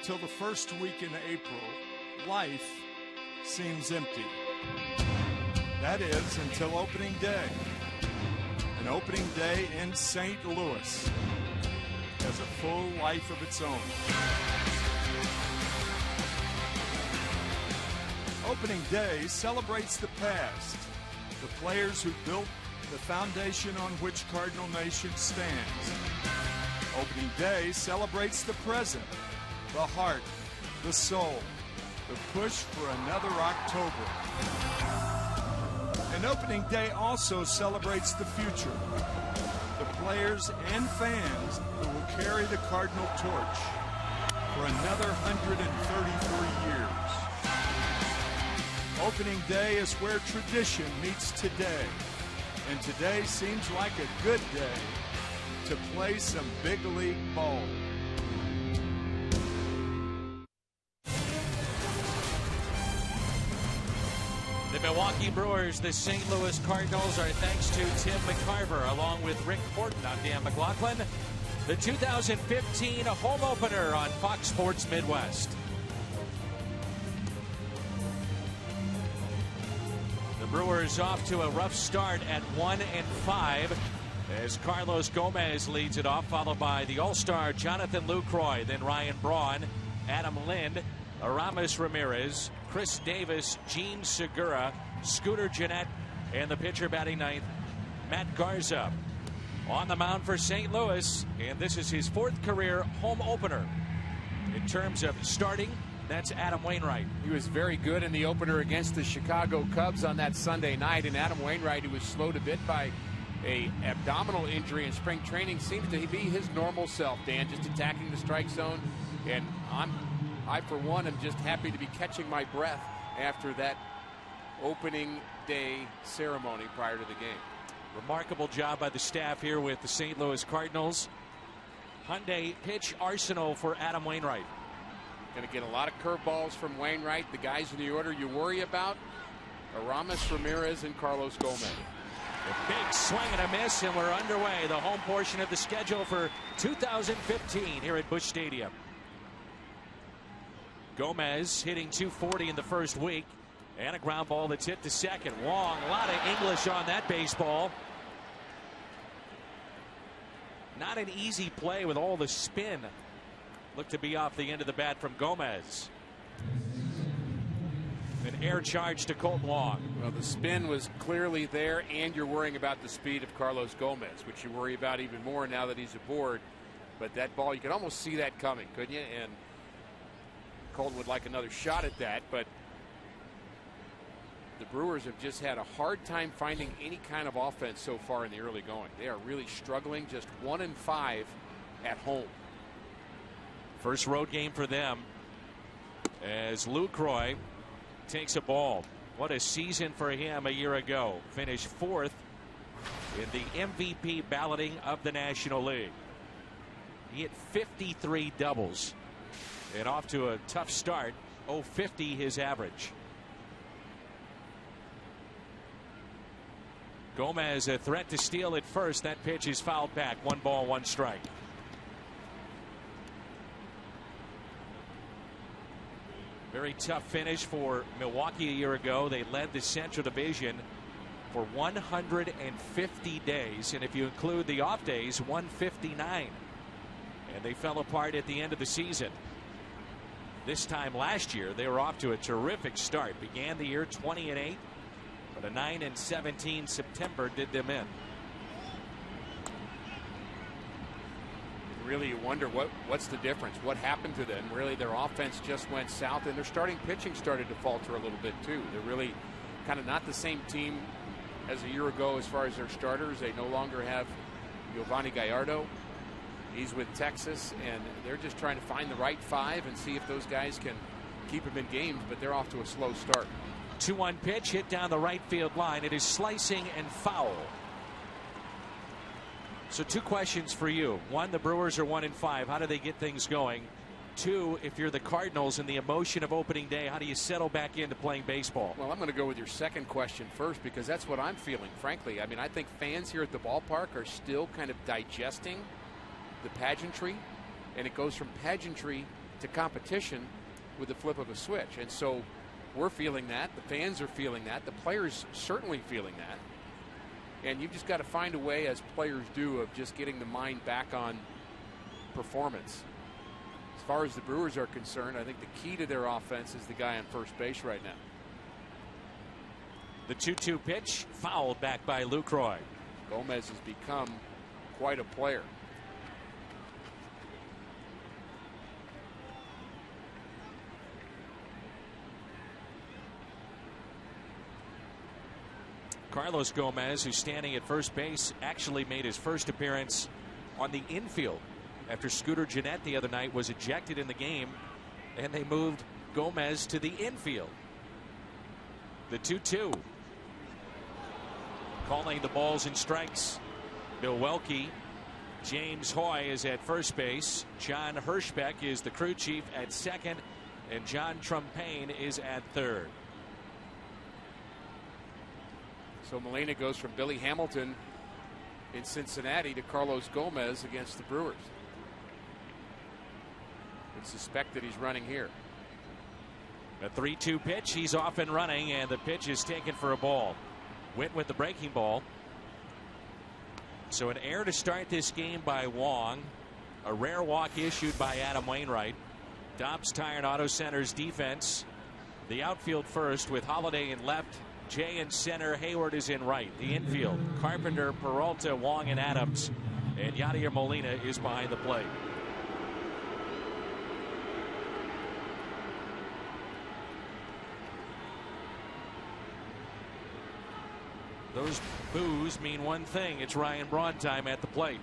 until the first week in April, life seems empty. That is, until opening day. An opening day in St. Louis has a full life of its own. Opening day celebrates the past, the players who built the foundation on which Cardinal Nation stands. Opening day celebrates the present, the heart, the soul, the push for another October. And opening day also celebrates the future, the players and fans who will carry the Cardinal torch for another 133 years. Opening day is where tradition meets today, and today seems like a good day to play some big league ball. The Milwaukee Brewers, the St. Louis Cardinals, are thanks to Tim McCarver, along with Rick Horton. I'm Dan McLaughlin. The 2015 home opener on Fox Sports Midwest. The Brewers off to a rough start at 1-5 as Carlos Gomez leads it off, followed by the All-Star Jonathan Lucroy, then Ryan Braun, Adam Lind, Aramis Ramirez, Chris Davis, Gene Segura, Scooter Gennett, and the pitcher batting ninth, Matt Garza. On the mound for St. Louis, and this is his fourth career home opener. In terms of starting, that's Adam Wainwright. He was very good in the opener against the Chicago Cubs on that Sunday night, and Adam Wainwright, who was slowed a bit by a abdominal injury in spring training, seems to be his normal self, Dan, just attacking the strike zone. And I, for one, am just happy to be catching my breath after that opening day ceremony prior to the game. Remarkable job by the staff here with the St. Louis Cardinals. Hyundai pitch arsenal for Adam Wainwright. Going to get a lot of curveballs from Wainwright. The guys in the order you worry about, Aramis, Ramirez, and Carlos Gomez. A big swing and a miss, and we're underway. The home portion of the schedule for 2015 here at Busch Stadium. Gomez hitting .240 in the first week, and a ground ball that's hit to second. Wong, a lot of English on that baseball. Not an easy play with all the spin. Looked to be off the end of the bat from Gomez. An air charge to Colton Wong. Well, the spin was clearly there, and you're worrying about the speed of Carlos Gomez, which you worry about even more now that he's aboard. But that ball, you could almost see that coming, couldn't you? And Colton would like another shot at that, but the Brewers have just had a hard time finding any kind of offense so far in the early going. They are really struggling, just 1-5 at home. First road game for them as LUCROY takes a ball. What a season for him a year ago. Finished fourth in the MVP balloting of the National League. He hit 53 doubles. And off to a tough start. 0.50 his average. Gomez a threat to steal at first. That pitch is fouled back. 1 ball, 1 strike. Very tough finish for Milwaukee a year ago. They led the Central Division for 150 days. And if you include the off days, 159. And they fell apart at the end of the season. This time last year, they were off to a terrific start. Began the year 20-8, but a 9-17 September did them in. Really, you wonder what's the difference? What happened to them? Really, their offense just went south, and their starting pitching started to falter a little bit too. They're really kind of not the same team as a year ago as far as their starters. They no longer have Giovanni Gallardo. He's with Texas, and they're just trying to find the right 5 and see if those guys can keep them in games, but they're off to a slow start. 2-1 pitch hit down the right field line. It is slicing and foul. So 2 questions for you. 1, the Brewers are 1-5. How do they get things going? 2, if you're the Cardinals and the emotion of opening day, how do you settle back into playing baseball? Well, I'm going to go with your second question first, because that's what I'm feeling, frankly. I mean, I think fans here at the ballpark are still kind of digesting the pageantry, and it goes from pageantry to competition with the flip of a switch. And so we're feeling that. The fans are feeling that. The players certainly feeling that. And you've just got to find a way, as players do, of just getting the mind back on performance. As far as the Brewers are concerned, I think the key to their offense is the guy on first base right now. The 2-2 pitch, fouled back by LUCROY. Gomez has become quite a player. Carlos Gomez, who's standing at first base, actually made his first appearance on the infield after Scooter Gennett the other night was ejected in the game, and they moved Gomez to the infield. The 2-2. Calling the balls and strikes. Milwaukee. James Hoy is at first base. John Hirschbeck is the crew chief at second, and John Trumpain is at third. So Molina goes from Billy Hamilton in Cincinnati to Carlos Gomez against the Brewers. It's suspect that he's running here. A 3-2 pitch. He's off and running, and the pitch is taken for a ball. Went with the breaking ball. So an error to start this game by Wong. A rare walk issued by Adam Wainwright. Dobbs Tire and Auto Center's defense. The outfield first with Holliday in left. Jay in center. Hayward is in right. The infield, Carpenter, Peralta, Wong, and Adams. And Yadier Molina is behind the plate. Those boos mean one thing. It's Ryan Braun time at the plate.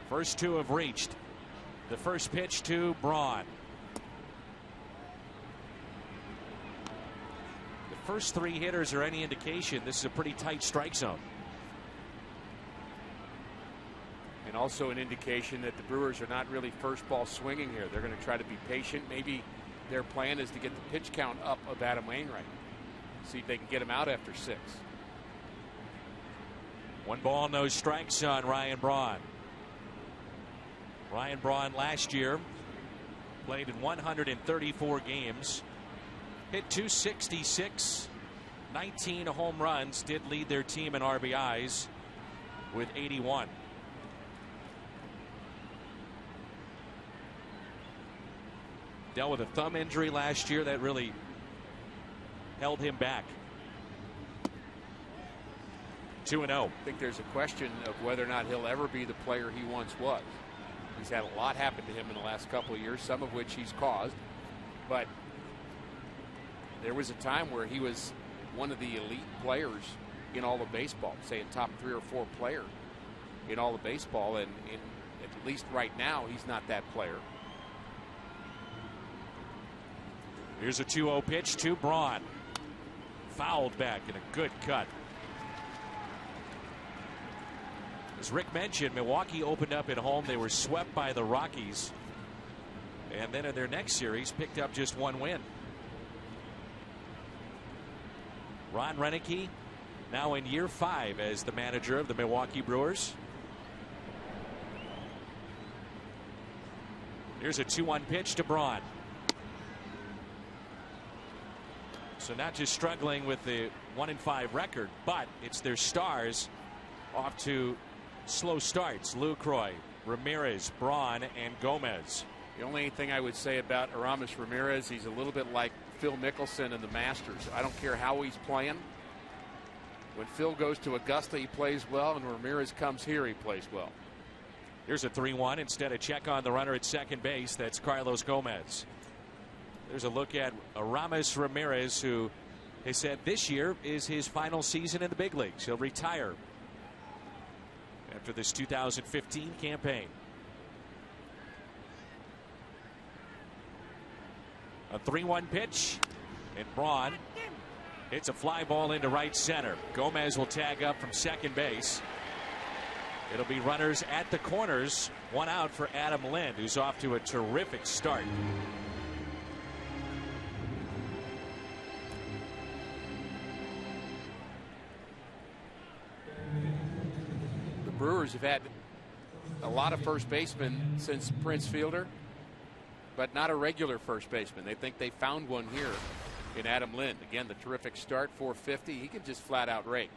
First two have reached. The first pitch to Braun. The first three hitters are any indication, this is a pretty tight strike zone. And also an indication that the Brewers are not really first ball swinging here. They're going to try to be patient. Maybe their plan is to get the pitch count up of Adam Wainwright. See if they can get him out after 6. 1 ball, no strikes on Ryan Braun. Ryan Braun last year played in 134 games, hit .266, 19 home runs, did lead their team in RBIs with 81. Dealt with a thumb injury last year that really held him back. 2-0. I think there's a question of whether or not he'll ever be the player he once was. He's had a lot happen to him in the last couple of years, some of which he's caused. But there was a time where he was one of the elite players in all of baseball, say a top 3 or 4 player in all of baseball. And at least right now, he's not that player. Here's a 2-0 pitch to Braun. Fouled back in a good cut. As Rick mentioned, Milwaukee opened up at home. They were swept by the Rockies. And then in their next series, picked up just 1 win. Ron Renneke now in year 5 as the manager of the Milwaukee Brewers. Here's a 2-1 pitch to Braun. So not just struggling with the 1-5 record, but it's their stars off to slow starts. LUCROY, Ramirez, Braun, and Gomez. The only thing I would say about Aramis Ramirez, he's a little bit like Phil Mickelson in the Masters. I don't care how he's playing. When Phil goes to Augusta, he plays well, and Ramirez comes here, he plays well. Here's a 3-1. Instead, a check on the runner at second base. That's Carlos Gomez. There's a look at Aramis Ramirez, who they said this year is his final season in the big leagues. He'll retire after this 2015 campaign. A 3-1 pitch, and Braun hits a fly ball into right center. Gomez will tag up from second base. It'll be runners at the corners. 1 out for Adam Lind, who's off to a terrific start. Brewers have had a lot of first basemen since Prince Fielder, but not a regular first baseman. They think they found one here in Adam Lind. Again, the terrific start, 450. He can just flat out rake.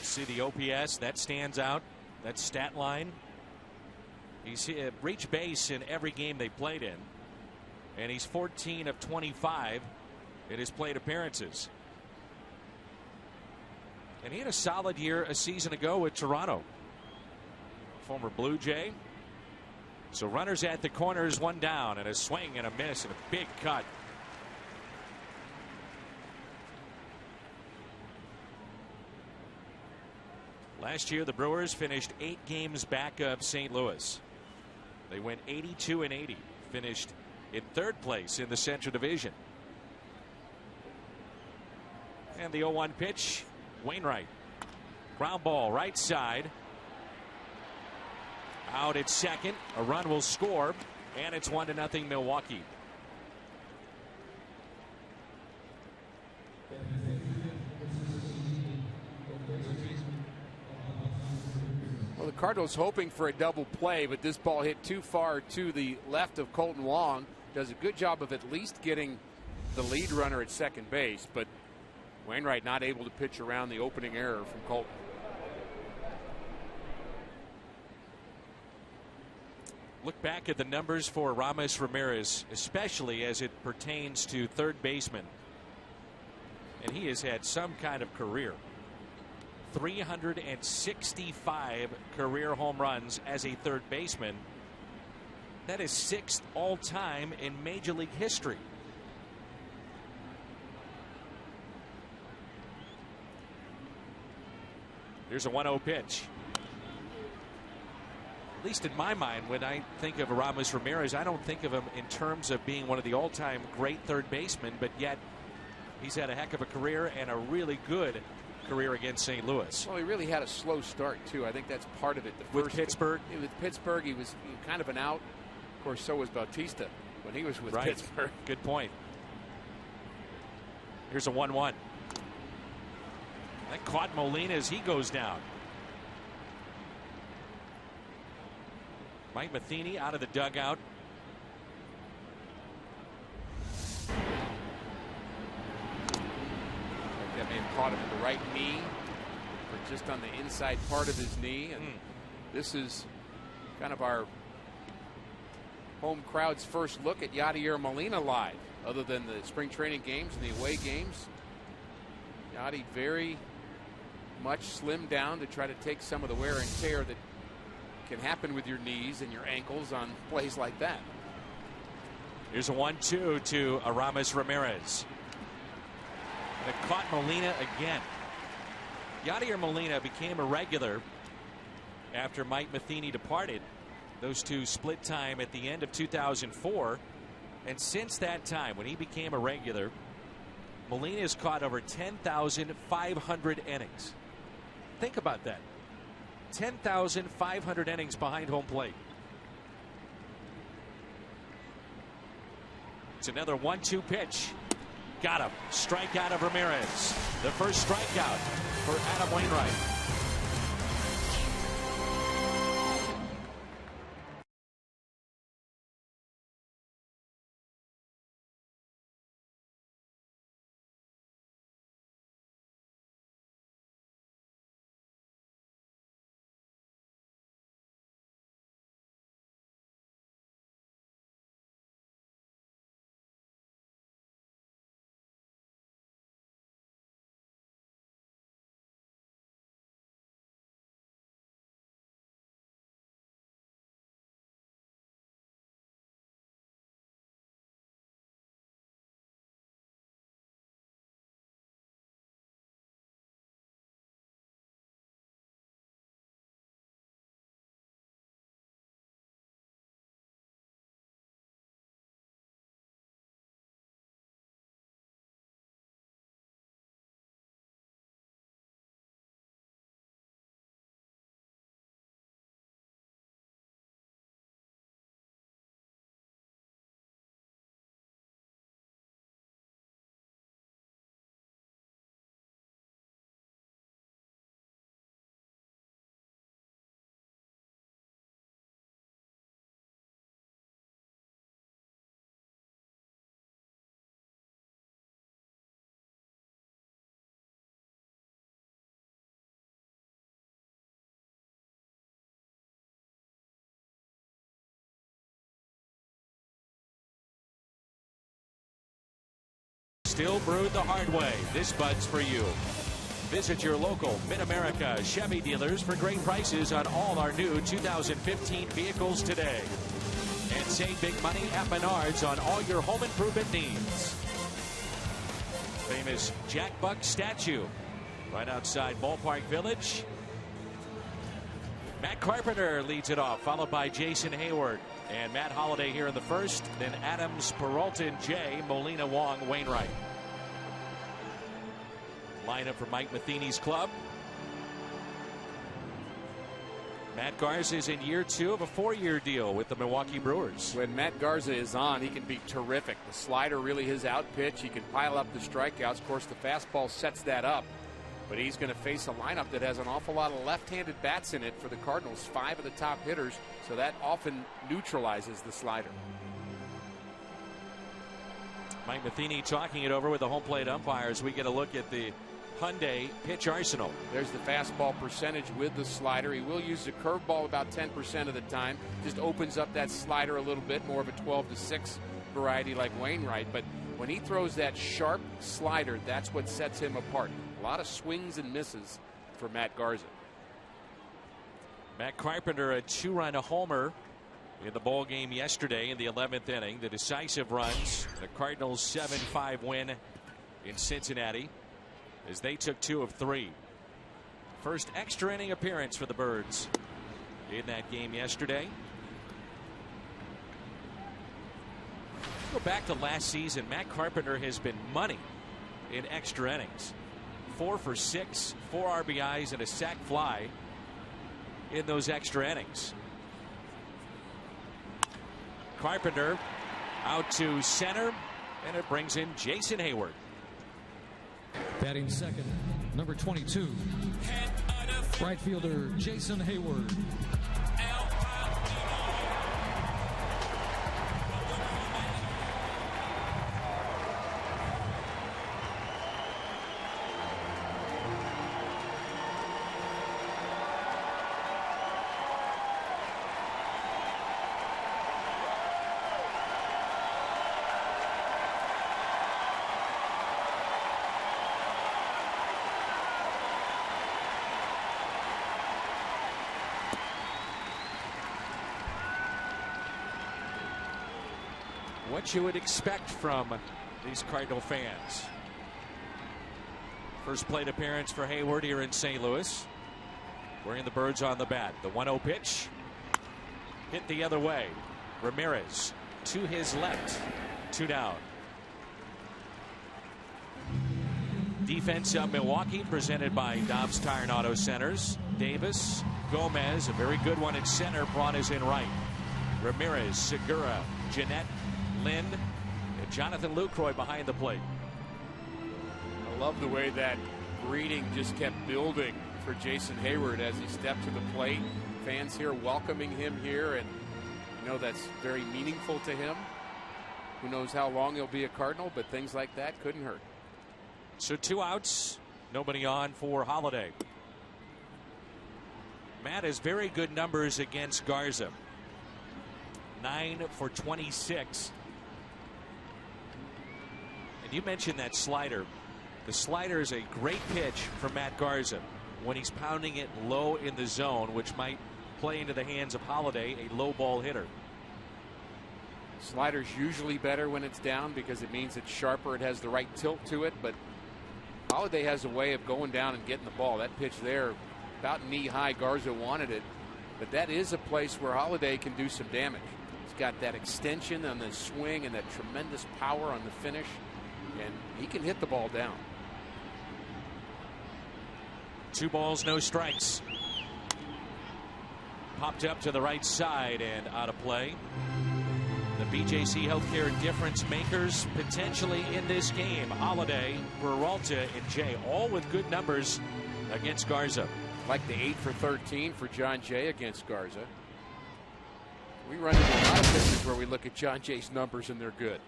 See the OPS, that stands out. That stat line. He's reached base in every game they played in. And he's 14 of 25 in his plate appearances. And he had a solid year a season ago with Toronto. Former Blue Jay. So runners at the corners, one down, and a swing and a miss and a big cut. Last year, the Brewers finished 8 games back of St. Louis. They went 82-80, finished in 3rd place in the Central Division. And the 0-1 pitch, Wainwright. Ground ball right side. Out at second. A run will score, and it's 1-0 Milwaukee. Well, the Cardinals hoping for a double play, but this ball hit too far to the left of Colton Wong. Does a good job of at least getting the lead runner at second base, but Wainwright not able to pitch around the opening error from Colton. Look back at the numbers for Aramis Ramirez, especially as it pertains to third baseman. And he has had some kind of career. 365 career home runs as a third baseman. That is 6th all-time in Major League history. Here's a 1-0 pitch. At least in my mind, when I think of Aramis Ramirez, I don't think of him in terms of being one of the all-time great third basemen, but yet he's had a heck of a career and a really good career against St. Louis. Well, he really had a slow start, too. I think that's part of it. With Pittsburgh? With Pittsburgh, he was kind of an out. Of course, so was Bautista when he was with Pittsburgh. Good point. Here's a 1-1. That caught Molina as he goes down. Mike Matheny out of the dugout. That may have caught him in the right knee, or just on the inside part of his knee. And this is kind of our home crowd's first look at Yadier Molina live, other than the spring training games and the away games. Yadi very much slimmed down to try to take some of the wear and tear that can happen with your knees and your ankles on plays like that. Here's a 1-2 to Aramis Ramirez. And it caught Molina again. Yadier Molina became a regular after Mike Matheny departed. Those two split time at the end of 2004. And since that time, when he became a regular, Molina has caught over 10,500 innings. Think about that. 10,500 innings behind home plate. It's another 1-2 pitch. Got him. Strikeout of Ramirez. The first strikeout for Adam Wainwright. still brewed the hard way. This bud's for you. Visit your local Mid-America Chevy dealers for great prices on all our new 2015 vehicles today. And save big money at Menards on all your home improvement needs. Famous Jack Buck statue right outside Ballpark Village. Matt Carpenter leads it off, followed by Jason Hayward and Matt Holliday here in the first. Then Adams, Peralta, Jay, Molina, Wong, Wainwright. Lineup for Mike Matheny's club. Matt Garza is in year 2 of a 4-year deal with the Milwaukee Brewers. When Matt Garza is on, he can be terrific. The slider really his out pitch. He can pile up the strikeouts. Of course, the fastball sets that up. But he's going to face a lineup that has an awful lot of left-handed bats in it for the Cardinals. 5 of the top hitters, so that often neutralizes the slider. Mike Matheny talking it over with the home plate umpires. We get a look at the Hyundai pitch arsenal. There's the fastball percentage with the slider. He will use the curveball about 10% of the time. Just opens up that slider a little bit, more of a 12-6 variety like Wainwright. But when he throws that sharp slider, that's what sets him apart. A lot of swings and misses for Matt Garza. Matt Carpenter, a 2-run homer in the ball game yesterday in the 11th inning. The decisive runs, the Cardinals' 7-5 win in Cincinnati, as they took 2 of 3. First extra inning appearance for the Birds in that game yesterday. Go back to last season. Matt Carpenter has been money in extra innings. 4 for 6, 4 RBIs, and a sac fly in those extra innings. Carpenter out to center, and it brings in Jason Hayward. Batting second, number 22, right fielder Jason Hayward. What you would expect from these Cardinal fans. First plate appearance for Hayward here in St. Louis, wearing the Birds on the bat. The 1-0 pitch hit the other way. Ramirez to his left, 2 down. Defense of Milwaukee presented by Dobbs Tire and Auto Centers. Davis, Gomez, a very good one at center. Braun is in right. Ramirez, Segura, GENNETT, Lind, and Jonathan Lucroy behind the plate. I love the way that greeting just kept building for Jason Hayward as he stepped to the plate. Fans here welcoming him here, and you know that's very meaningful to him. Who knows how long he'll be a Cardinal, but things like that couldn't hurt. So 2 outs, nobody on for Holliday. Matt has very good numbers against Garza. 9 for 26. And you mentioned that slider. The slider is a great pitch for Matt Garza when he's pounding it low in the zone, which might play into the hands of Holliday, a low ball hitter. Slider's usually better when it's down because it means it's sharper. It has the right tilt to it, but Holliday has a way of going down and getting the ball. That pitch there, about knee high. Garza wanted it, but that is a place where Holliday can do some damage. He's got that extension on the swing and that tremendous power on the finish, and he can hit the ball down. 2 balls, no strikes. Popped up to the right side and out of play. The BJC Healthcare difference makers potentially in this game. Holliday, Peralta, and Jay, all with good numbers against Garza. Like the 8 for 13 for John Jay against Garza. We run into a lot of pitchers where we look at John Jay's numbers and they're good.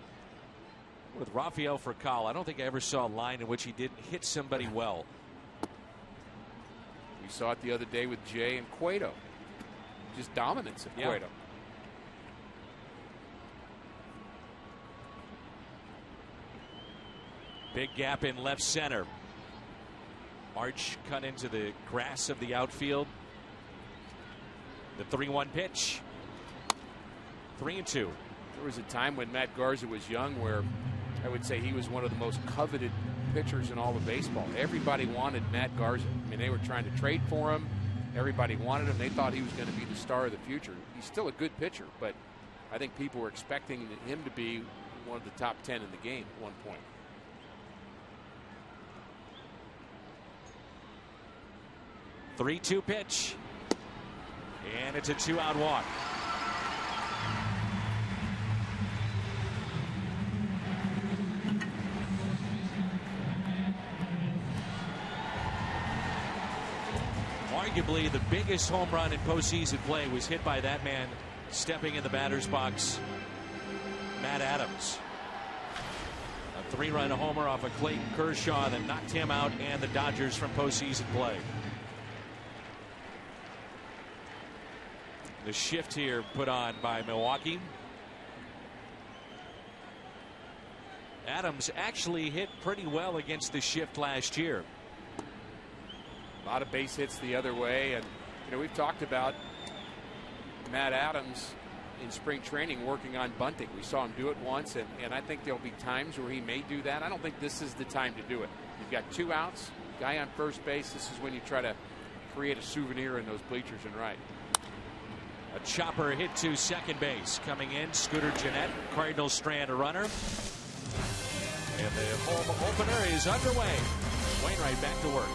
With Rafael Furcal, I don't think I ever saw a line in which he didn't hit somebody well. We saw it the other day with Jay and Cueto. Just dominance of Cueto. Big gap in left center. Arch cut into the grass of the outfield. The 3-1 pitch. 3-2. There was a time when Matt Garza was young where I would say he was one of the most coveted pitchers in all of baseball. Everybody wanted Matt Garza. I mean, they were trying to trade for him. Everybody wanted him. They thought he was going to be the star of the future. He's still a good pitcher, but I think people were expecting him to be one of the top 10 in the game at one point. The 3-2 pitch. And it's a 2-out walk. Arguably the biggest home run in postseason play was hit by that man stepping in the batter's box, Matt Adams. A 3-run homer off of Clayton Kershaw that knocked him out and the Dodgers from postseason play. The shift here put on by Milwaukee. Adams actually hit pretty well against the shift last year. A lot of base hits the other way, and you know, we've talked about Matt Adams in spring training working on bunting. We saw him do it once, and I think there'll be times where he may do that. I don't think this is the time to do it. You've got 2 outs, guy on first base. This is when you try to create a souvenir in those bleachers and right. A chopper hit to second base. Coming in, Scooter Gennett. Cardinals strand a runner. And the home opener is underway. Wainwright back to work.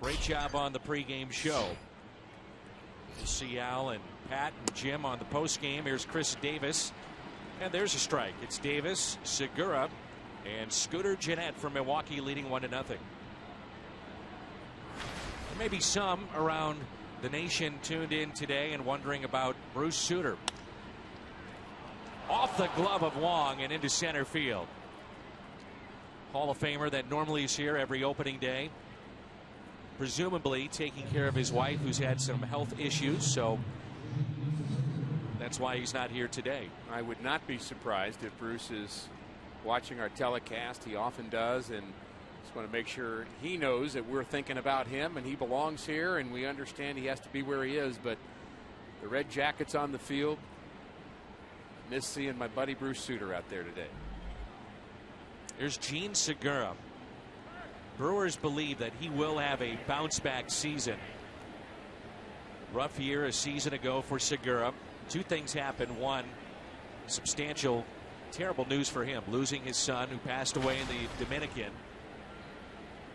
Great job on the pregame show. We'll see Al and Pat and Jim on the postgame. Here's Chris Davis. And there's a strike. It's Davis, Segura, and Scooter Gennett from Milwaukee leading 1-0. There may be some around the nation tuned in today and wondering about Bruce Sutter. Off the glove of Wong and into center field. Hall of Famer that normally is here every opening day. Presumably taking care of his wife who's had some health issues, so that's why he's not here today. I would not be surprised if Bruce is watching our telecast. He often does, and just want to make sure he knows that we're thinking about him and he belongs here, and we understand he has to be where he is. But the Red Jackets on the field, miss seeing my buddy Bruce Sutter out there today. Here's Gene Segura. Brewers believe that he will have a bounce back season. Rough year a season ago for Segura. Two things happened. One, substantial, terrible news for him, losing his son who passed away in the Dominican.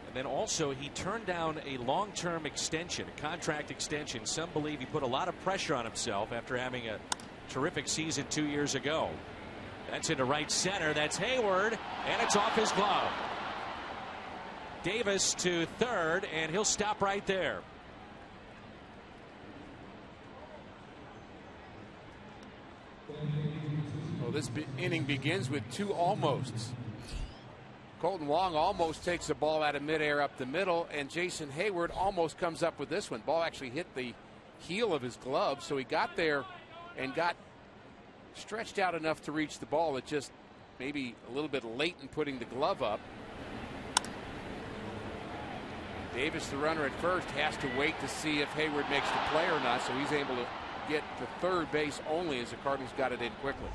And then also he turned down a long-term extension, a contract extension. Some believe he put a lot of pressure on himself after having a terrific season 2 years ago. That's into right center. That's Hayward, and it's off his glove. Davis to third, and he'll stop right there. Well, this inning begins with two almosts. Colton Wong almost takes the ball out of midair up the middle, and Jason Hayward almost comes up with this one. Ball actually hit the heel of his glove, so he got there and got stretched out enough to reach the ball. It just maybe a little bit late in putting the glove up. Davis, the runner at first, has to wait to see if Hayward makes the play or not, so he's able to get to third base only as the Cardinals got it in quickly.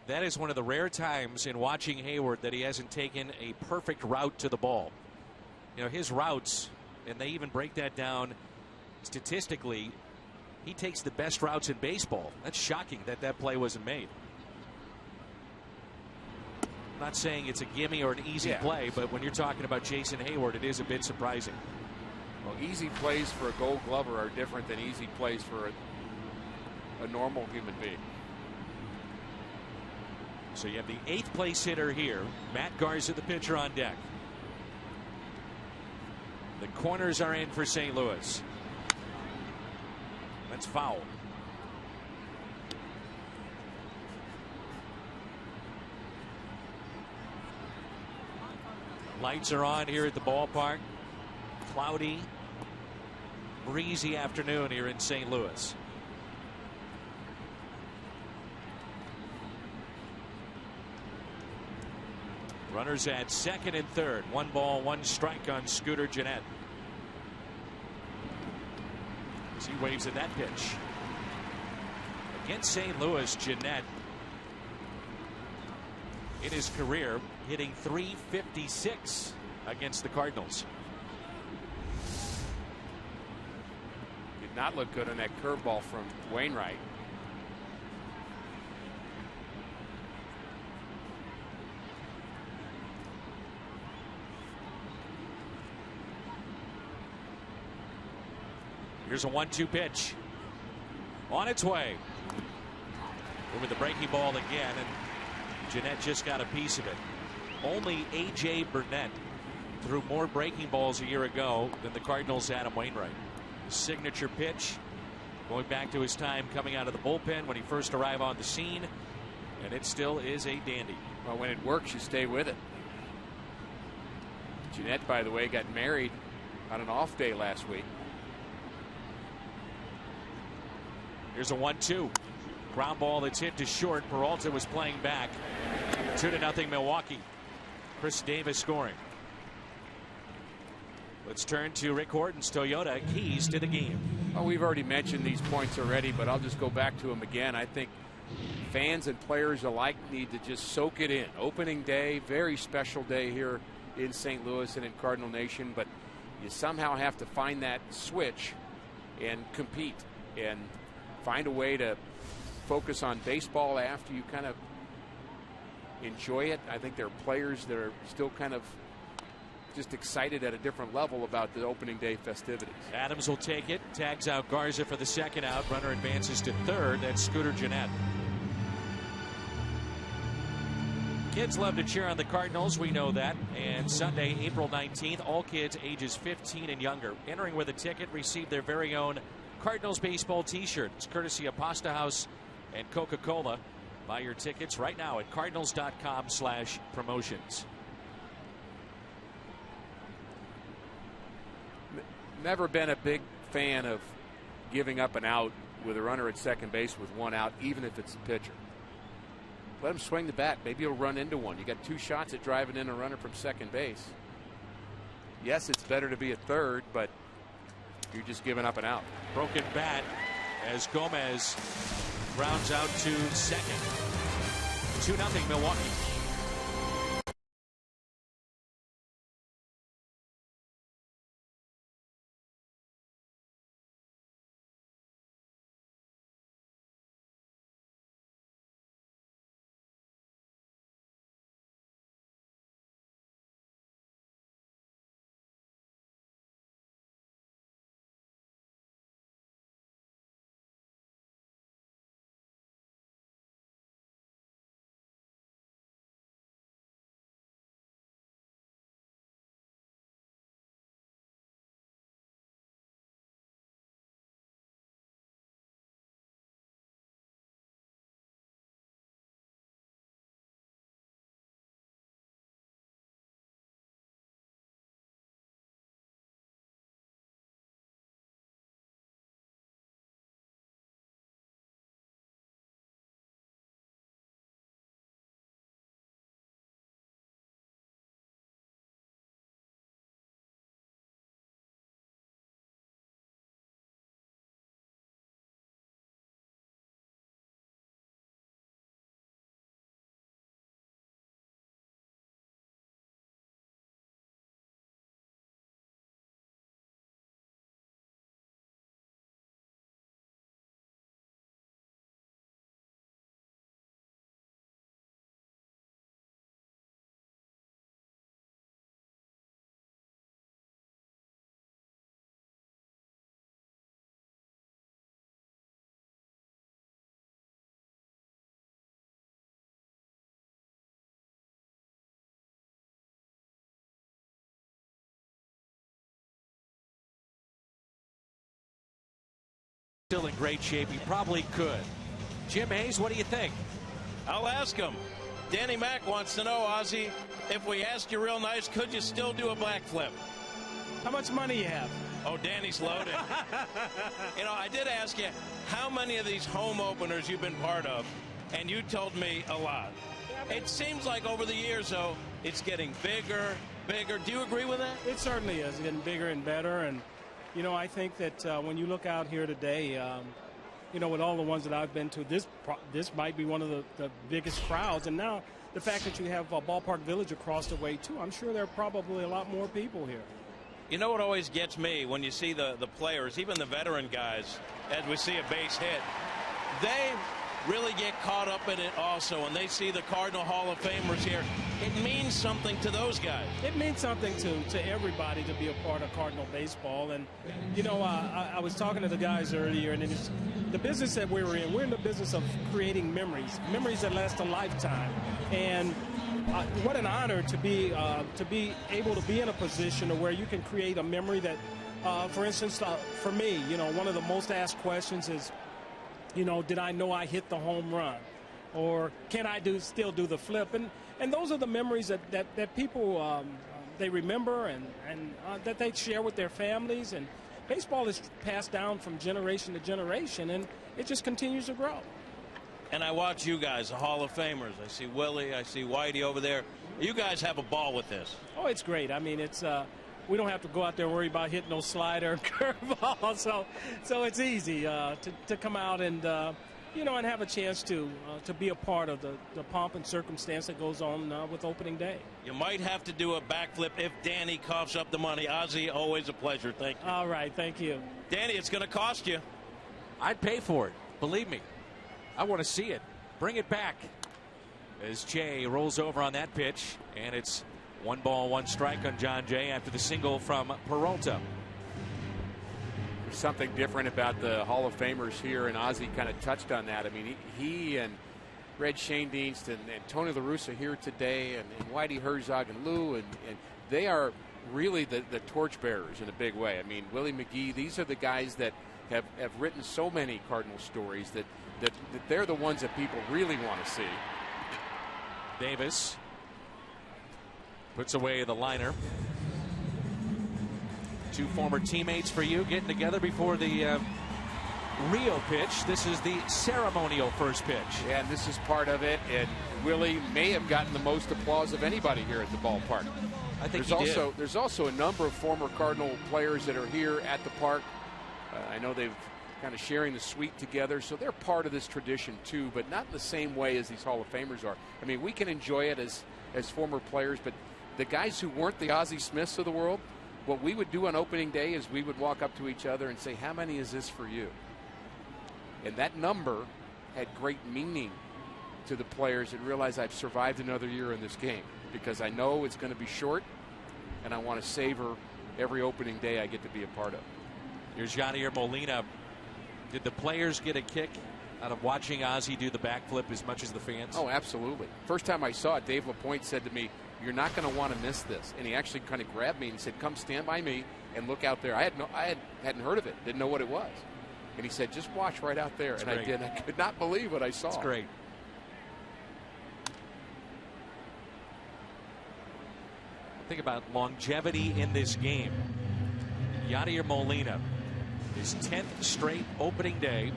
That is one of the rare times in watching Hayward that he hasn't taken a perfect route to the ball. You know, his routes, and they even break that down statistically, he takes the best routes in baseball. That's shocking that that play wasn't made. I'm not saying it's a gimme or an easy play, but when you're talking about Jason Hayward, it is a bit surprising. Well, easy plays for a Gold Glover are different than easy plays for a normal human being. So you have the 8th place hitter here, Matt Garza, the pitcher, on deck. The corners are in for St. Louis. That's foul. Lights are on here at the ballpark. Cloudy, breezy afternoon here in St. Louis. Runners at second and third. 1 ball, 1 strike on Scooter Gennett. As he waves at that pitch. Against St. Louis, Gennett in his career hitting .356 against the Cardinals. Did not look good on that curveball from Wainwright. Here's a 1-2 pitch. On its way. With the breaking ball again, and Gennett just got a piece of it. Only A.J. Burnett threw more breaking balls a year ago than the Cardinals' Adam Wainwright. Signature pitch, going back to his time coming out of the bullpen when he first arrived on the scene, and it still is a dandy. Well, when it works, you stay with it. Gennett, by the way, got married on an off day last week. Here's a 1-2. Ground ball that's hit to short. Peralta was playing back. 2-0 Milwaukee. Chris Davis scoring. Let's turn to Rick Horton's Toyota keys to the game. Well, we've already mentioned these points already, but I'll just go back to them again. I think fans and players alike need to just soak it in. Opening day, very special day here in St. Louis and in Cardinal Nation, but you somehow have to find that switch and compete and find a way to focus on baseball after you kind of enjoy it. I think there are players that are still kind of just excited at a different level about the opening day festivities. Adams will take it, tags out Garza for the second out. Runner advances to third. That's Scooter Gennett. Kids love to cheer on the Cardinals, we know that. And Sunday, April 19th, all kids ages 15 and younger entering with a ticket receive their very own Cardinals baseball t-shirt. It's courtesy of Pasta House and Coca-Cola. Buy your tickets right now at cardinals.com/promotions. Never been a big fan of giving up an out with a runner at second base with 1 out, even if it's the pitcher. Let him swing the bat. Maybe he'll run into one. You got 2 shots at driving in a runner from second base. Yes, it's better to be a third, but you're just giving up an out. Broken bat as Gomez rounds out to second. 2-0 Milwaukee. still in great shape. He probably could. Jim Hayes, what do you think? I'll ask him. Danny Mack wants to know, Ozzie, if we ask you real nice, could you still do a backflip? How much money you have? Oh, Danny's loaded. You know, I did ask you how many of these home openers you've been part of, and you told me a lot. It seems like over the years, though, it's getting bigger, bigger. Do you agree with that? It certainly is getting bigger and better. And, you know, I think that when you look out here today, you know, with all the ones that I've been to, this might be one of the biggest crowds. And now the fact that you have Ballpark Village across the way, too, I'm sure there are probably a lot more people here. You know what always gets me when you see the players, even the veteran guys, as we see a base hit, they really get caught up in it also. When they see the Cardinal Hall of Famers here, it means something to those guys. It means something to everybody to be a part of Cardinal baseball. And, you know, I was talking to the guys earlier, and it's the business that we're in the business of creating memories that last a lifetime. And what an honor to be able to be in a position where you can create a memory that, for instance, for me, you know, one of the most asked questions is, you know, did I know I hit the home run, or can I still do the flip? And those are the memories that people they remember and that they share with their families. And baseball is passed down from generation to generation, and it just continues to grow. And I watch you guys, the Hall of Famers. I see Willie, I see Whitey over there. You guys have a ball with this. Oh, it's great. I mean, it's we don't have to go out there and worry about hitting no slider and curveball. So it's easy to come out and you know, and have a chance to be a part of the pomp and circumstance that goes on with opening day. You might have to do a backflip if Danny coughs up the money. Ozzie, always a pleasure. Thank you. All right, thank you. Danny, it's going to cost you. I'd pay for it. Believe me. I want to see it. Bring it back. As Jay rolls over on that pitch, and it's 1 ball, 1 strike on John Jay after the single from Peralta. There's something different about the Hall of Famers here, and Ozzie kind of touched on that. I mean, he and Red Schoendienst and Tony La Russa here today, and Whitey Herzog and Lou, and they are really the torchbearers in a big way. I mean, Willie McGee, these are the guys that have written so many Cardinal stories that they're the ones that people really want to see. Davis puts away the liner. 2 former teammates for you getting together before the Rio pitch. This is the ceremonial first pitch. Yeah, and this is part of it. And Willie may have gotten the most applause of anybody here at the ballpark. I think there's also a number of former Cardinal players that are here at the park. I know they've kind of sharing the suite together, so they're part of this tradition too, but not in the same way as these Hall of Famers are. I mean, we can enjoy it as former players, but the guys who weren't the Ozzie Smiths of the world, what we would do on opening day is we would walk up to each other and say, how many is this for you? And that number had great meaning to the players that realize I've survived another year in this game because I know it's going to be short and I want to savor every opening day I get to be a part of. Here's Yadier Molina. Did the players get a kick out of watching Ozzie do the backflip as much as the fans? Oh, absolutely. First time I saw it, Dave LaPointe said to me, you're not going to want to miss this. And he actually kind of grabbed me and said, come stand by me and look out there. I hadn't heard of it, didn't know what it was. And he said, just watch right out there. That's and great. I did. I could not believe what I saw. That's great. Think about longevity in this game. Yadier Molina, his 10th straight opening day.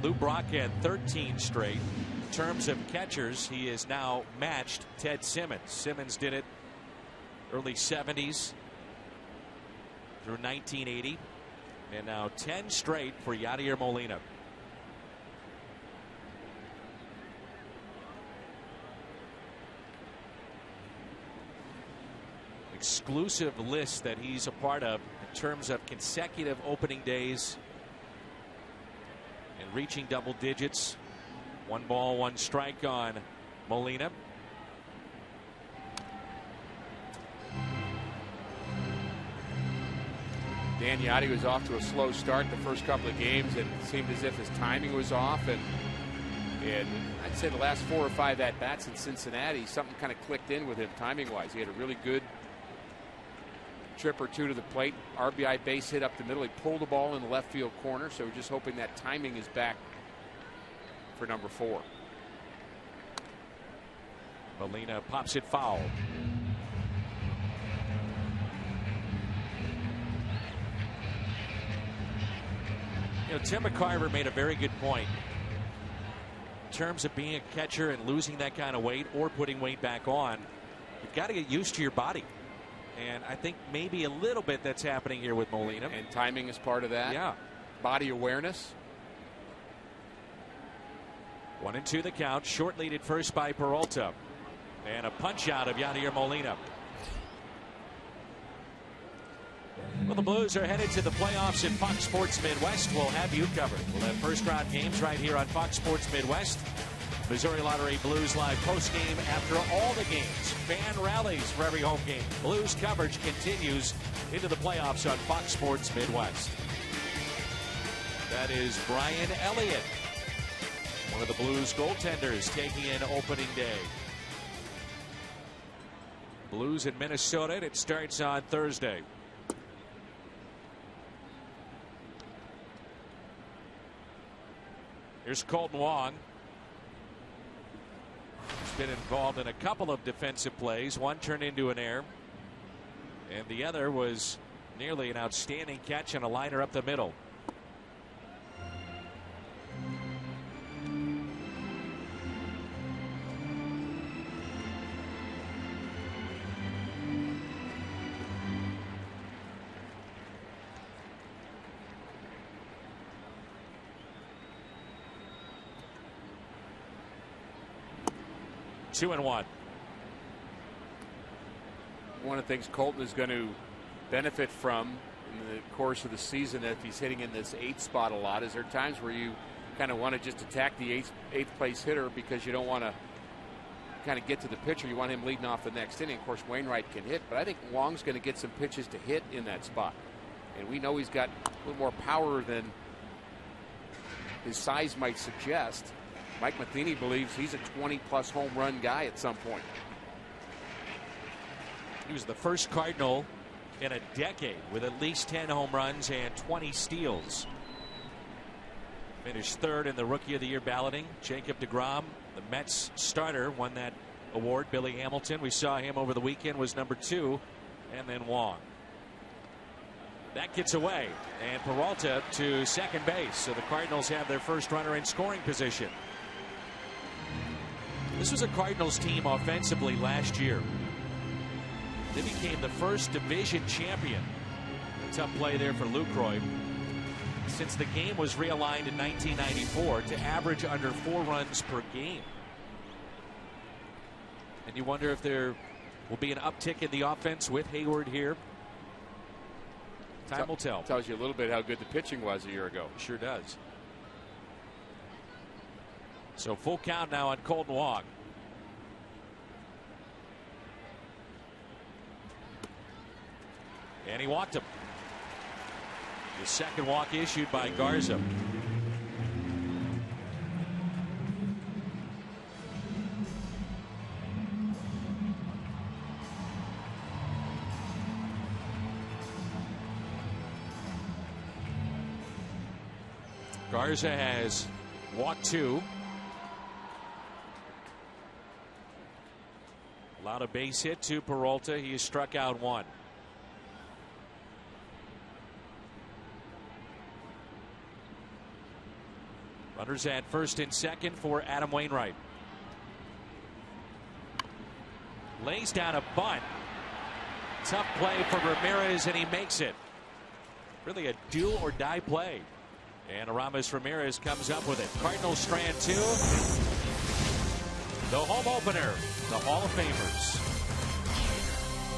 Lou Brock had 13 straight. In terms of catchers, he is now matched Ted Simmons. Simmons did it early 70s through 1980. And now 10 straight for Yadier Molina. Exclusive list that he's a part of in terms of consecutive opening days and reaching double digits. 1 ball, 1 strike on Molina. Dan Yadi was off to a slow start the first couple of games, and it seemed as if his timing was off. And I'd say the last 4 or 5 at-bats in Cincinnati, something kind of clicked in with him timing-wise. He had a really good trip or two to the plate. RBI base hit up the middle. He pulled the ball in the left field corner, so we're just hoping that timing is back for number 4. Molina pops it foul. You know, Tim McCarver made a very good point in terms of being a catcher and losing that kind of weight or putting weight back on. You've got to get used to your body. And I think maybe a little bit that's happening here with Molina. And timing is part of that. Yeah. Body awareness. 1-2 the count. Short lead at first by Peralta. And a punch out of Yadier Molina. Well, the Blues are headed to the playoffs in Fox Sports Midwest. We'll have you covered. We'll have first round games right here on Fox Sports Midwest. Missouri Lottery Blues live post game after all the games. Fan rallies for every home game. Blues coverage continues into the playoffs on Fox Sports Midwest. That is Brian Elliott, one of the Blues goaltenders, taking in opening day. Blues in Minnesota. It starts on Thursday. Here's Colton Wong. He's been involved in a couple of defensive plays. One turned into an error, and the other was nearly an outstanding catch and a liner up the middle. Two and one. One of the things Colton is going to benefit from in the course of the season, if he's hitting in this 8th spot a lot, is there times where you kind of want to just attack the eighth place hitter because you don't want to kind of get to the pitcher. You want him leading off the next inning. Of course, Wainwright can hit, but I think Wong's going to get some pitches to hit in that spot. And we know he's got a little more power than his size might suggest. Mike Matheny believes he's a 20-plus home run guy at some point. He was the first Cardinal in a decade with at least 10 home runs and 20 steals. Finished 3rd in the Rookie of the Year balloting. Jacob deGrom, the Mets starter, won that award. Billy Hamilton, we saw him over the weekend, was number 2. And then Wong. That gets away. And Peralta to second base. So the Cardinals have their first runner in scoring position. This was a Cardinals team offensively last year. They became the first division champion. A tough play there for LUCROY. Since the game was realigned in 1994 to average under 4 runs per game. And you wonder if there will be an uptick in the offense with Hayward here. Time will tell. Tells you a little bit how good the pitching was a year ago. Sure does. So full count now on Colton Wong. And he walked him. The second walk issued by Garza. Garza has walked 2. Allowed a base hit to Peralta. He has struck out 1. Runners at first and second for Adam Wainwright. Lays down a bunt. Tough play for Ramirez, and he makes it. Really a do or die play. And Aramis Ramirez comes up with it. Cardinals strand 2. The home opener, the Hall of Famers.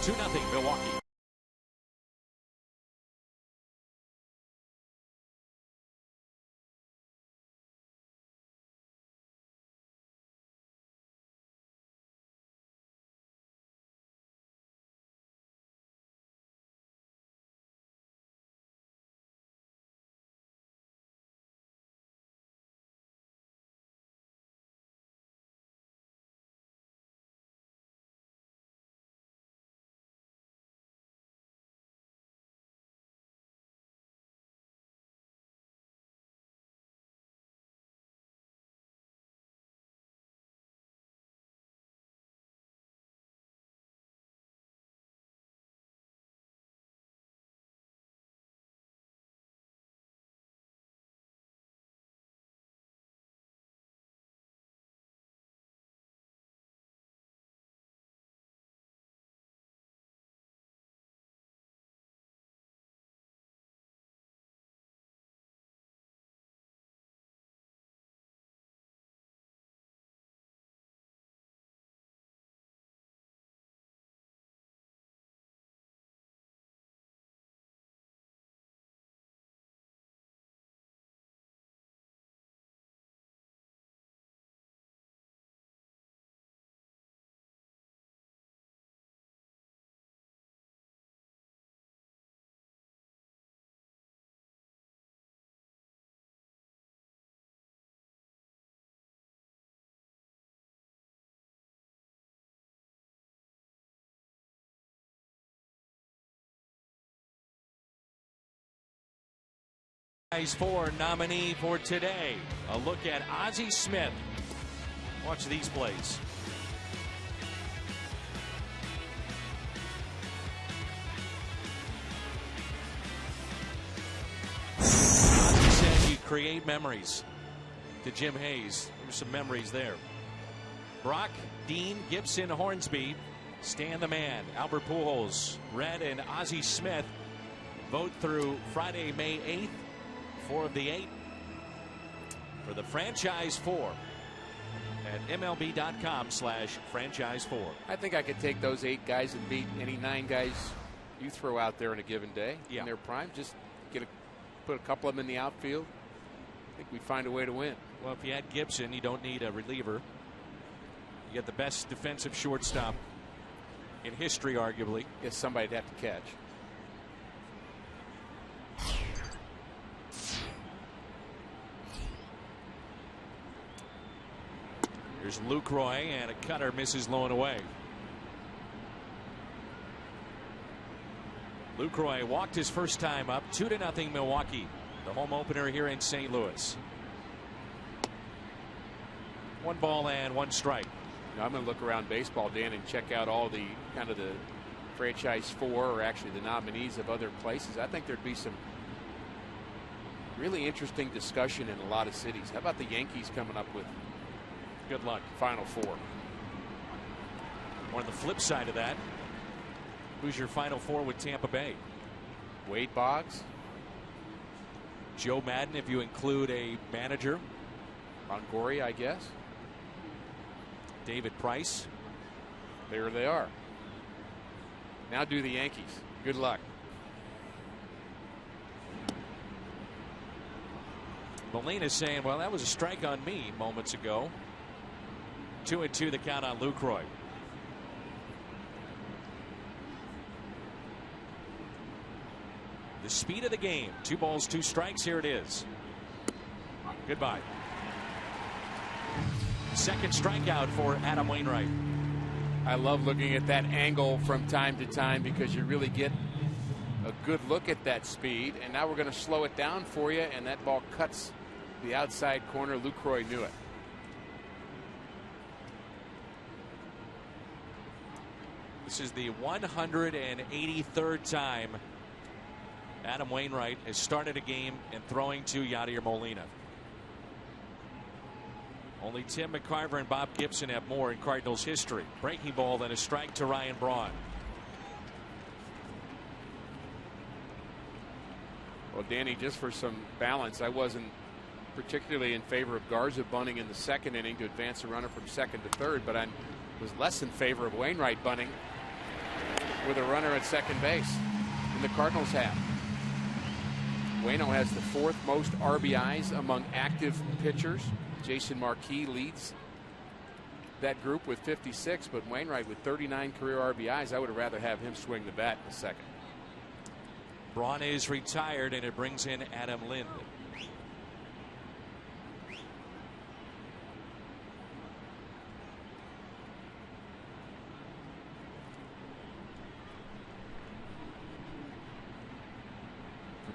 2-0 Milwaukee. franchise 4 nominee for today. A look at Ozzie Smith. Watch these plays. Ozzie said you create memories. To Jim Hayes, there's some memories there. Brock, Dean, Gibson, Hornsby, Stan the Man, Albert Pujols, Red, and Ozzie Smith vote through Friday, May 8th. 4 of the 8 for the franchise 4 at MLB.com/franchise4. I think I could take those 8 guys and beat any 9 guys you throw out there in a given day in their prime. Just put a couple of them in the outfield. I think we'd find a way to win. Well, if you had Gibson, you don't need a reliever. You get the best defensive shortstop in history, arguably. Guess somebody'd have to catch. Here's LUCROY, and a cutter misses low and away. LUCROY walked his first time up, 2-0 Milwaukee. The home opener here in St. Louis. 1 ball and 1 strike. Now, I'm going to look around baseball, Dan, and check out all the kind of the franchise 4, or actually the nominees of other places. I think there'd be some really interesting discussion in a lot of cities. How about the Yankees coming up with good luck Final 4? On the flip side of that, who's your Final 4 with Tampa Bay? Wade Boggs, Joe Madden, if you include a manager. Longoria, I guess. David Price. There they are. Now do the Yankees. Good luck. Molina saying, well, that was a strike on me moments ago. 2-2 the count on LUCROY. The speed of the game. 2 balls, 2 strikes. Here it is. Goodbye. Second strikeout for Adam Wainwright. I love looking at that angle from time to time because you really get a good look at that speed. And now we're going to slow it down for you, and that ball cuts the outside corner. LUCROY knew it. This is the 183rd time Adam Wainwright has started a game and throwing to Yadier Molina. Only Tim McCarver and Bob Gibson have more in Cardinals history. Breaking ball, then a strike to Ryan Braun. Well, Danny, just for some balance, I wasn't particularly in favor of Garza bunting in the 2nd inning to advance a runner from 2nd to 3rd, but I was less in favor of Wainwright bunting with a runner at 2nd base than the Cardinals have. Waino has the 4th most RBIs among active pitchers. Jason Marquis leads that group with 56, but Wainwright with 39 career RBIs. I would have rather have him swing the bat in the 2nd. Braun is retired, and it brings in Adam Lind.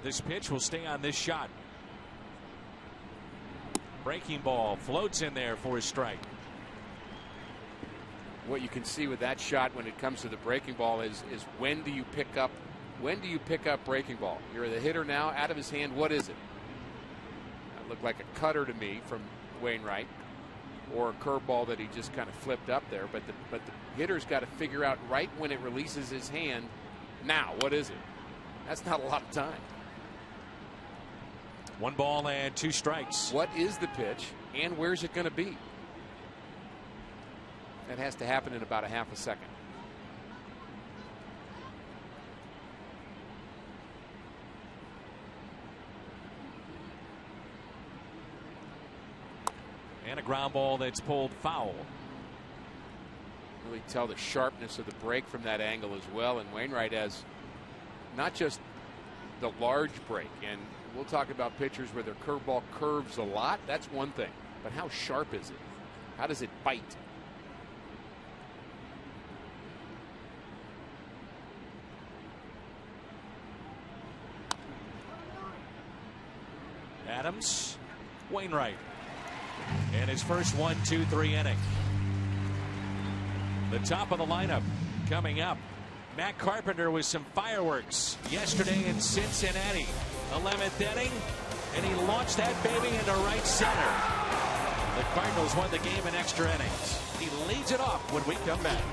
This pitch will stay on this shot. Breaking ball floats in there for a strike. What you can see with that shot when it comes to the breaking ball is when do you pick up breaking ball? You're the hitter now, out of his hand. What is it? That looked like a cutter to me from Wainwright, or a curveball that he just kind of flipped up there. But the hitter's got to figure out right when it releases his hand. Now, what is it? That's not a lot of time. 1 ball and 2 strikes. What is the pitch, and where's it going to be? That has to happen in about a half a second. And a ground ball that's pulled foul. Really tell the sharpness of the break from that angle as well. And Wainwright has not just the large break, and we'll talk about pitchers where their curveball curves a lot. That's one thing. But how sharp is it? How does it bite? comes Wainwright. And his first 1-2-3 inning. The top of the lineup coming up. Matt Carpenter with some fireworks yesterday in Cincinnati. 11th inning, and he launched that baby into right center. The Cardinals won the game in extra innings. He leads it off when we come back.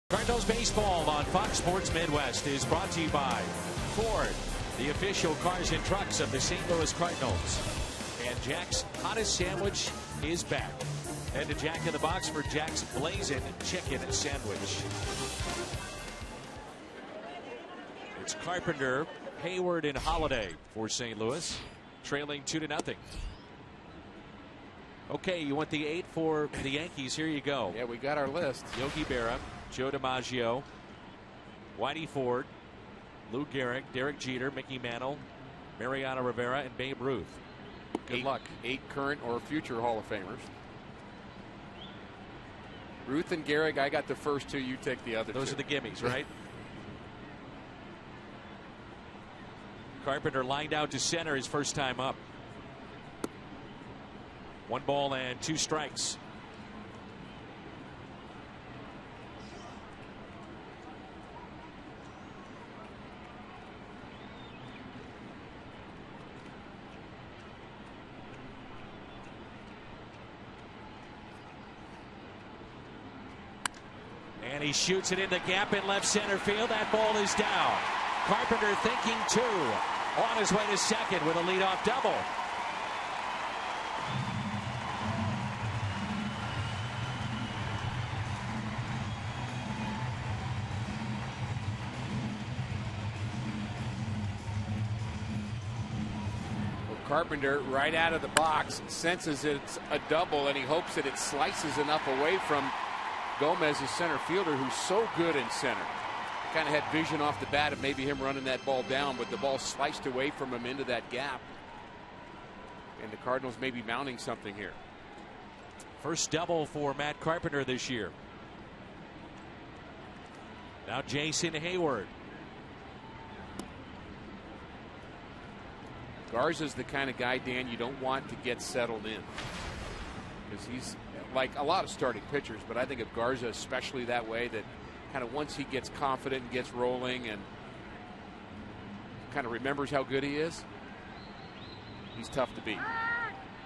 Cardinals baseball on Fox Sports Midwest is brought to you by Ford, the official cars and trucks of the St. Louis Cardinals. And Jack's hottest sandwich is back. Head to Jack in the Box for Jack's Blazing Chicken Sandwich. It's Carpenter, Hayward, and Holliday for St. Louis, trailing 2-0. Okay, you want the 8 for the Yankees. Here you go. Yeah, we got our list. Yogi Berra, Joe DiMaggio, Whitey Ford, Lou Gehrig, Derek Jeter, Mickey Mantle, Mariano Rivera, and Babe Ruth. Good luck. 8 current or future Hall of Famers. Ruth and Gehrig, I got the first 2. You take the other 2. Those are the gimmies, right? Carpenter lined out to center his first time up. 1 ball and 2 strikes. And he shoots it in the gap in left center field. That ball is down. Carpenter thinking 2. On his way to second with a leadoff double. Carpenter right out of the box senses it's a double, and he hopes that it slices enough away from Gomez, the center fielder, who's so good in center. Kind of had vision off the bat of maybe him running that ball down, but the ball sliced away from him into that gap. And the Cardinals may be mounting something here. First double for Matt Carpenter this year. Now Jason Hayward. Garza's the kind of guy, Dan, you don't want to get settled in, because he's like a lot of starting pitchers, but I think of Garza especially that way, that kind of once he gets confident and gets rolling and kind of remembers how good he is, he's tough to beat.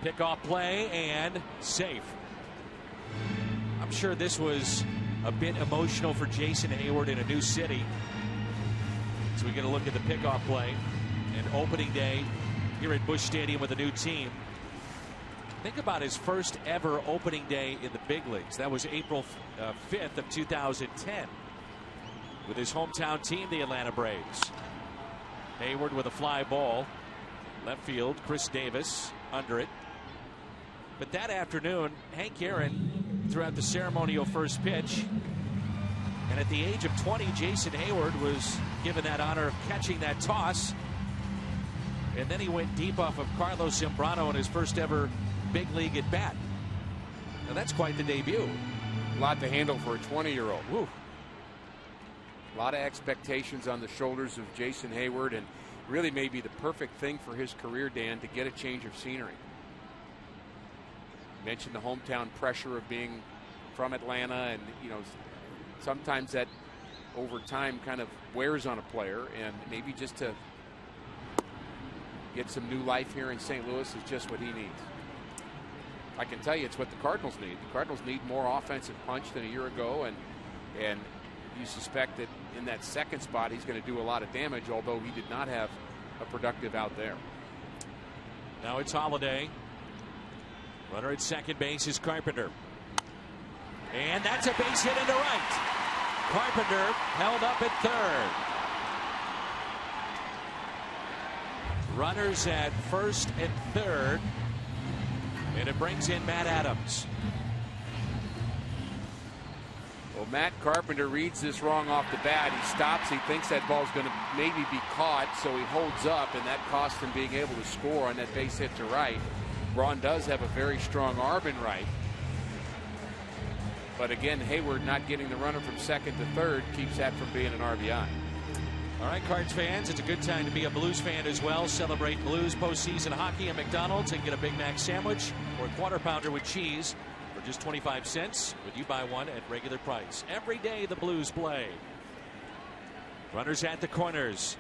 Pickoff play and safe. I'm sure this was a bit emotional for Jason Hayward in a new city. So we get a look at the pickoff play and opening day here at Busch Stadium with a new team. Think about his first ever opening day in the big leagues. That was April 5th of 2010 with his hometown team, the Atlanta Braves. Hayward with a fly ball. Left field, Chris Davis under it. But that afternoon, Hank Aaron threw out the ceremonial first pitch. And at the age of 20, Jason Hayward was given that honor of catching that toss. And then he went deep off of Carlos Zambrano in his first ever big league at bat. Now that's quite the debut. A lot to handle for a 20-year-old. Woo. A lot of expectations on the shoulders of Jason Hayward, and really may be the perfect thing for his career, Dan, to get a change of scenery. You mentioned the hometown pressure of being from Atlanta, and you know, sometimes that over time kind of wears on a player, and maybe just to get some new life here in St. Louis is just what he needs. I can tell you it's what the Cardinals need. The Cardinals need more offensive punch than a year ago, and you suspect that in that second spot he's going to do a lot of damage, although he did not have a productive out there. Now it's Holliday. Runner at second base is Carpenter. And that's a base hit into right. Carpenter held up at third. Runners at first and third. And it brings in Matt Adams. Well, Matt Carpenter reads this wrong off the bat. He stops. He thinks that ball's going to maybe be caught, so he holds up, and that cost him being able to score on that base hit to right. BRAUN does have a very strong arm in right. But again, Hayward not getting the runner from second to third keeps that from being an RBI. All right, Cards fans, it's a good time to be a Blues fan as well. Celebrate Blues postseason hockey at McDonald's and get a Big Mac sandwich or a quarter pounder with cheese for just 25 cents when you buy one at regular price. Every day the Blues play. Runners at the corners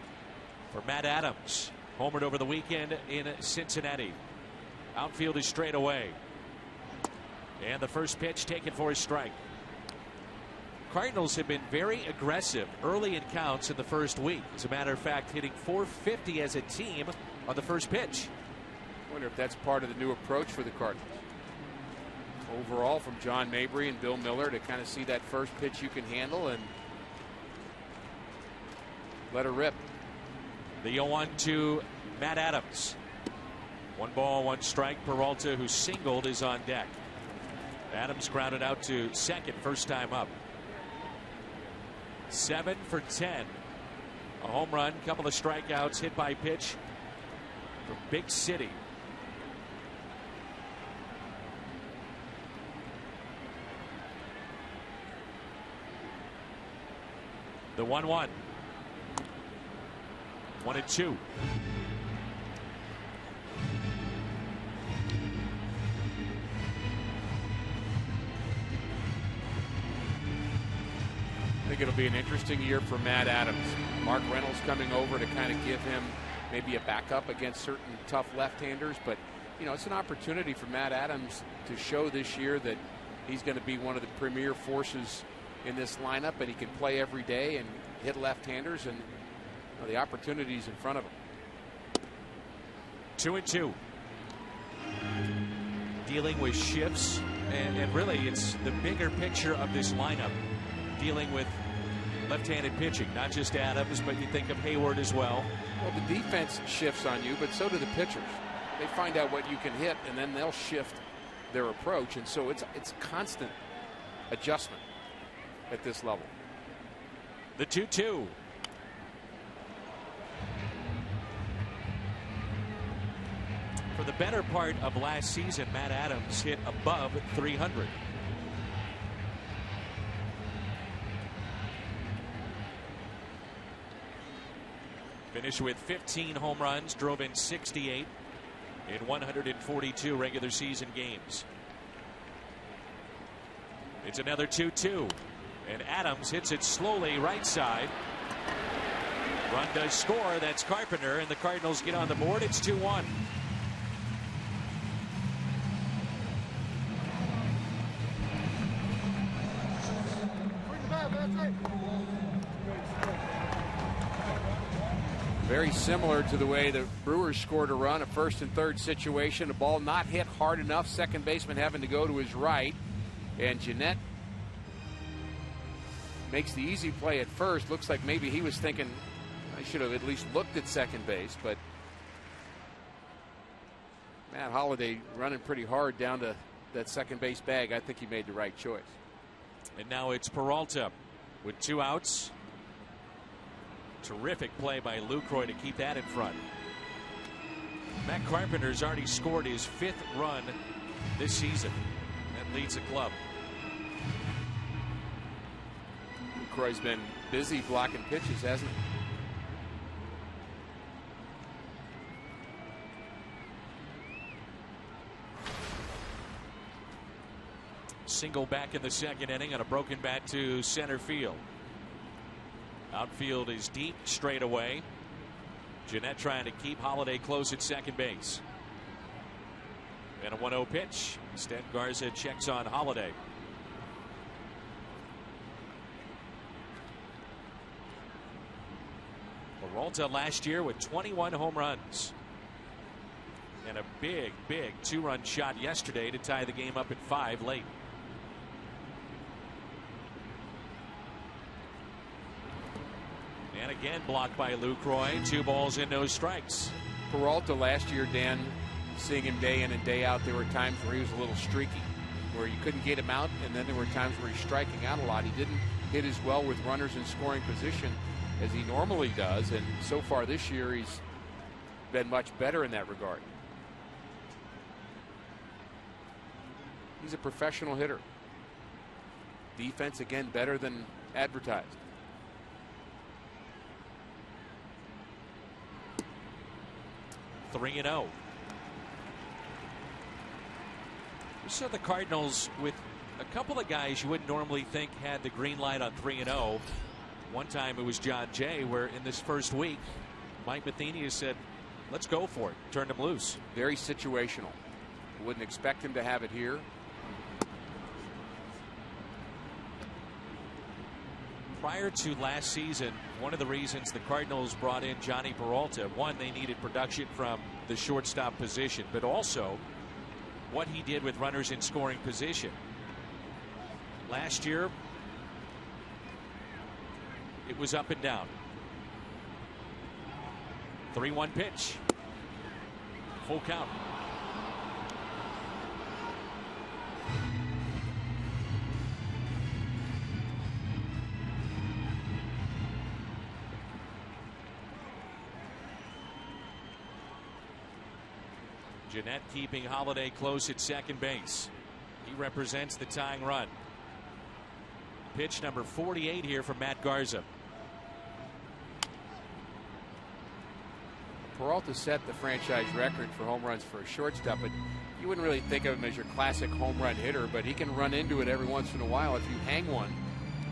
for Matt Adams. Homered over the weekend in Cincinnati. Outfield is straight away. And the first pitch taken for a strike. Cardinals have been very aggressive early in counts in the first week. As a matter of fact, hitting .450 as a team on the first pitch. I wonder if that's part of the new approach for the Cardinals. Overall, from John Mabry and Bill Miller, to kind of see that first pitch you can handle and let her rip. The 0-1 to Matt Adams. 1 ball, 1 strike. Peralta, who singled, is on deck. Adams grounded out to second, first time up. 7 for 10. A home run, couple of strikeouts, hit by pitch from Big City. The 1-1. 1-2. I think it'll be an interesting year for Matt Adams. Mark Reynolds coming over to kind of give him maybe a backup against certain tough left-handers, but you know, it's an opportunity for Matt Adams to show this year that he's going to be one of the premier forces in this lineup, and he can play every day and hit left-handers, and you know, the opportunities in front of him. 2-2. Dealing with shifts, and really it's the bigger picture of this lineup. Dealing with left-handed pitching, not just Adams, but you think of Hayward as well. Well, the defense shifts on you, but so do the pitchers. They find out what you can hit, and then they'll shift their approach, and so it's constant adjustment at this level. The 2-2. For the better part of last season, Matt Adams hit above 300. Finished with 15 home runs, drove in 68 in 142 regular season games. It's another 2-2, and Adams hits it slowly right side. Run does score. That's Carpenter, and the Cardinals get on the board. It's 2-1. Very similar to the way the Brewers scored a run, a first and third situation, a ball not hit hard enough, second baseman having to go to his right, and GENNETT makes the easy play at first. Looks like maybe he was thinking, I should have at least looked at second base, but Matt Holliday running pretty hard down to that second base bag. I think he made the right choice. And now it's Peralta with 2 outs. Terrific play by LUCROY to keep that in front. Matt Carpenter's already scored his 5th run this season. That leads the club. LUCROY's been busy blocking pitches, hasn't he? Single back in the 2nd inning on a broken bat to center field. Outfield is deep straight away. GENNETT trying to keep Holliday close at second base. And a 1-0 pitch. Instead, Garza checks on Holliday. Peralta last year with 21 home runs. And a big 2-run shot yesterday to tie the game up at 5 late. And again blocked by LUCROY. 2 balls and no strikes. Peralta last year, Dan, seeing him day in and day out, there were times where he was a little streaky, where you couldn't get him out, and then there were times where he's striking out a lot. He didn't hit as well with runners in scoring position as he normally does, and so far this year he's been much better in that regard. He's a professional hitter. Defense, again, better than advertised. Three and 0. We saw the Cardinals with a couple of guys you wouldn't normally think had the green light on 3 and 0. One time it was John Jay, where in this first week, Mike Matheny has said, let's go for it. Turned him loose. Very situational. Wouldn't expect him to have it here. Prior to last season, one of the reasons the Cardinals brought in Johnny Peralta, one, they needed production from the shortstop position, but also what he did with runners in scoring position. Last year, it was up and down. 3-1 pitch. Full count. GENNETT keeping Holliday close at second base. He represents the tying run. Pitch number 48 here from Matt Garza. Peralta set the franchise record for home runs for a shortstop, but you wouldn't really think of him as your classic home run hitter, but he can run into it every once in a while if you hang one.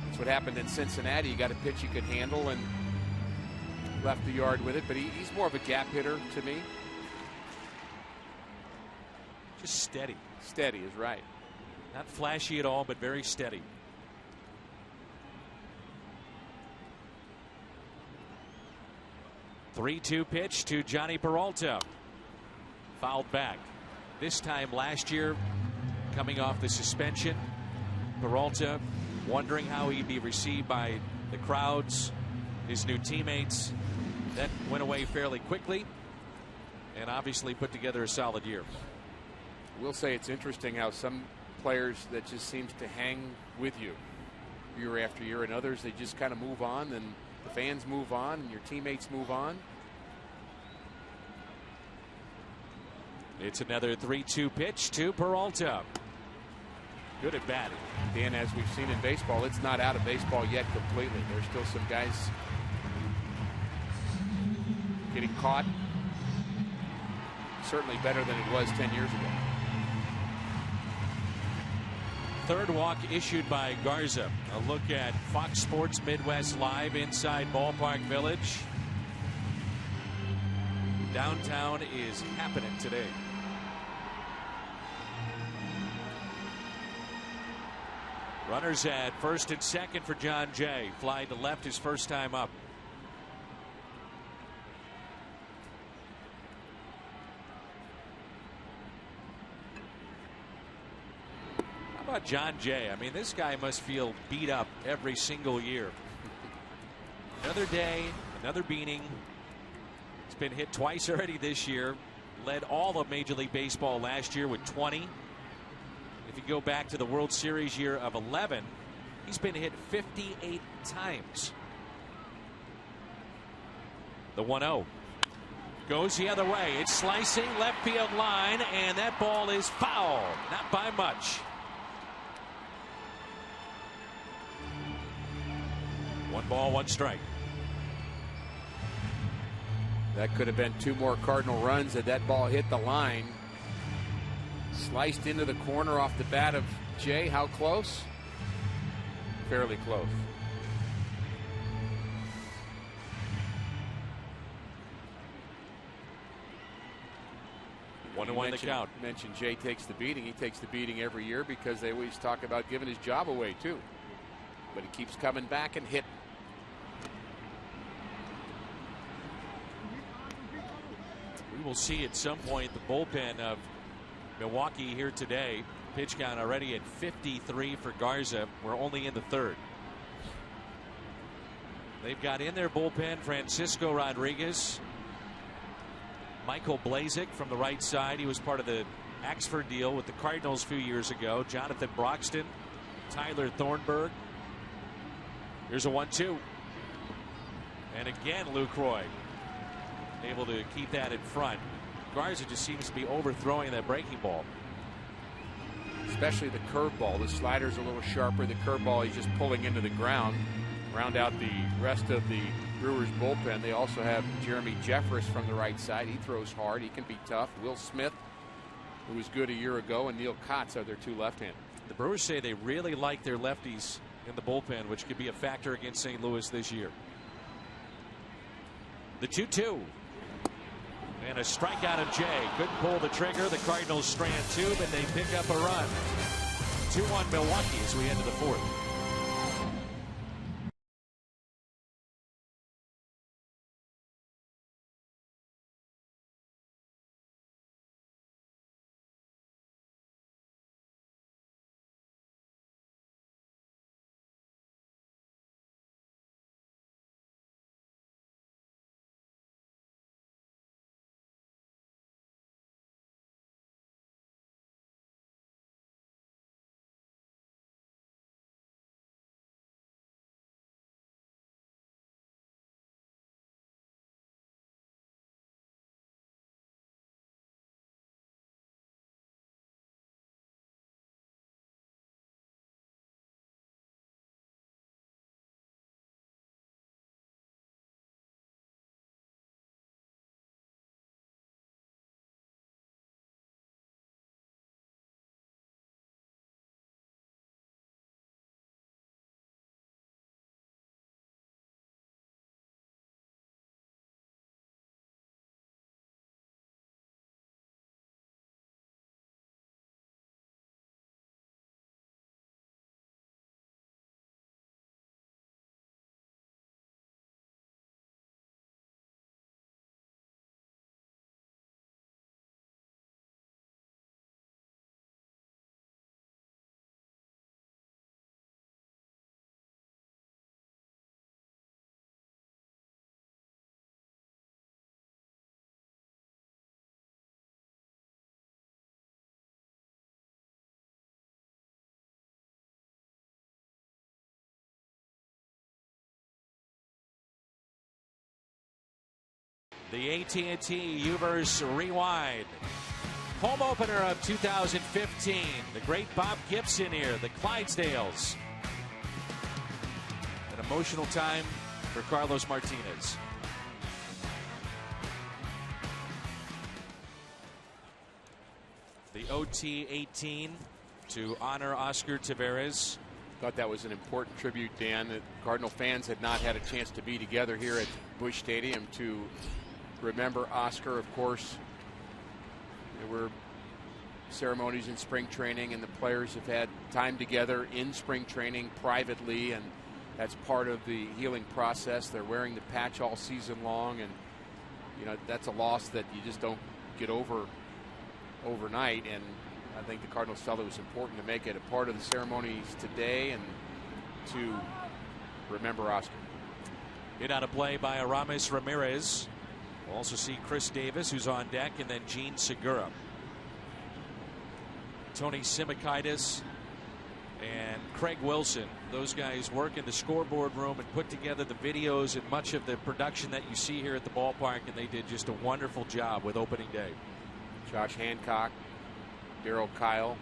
That's what happened in Cincinnati. You got a pitch he could handle and left the yard with it, but he's more of a gap hitter to me. Just steady. Steady is right. Not flashy at all, but very steady. Three-2 pitch to Johnny Peralta. Fouled back. This time last year, coming off the suspension, Peralta wondering how he'd be received by the crowds, his new teammates. That went away fairly quickly, and obviously put together a solid year. We'll say it's interesting how some players that just seems to hang with you year after year, and others they just kind of move on, and the fans move on and your teammates move on. It's another 3-2 pitch to Peralta. Good at bat. Dan, as we've seen in baseball, it's not out of baseball yet completely. There's still some guys getting caught. Certainly better than it was 10 years ago. Third walk issued by Garza. A look at Fox Sports Midwest Live inside Ballpark Village. Downtown is happening today. Runners at first and second for John Jay. Fly to left his first time up. How about John Jay? I mean, this guy must feel beat up every single year. Another day, another beating. He's been hit twice already this year. led all of Major League Baseball last year with 20. If you go back to the World Series year of 11, he's been hit 58 times. The 1-0 goes the other way. It's slicing left field line, and that ball is foul. Not by much. 1 ball, 1 strike. That could have been 2 more Cardinal runs had that ball hit the line. Sliced into the corner off the bat of Jay. How close? Fairly close. One and one to count. Mentioned Jay takes the beating. He takes the beating every year because they always talk about giving his job away too. But he keeps coming back and hitting. We will see at some point the bullpen of Milwaukee here today. Pitch count already at 53 for Garza. We're only in the 3rd. They've got in their bullpen Francisco Rodriguez, Michael Blazek from the right side. He was part of the Axford deal with the Cardinals a few years ago. Jonathan Broxton, Tyler Thornburg. Here's a 1-2. And again, LUCROY able to keep that in front. Garza just seems to be overthrowing that breaking ball. Especially the curveball. The slider's a little sharper. The curveball, he's just pulling into the ground. Round out the rest of the Brewers bullpen. They also have Jeremy Jeffress from the right side. He throws hard. He can be tough. Will Smith, who was good a year ago, and Neil Kotz are their 2 left-handers. The Brewers say they really like their lefties in the bullpen, which could be a factor against St. Louis this year. The 2-2. And a strikeout of Jay. Couldn't pull the trigger. The Cardinals strand 2, but they pick up a run. 2-1 Milwaukee as we head to the 4th. The AT Ubers Rewind. Home opener of 2015. The great Bob Gibson here, the Clydesdales. An emotional time for Carlos Martinez. The OT 18 to honor Oscar Taveras. Thought that was an important tribute, Dan, that Cardinal fans had not had a chance to be together here at Busch Stadium to remember Oscar. Of course, there were ceremonies in spring training, and the players have had time together in spring training privately, and that's part of the healing process. They're wearing the patch all season long, and you know that's a loss that you just don't get over overnight. And I think the Cardinals felt it was important to make it a part of the ceremonies today and to remember Oscar. Hit out of play by Aramis Ramirez. We'll also see Chris Davis, who's on deck, and then Gene Segura. Tony Simikaitis and Craig Wilson, those guys work in the scoreboard room and put together the videos and much of the production that you see here at the ballpark, and they did just a wonderful job with opening day. Josh Hancock, Darryl Kyle.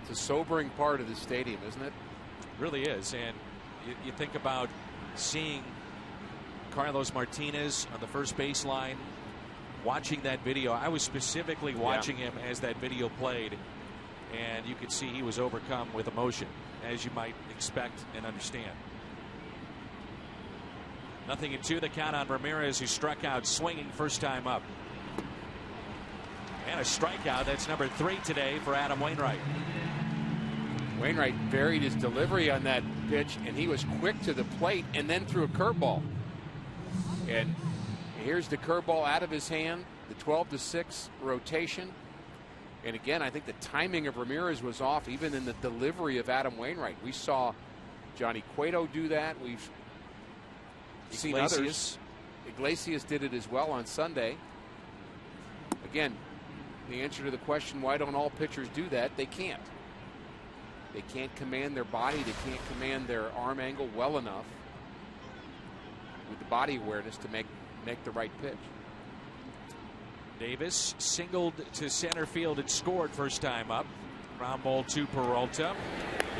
It's a sobering part of the stadium, isn't it? Really is. And you think about seeing Carlos Martinez on the first baseline, watching that video. I was specifically watching him as that video played, and you could see he was overcome with emotion, as you might expect and understand. 0-2 the count on Ramirez, who struck out swinging first time up. And a strikeout. That's number 3 today for Adam Wainwright. Wainwright varied his delivery on that pitch, and he was quick to the plate and then threw a curveball. And here's the curveball out of his hand, the 12-6 rotation. And again, I think the timing of Ramirez was off even in the delivery of Adam Wainwright. We saw Johnny Cueto do that. We've seen others. Iglesias did it as well on Sunday. Again, the answer to the question, why don't all pitchers do that? They can't. They can't command their body. They can't command their arm angle well enough with the body awareness to make the right pitch. Davis singled to center field and scored first time up. Ground ball to Peralta.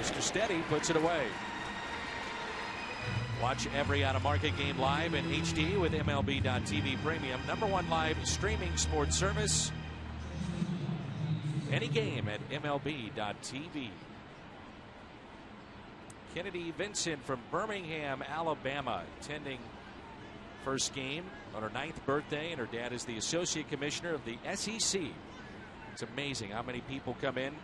Mr. Steady puts it away. Watch every out-of-market game live in HD with MLB.TV Premium. #1 live streaming sports service. Any game at MLB.TV. Kennedy Vincent from Birmingham, Alabama, attending first game on her 9th birthday, and her dad is the associate commissioner of the SEC. It's amazing how many people come in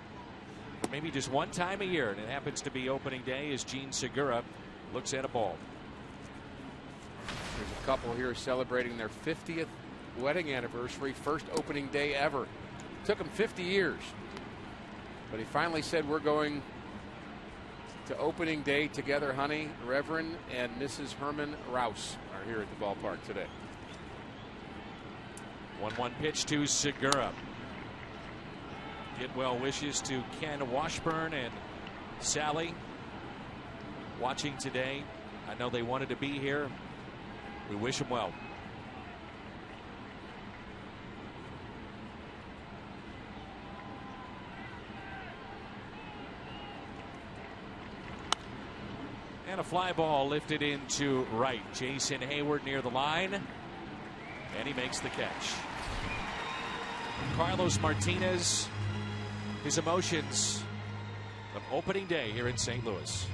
for maybe just one time a year, and it happens to be opening day as Gene Segura looks at a ball. There's a couple here celebrating their 50th wedding anniversary, first opening day ever. Took him 50 years, but he finally said, "We're going to opening day together, honey." Reverend and Mrs. Herman Rouse are here at the ballpark today. 1-1 pitch to Segura. Get well wishes to Ken Washburn and Sally watching today. I know they wanted to be here. We wish them well. And a fly ball lifted into right. Jason Hayward near the line, and he makes the catch. Carlos Martinez, his emotions of opening day here in St. Louis.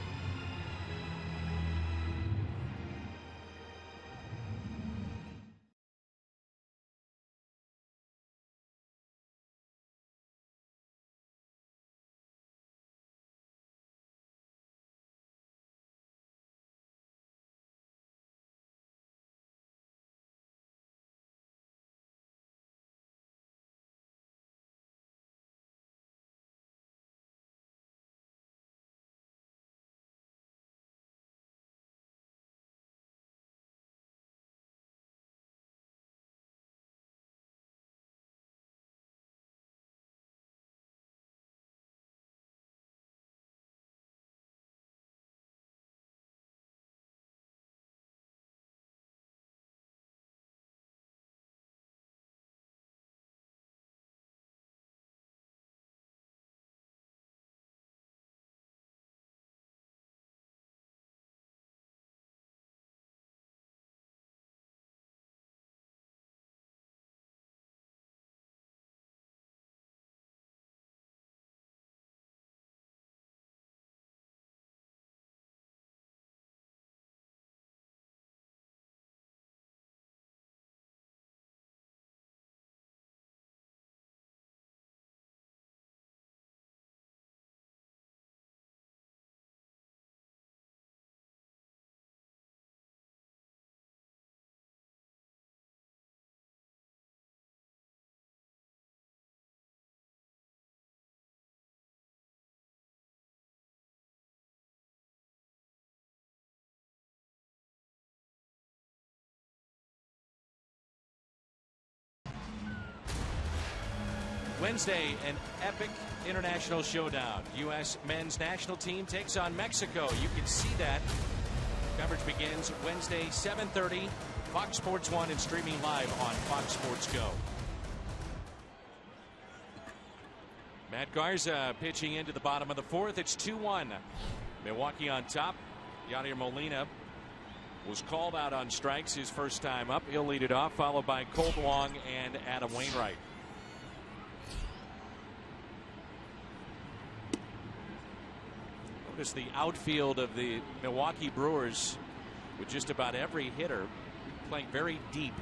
Wednesday, an epic international showdown. U.S. men's national team takes on Mexico. You can see that. Coverage begins Wednesday, 7:30, Fox Sports 1 and streaming live on Fox Sports Go. Matt Garza pitching into the bottom of the fourth. It's 2-1. Milwaukee on top. Yadier Molina was called out on strikes his first time up. He'll lead it off, followed by Colt Wong and Adam Wainwright. Notice the outfield of the Milwaukee Brewers with just about every hitter playing very deep.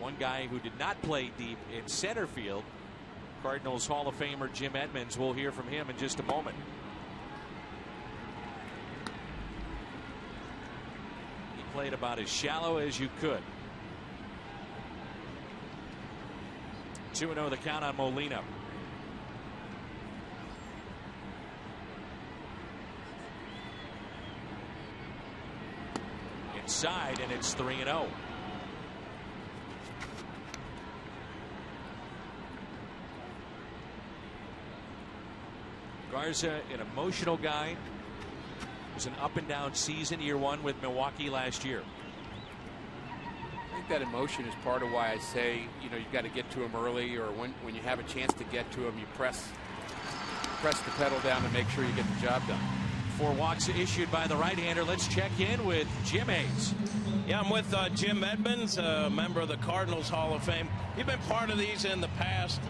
One guy who did not play deep in center field, Cardinals Hall of Famer Jim Edmonds. We'll hear from him in just a moment. He played about as shallow as you could. 2-0 the count on Molina. Inside, and it's 3-0. Garza, an emotional guy. It was an up and down season, year one with Milwaukee last year. I think that emotion is part of why I say, you know, you've got to get to him early, or when you have a chance to get to him, you press the pedal down to make sure you get the job done. 4 walks issued by the right-hander. Let's check in with Jim Hayes. Yeah, I'm with Jim Edmonds, a member of the Cardinals Hall of Fame. You've been part of these in the past,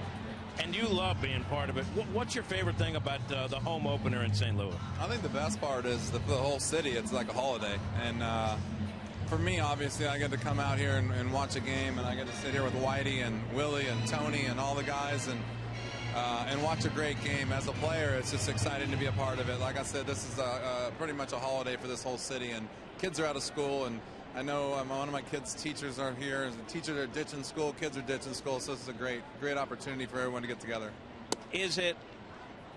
and you love being part of it. What's your favorite thing about the home opener in St. Louis? I think the best part is the whole city. It's like a holiday. And for me, obviously, I get to come out here and watch a game, and I get to sit here with Whitey and Willie and Tony and all the guys and watch a great game. As a player, it's just exciting to be a part of it. Like I said, this is pretty much a holiday for this whole city, and kids are out of school, and I know one of my kids' teachers are here. The teachers are ditching school, kids are ditching school, so this is a great opportunity for everyone to get together. Is it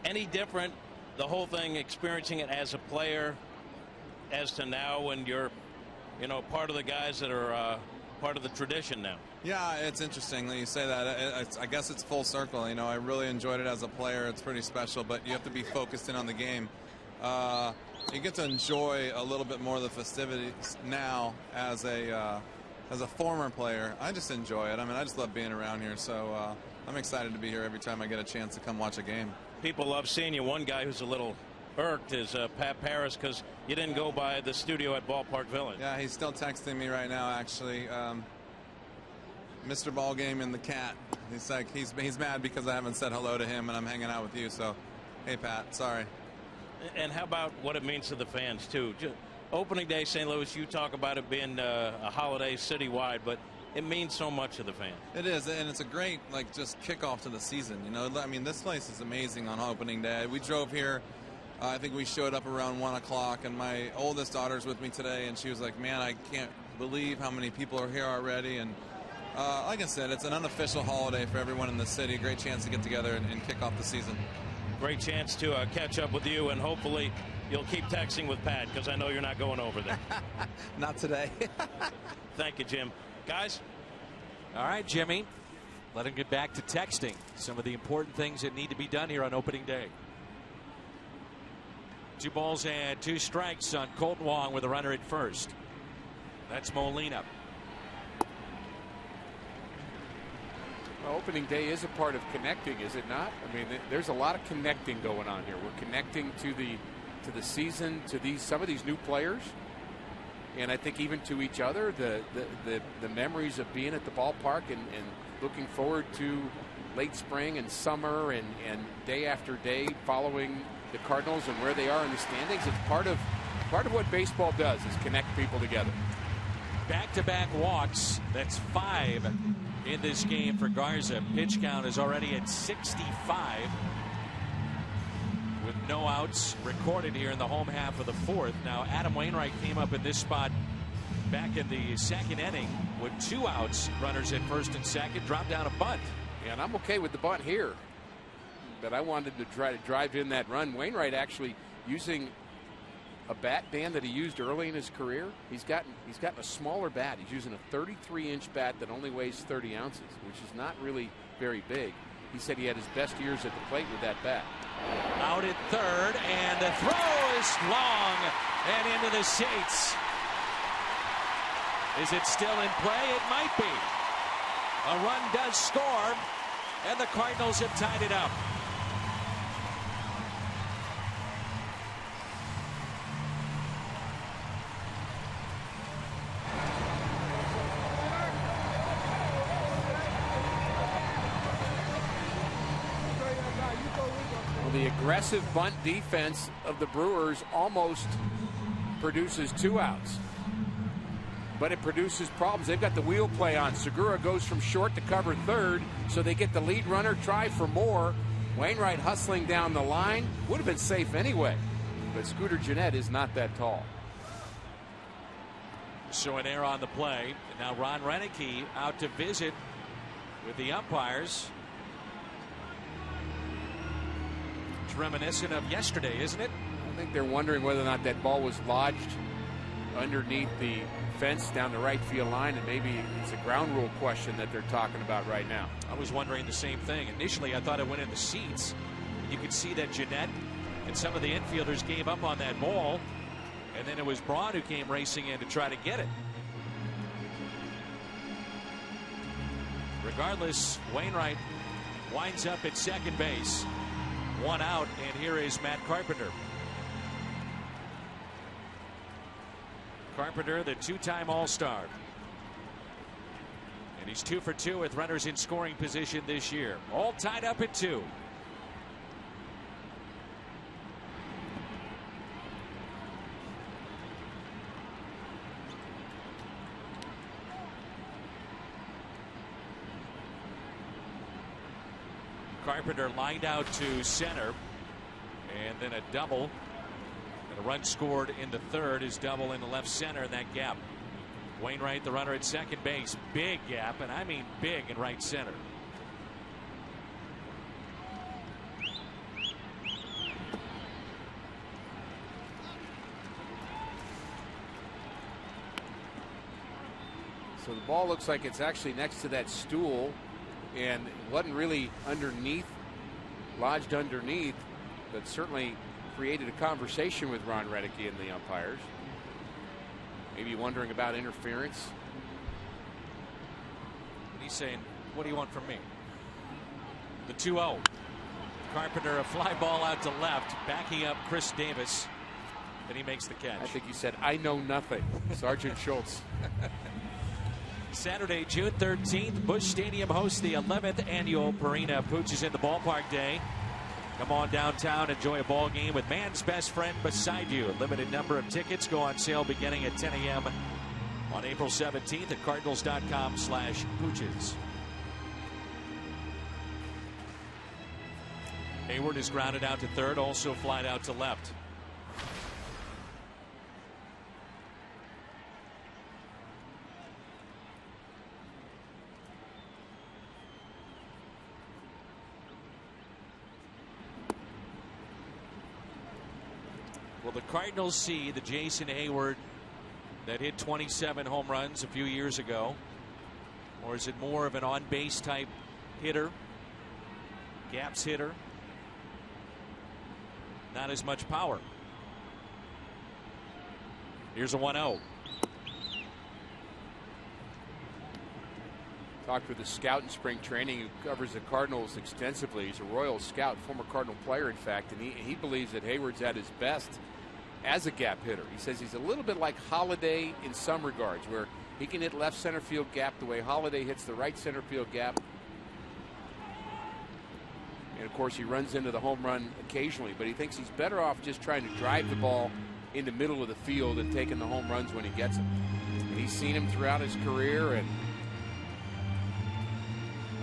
any different, the whole thing, experiencing it as a player as to now when you're, you know, part of the guys that are part of the tradition now? Yeah, it's interesting that you say that. I guess it's full circle. You know, I really enjoyed it as a player. It's pretty special, but you have to be focused in on the game. You get to enjoy a little bit more of the festivities now as a former player. I just enjoy it. I mean, I just love being around here, so I'm excited to be here every time I get a chance to come watch a game. People love seeing you. One guy who's a little irked is Pat Paris, because you didn't go by the studio at Ballpark Village. Yeah, he's still texting me right now, actually. Mr. Ballgame and the cat. He's like, he's mad because I haven't said hello to him and I'm hanging out with you. So, hey, Pat, sorry. And how about what it means to the fans, too? Opening day, St. Louis, you talk about it being a holiday citywide, but it means so much to the fans. It is, and it's a great, like, just kickoff to the season. You know, I mean, this place is amazing on opening day. We drove here. I think we showed up around 1 o'clock, and my oldest daughter's with me today, and she was like, man, I can't believe how many people are here already. And like I said, it's an unofficial holiday for everyone in the city. A great chance to get together and kick off the season. Great chance to catch up with you, and hopefully you'll keep texting with Pat, because I know you're not going over there. Not today. Thank you, Jim. Guys? All right, Jimmy. Let him get back to texting some of the important things that need to be done here on opening day. 2 balls and 2 strikes on Colt Wong with a runner at first. That's Molina. Well, opening day is a part of connecting, is it not? I mean, there's a lot of connecting going on here. We're connecting to the season, to some of these new players, and I think even to each other. The memories of being at the ballpark and looking forward to late spring and summer and day after day following the Cardinals and where they are in the standings. It's part of what baseball does, is connect people together. Back-to-back walks. That's 5 in this game for Garza. Pitch count is already at 65 with no outs recorded here in the home half of the 4th. Now, Adam Wainwright came up in this spot back in the 2nd inning with 2 outs, runners at first and second, dropped down a bunt. Yeah, and I'm okay with the bunt here, but I wanted to try to drive in that run. Wainwright actually using a bat band that he used early in his career. He's gotten a smaller bat. He's using a 33-inch bat that only weighs 30 ounces, which is not really very big. he said he had his best years at the plate with that bat. Out at third, and the throw is long and into the seats. Is it still in play? It might be. A run does score, and the Cardinals have tied it up. The aggressive bunt defense of the Brewers almost produces 2 outs. But it produces problems. They've got the wheel play on. Segura goes from short to cover third, so they get the lead runner, try for more. Wainwright hustling down the line. Would have been safe anyway. But Scooter Gennett is not that tall. So an error on the play. And now Ron Renneke out to visit with the umpires. It's reminiscent of yesterday, isn't it? I think they're wondering whether or not that ball was lodged underneath the fence down the right field line, and maybe it's a ground rule question that they're talking about right now. I was wondering the same thing. Initially, I thought it went in the seats. You could see that Gennett and some of the infielders gave up on that ball, and then it was BRAUN who came racing in to try to get it. Regardless, Wainwright winds up at second base. 1 out, and here is Matt Carpenter. Carpenter, the 2-time All-Star. And he's 2 for 2 with runners in scoring position this year. All tied up at 2. Carpenter lined out to center, and then a double. And a run scored in the third is double in the left center in that gap. Wainwright, the runner at second base. Big gap, and I mean big in right center. So the ball looks like it's actually next to that stool, and it wasn't really underneath, lodged underneath, but certainly created a conversation with Ron Renneke and the umpires. Maybe wondering about interference. He's saying, what do you want from me? The 2-0. Carpenter, a fly ball out to left, backing up Chris Davis. Then he makes the catch. I think he said, I know nothing. Sergeant Schultz. Saturday, June 13th, Busch Stadium hosts the 11th annual Purina Pooches in the Ballpark Day. Come on downtown, enjoy a ball game with man's best friend beside you. A limited number of tickets go on sale beginning at 10 a.m. on April 17th at cardinals.com/pooches. Hayward is grounded out to third, also flied out to left. Will the Cardinals see the Jason Hayward that hit 27 home runs a few years ago? Or is it more of an on-base type hitter? Gaps hitter? Not as much power. Here's a 1-0. Talked with a scout in spring training who covers the Cardinals extensively. He's a Royal scout, former Cardinal player, in fact, and he believes that Hayward's at his best as a gap hitter. He says he's a little bit like Holliday in some regards, where he can hit left center field gap the way Holliday hits the right center field gap. And of course, he runs into the home run occasionally, but he thinks he's better off just trying to drive the ball in the middle of the field and taking the home runs when he gets them. And he's seen him throughout his career, and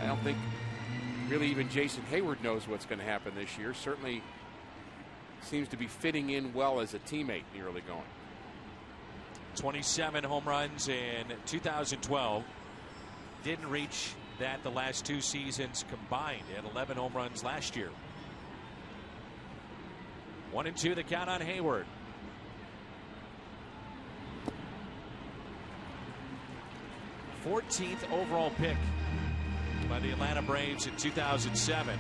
I don't think really even Jason Hayward knows what's going to happen this year. Certainly seems to be fitting in well as a teammate in the early going. 27 home runs in 2012. Didn't reach that the last 2 seasons combined. He had 11 home runs last year. 1-2 the count on Hayward. '14th overall pick by the Atlanta Braves in 2007.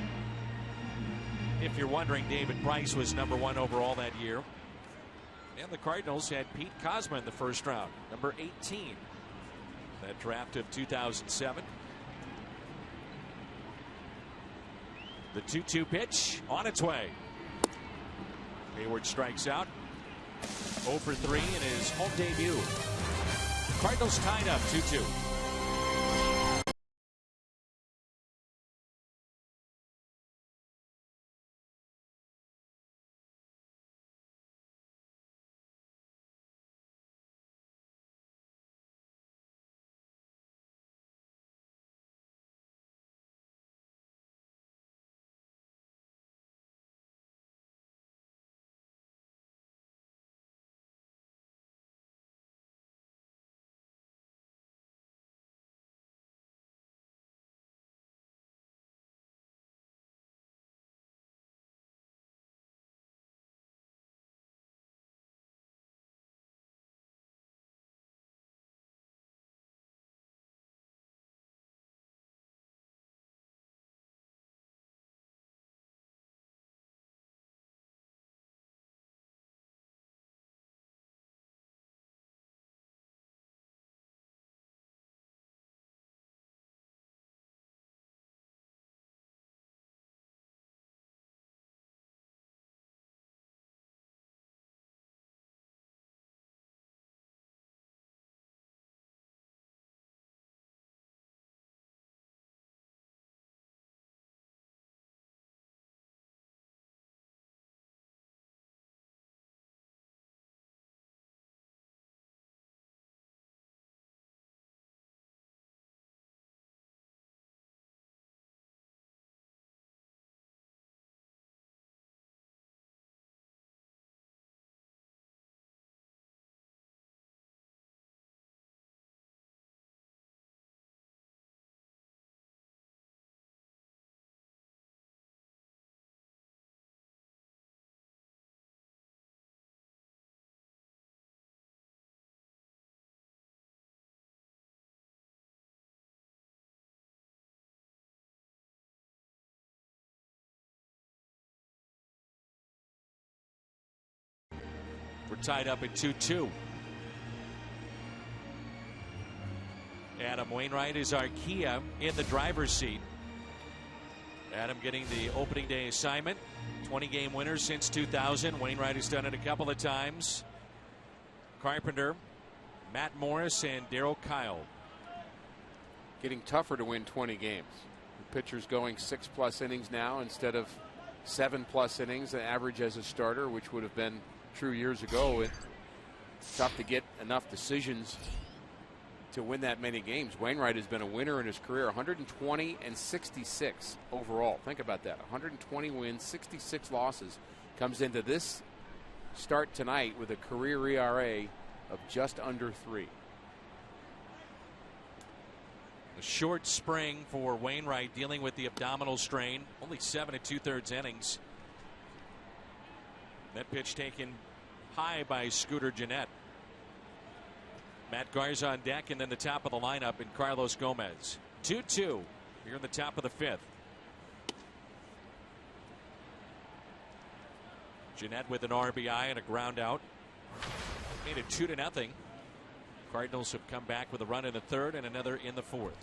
If you're wondering, David Price was #1 overall that year. And the Cardinals had Pete Kozma in the first round, number 18. That draft of 2007. The 2-2 pitch on its way. Hayward strikes out. 0 for 3 in his home debut. Cardinals tied up 2-2. We're tied up at 2-2. Adam Wainwright is our Kia in the driver's seat. Adam getting the opening day assignment. 20-game winner since 2000. Wainwright has done it a couple of times. Carpenter, Matt Morris, and Darryl Kyle. Getting tougher to win 20 games. The pitcher's going 6+ innings now instead of 7+ innings, the average as a starter, which would have been true years ago. It's tough to get enough decisions to win that many games. Wainwright has been a winner in his career, 120 and 66 overall. Think about that. 120 wins, 66 losses. Comes into this start tonight with a career ERA of just under 3. A short spring for Wainwright, dealing with the abdominal strain. Only 7 2/3 innings. That pitch taken high by Scooter Gennett. Matt Garza on deck, and then the top of the lineup in Carlos Gomez. 2-2 here in the top of the 5th. Gennett with an RBI and a ground out. Made it 2-0. Cardinals have come back with a run in the 3rd and another in the 4th.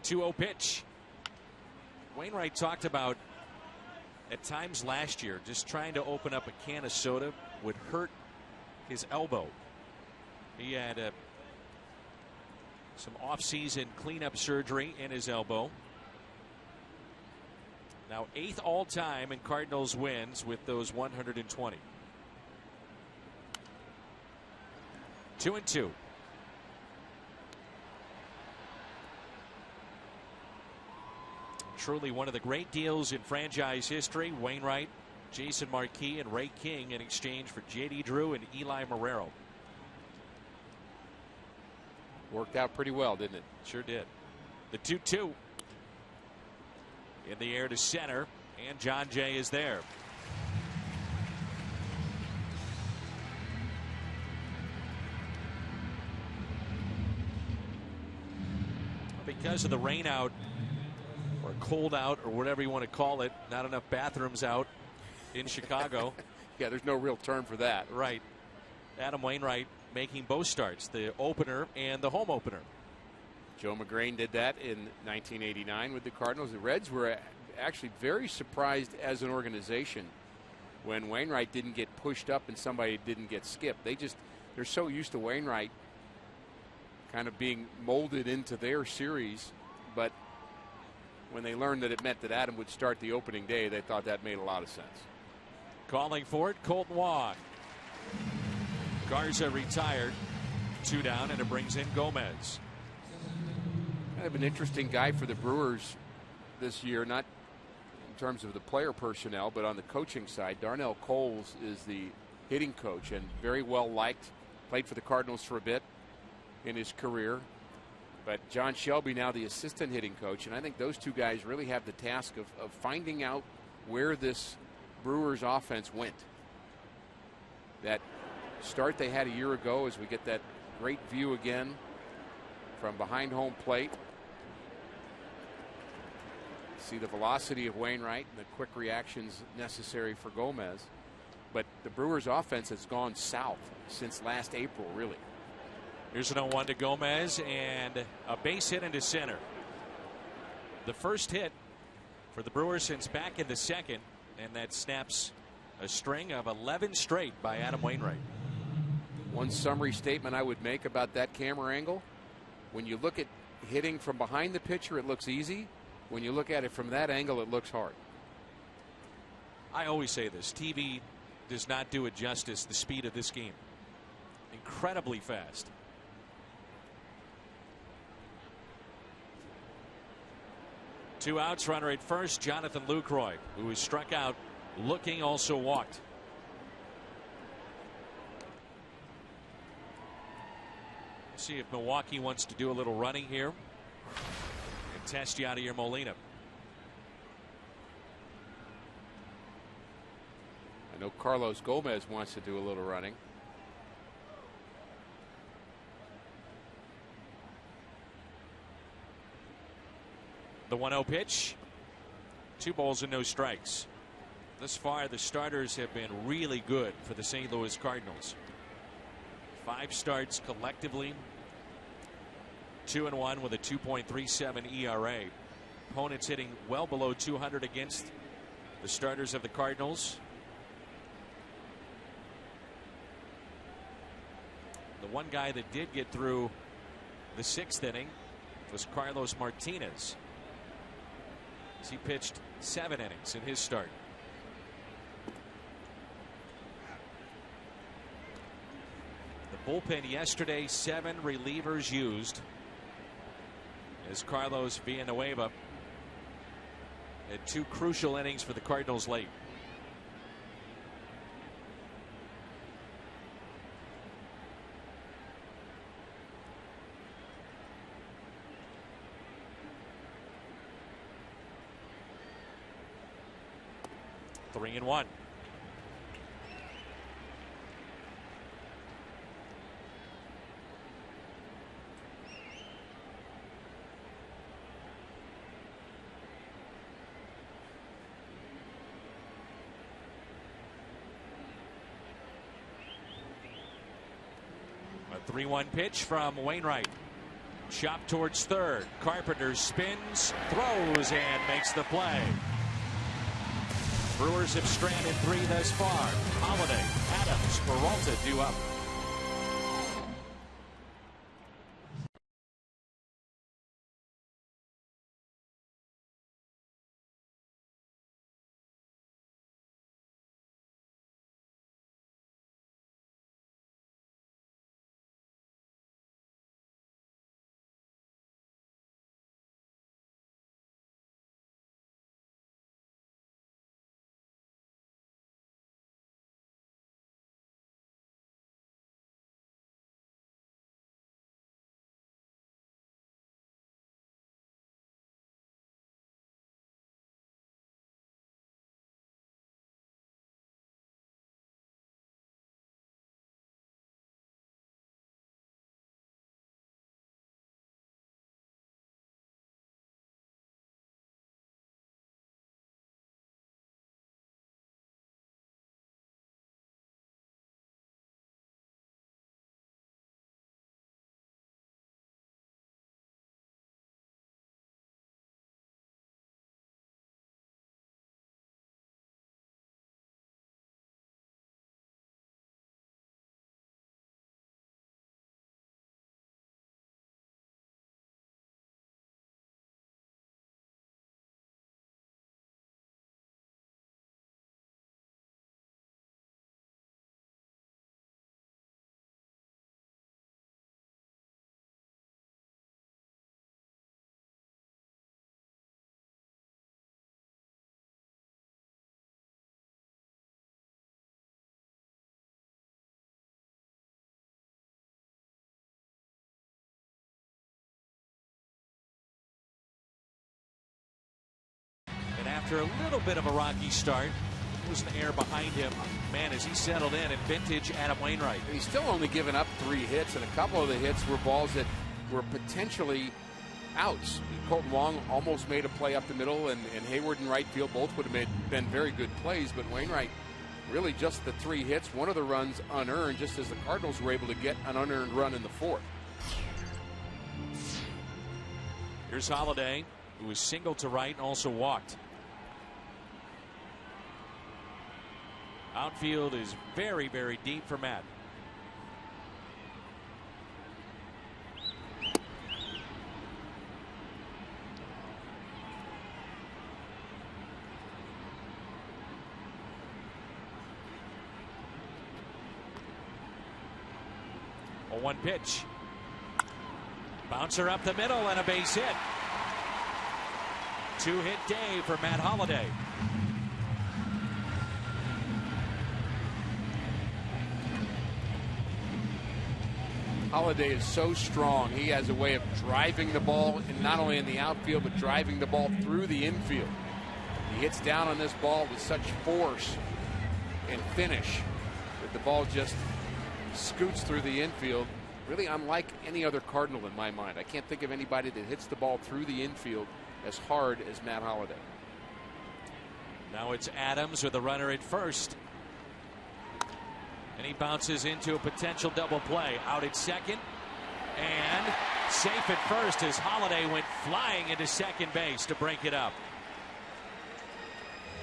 2-0 pitch. Wainwright talked about at times last year just trying to open up a can of soda would hurt his elbow. He had some off-season cleanup surgery in his elbow. Now 8th all-time in Cardinals wins with those 120. 2-2. Truly one of the great deals in franchise history. Wainwright, Jason Marquis, and Ray King in exchange for J.D. Drew and Eli Marrero. Worked out pretty well, didn't it? Sure did. The 2-2 in the air to center, and John Jay is there. Because of the rain out, or cold out, or whatever you want to call it, not enough bathrooms out in Chicago. Yeah, there's no real term for that. Right. Adam Wainwright making both starts, the opener and the home opener. Joe McGrain did that in 1989 with the Cardinals. The Reds were actually very surprised as an organization when Wainwright didn't get pushed up and somebody didn't get skipped. They're so used to Wainwright kind of being molded into their series, but when they learned that it meant that Adam would start the opening day, they thought that made a lot of sense. Calling for it, Colton Waugh. Garza retired, 2 down, and it brings in Gomez. Kind of an interesting guy for the Brewers this year, not in terms of the player personnel, but on the coaching side. Darnell Coles is the hitting coach and very well liked. Played for the Cardinals for a bit in his career. But John Shelby now the assistant hitting coach, and I think those two guys really have the task of finding out where this Brewers offense went. That start they had a year ago, as we get that great view again from behind home plate. See the velocity of Wainwright and the quick reactions necessary for Gomez. But the Brewers offense has gone south since last April, really. Here's an 0-1 to Gomez and a base hit into center. The first hit for the Brewers since back in the second, and that snaps a string of 11 straight by Adam Wainwright. One summary statement I would make about that camera angle: when you look at hitting from behind the pitcher, it looks easy. When you look at it from that angle, it looks hard. I always say this: TV does not do it justice, the speed of this game. Incredibly fast. Two outs, runner at first. Jonathan Lucroy, who was struck out looking, also walked. Let's see if Milwaukee wants to do a little running here and test Yadier Molina. I know Carlos Gomez wants to do a little running. The 1-0 pitch. 2 balls and no strikes. Thus far, the starters have been really good for the St. Louis Cardinals. 5 starts collectively. 2-1 with a 2.37 ERA. Opponents hitting well below 200 against the starters of the Cardinals. The one guy that did get through the 6th inning was Carlos Martinez. He pitched 7 innings in his start. The bullpen yesterday, 7 relievers used, as Carlos Villanueva had 2 crucial innings for the Cardinals late. Three and 1. A 3-1 pitch from Wainwright. Chop towards third. Carpenter spins, throws, and makes the play. Brewers have stranded 3 thus far. Holliday, Adams, Peralta due up. after a little bit of a rocky start. There was an error behind him. Man, as he settled in vintage Adam Wainwright. He's still only given up 3 hits, and a couple of the hits were balls that were potentially outs. Colton Wong almost made a play up the middle, and Hayward in right field both would have been very good plays, but Wainwright really just the 3 hits, one of the runs unearned, just as the Cardinals were able to get an unearned run in the 4th. Here's Holliday, who was singled to right and also walked. Outfield is very, very deep for Matt. A 1 pitch. Bouncer up the middle and a base hit. 2-hit day for Matt Holliday. Holliday is so strong. He has a way of driving the ball, and not only in the outfield, but driving the ball through the infield. He hits down on this ball with such force and finish that the ball just scoots through the infield. Really unlike any other Cardinal in my mind. I can't think of anybody that hits the ball through the infield as hard as Matt Holliday. Now it's Adams with a runner at first. And he bounces into a potential double play. Out at second. And safe at first as Holliday went flying into second base to break it up.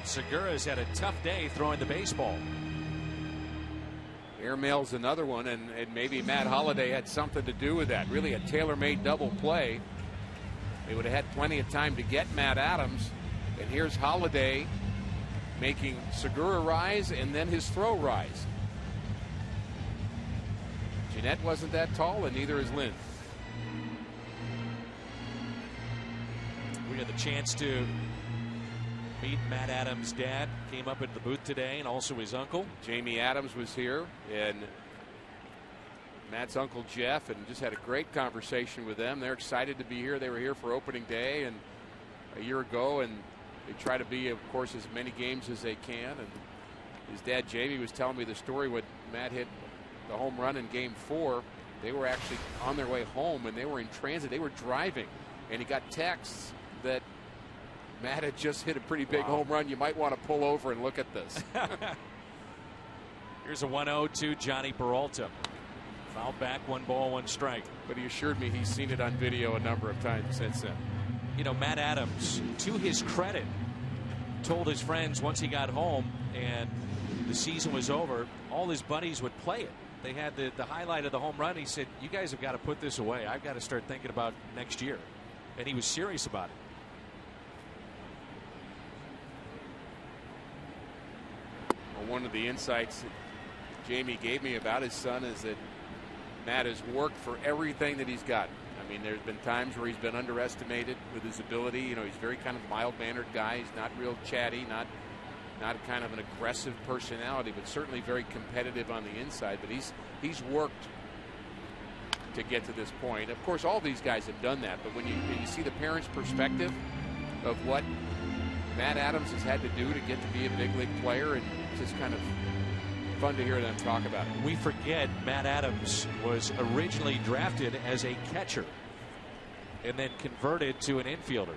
Segura's had a tough day throwing the baseball. Airmail's another one, and maybe Matt Holliday had something to do with that. Really a tailor-made double play. They would have had plenty of time to get Matt Adams. And here's Holliday making Segura rise and then his throw rise. GENNETT wasn't that tall, and neither is Lynn. We had the chance to meet Matt Adams' dad. Came up at the booth today, and also his uncle. Jamie Adams was here, and Matt's uncle Jeff, and just had a great conversation with them. They're excited to be here. They were here for opening day and a year ago, and they try to be, of course, as many games as they can. And his dad Jamie was telling me the story when Matt hit the home run in game 4. They were actually on their way home, and they were in transit. They were driving, and he got texts that Matt had just hit a pretty big home run. You might want to pull over and look at this. Here's a 1-0 to Johnny Peralta. Foul back, 1 ball, 1 strike. But he assured me he's seen it on video a number of times since then. You know, Matt Adams, to his credit, told his friends once he got home and the season was over, all his buddies would play it. They had the highlight of the home run. He said, you guys have got to put this away. I've got to start thinking about next year. And he was serious about it. Well, one of the insights that Jamie gave me about his son is that Matt has worked for everything that he's got. I mean, there's been times where he's been underestimated with his ability. You know, he's very kind of mild-mannered guy. He's not real chatty, not kind of an aggressive personality, but certainly very competitive on the inside. But he's worked to get to this point. Of course, all these guys have done that. But when you see the parents' perspective of what Matt Adams has had to do to get to be a big league player, and it's just kind of fun to hear them talk about it. We forget Matt Adams was originally drafted as a catcher and then converted to an infielder.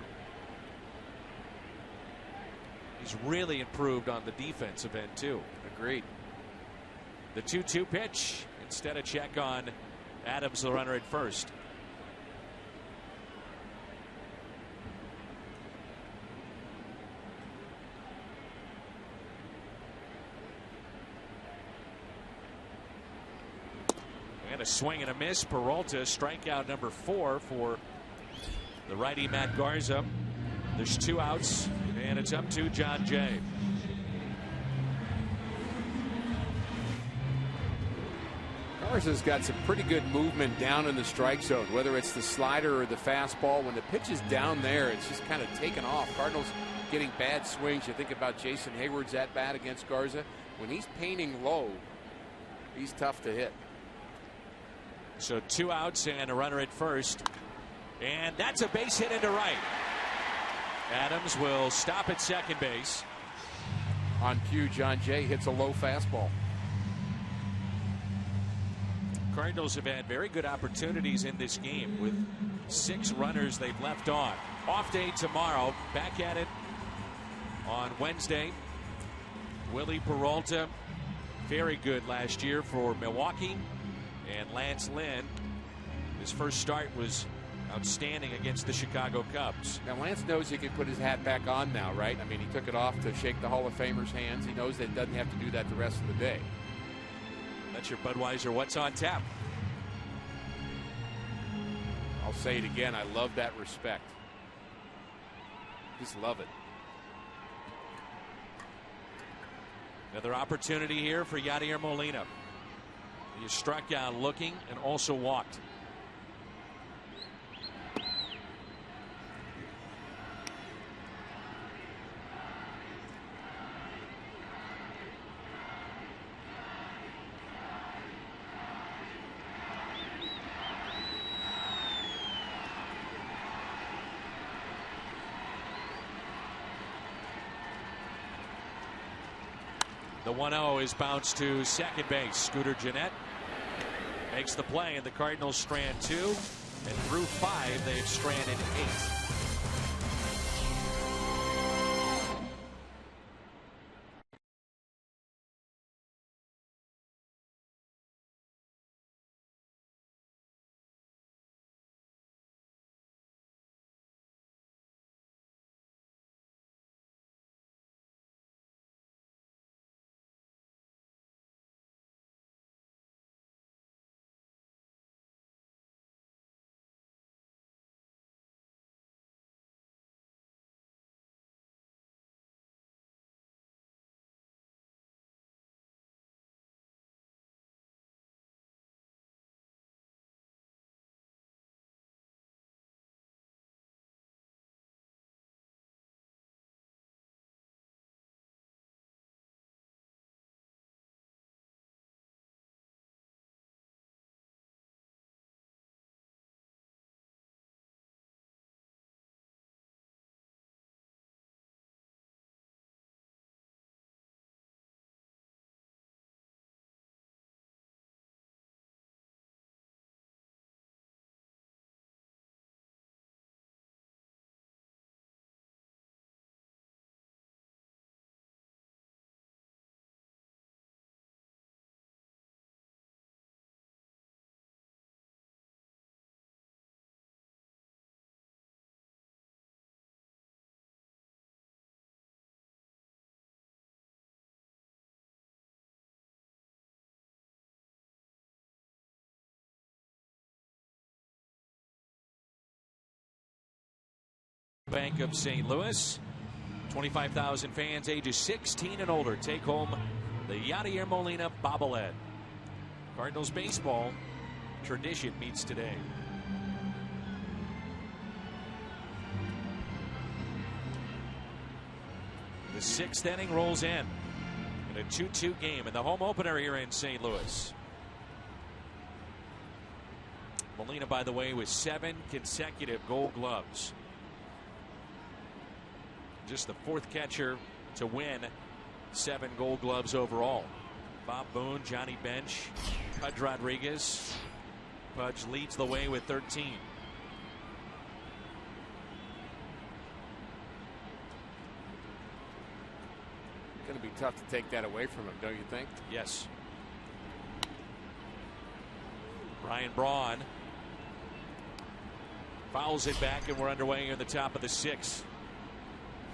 He's really improved on the defensive end too. Agreed. The 2-2 pitch. Instead, a check on Adams, the runner at first. And a swing and a miss. Peralta, strikeout number 4 for the righty Matt Garza. There's 2 outs, and it's up to John Jay. Garza's got some pretty good movement down in the strike zone, whether it's the slider or the fastball. When the pitch is down there, it's just kind of taken off. Cardinals getting bad swings. You think about Jason Hayward's at bat against Garza. When he's painting low, he's tough to hit. So 2 outs and a runner at first. And that's a base hit into right. Adams will stop at second base. On cue, John Jay hits a low fastball. Cardinals have had very good opportunities in this game with 6 runners they've left on. Off day tomorrow. Back at it on Wednesday. Willie Peralta, very good last year for Milwaukee. And Lance Lynn, his first start was outstanding against the Chicago Cubs. Now Lance knows he can put his hat back on now, right? I mean, he took it off to shake the Hall of Famers' hands. He knows that he doesn't have to do that the rest of the day. That's your Budweiser What's on Tap. I'll say it again. I love that respect. Just love it. Another opportunity here for Yadier Molina. He struck out looking and also walked. The 1-0 is bounced to second base. Scooter Gennett makes the play, and the Cardinals strand 2, and through 5 they've stranded 8. Bank of St. Louis. 25,000 fans ages 16 and older take home the Yadier Molina bobblehead. Cardinals baseball tradition meets today. The 6th inning rolls in a 2-2 game in the home opener here in St. Louis. Molina, by the way, with 7 consecutive Gold Gloves. Just the 4th catcher to win 7 Gold Gloves overall. Bob Boone, Johnny Bench, Pudge Rodriguez. Pudge leads the way with 13. Going to be tough to take that away from him, don't you think? Yes. Ryan Braun fouls it back, and we're underway here in the top of the 6th.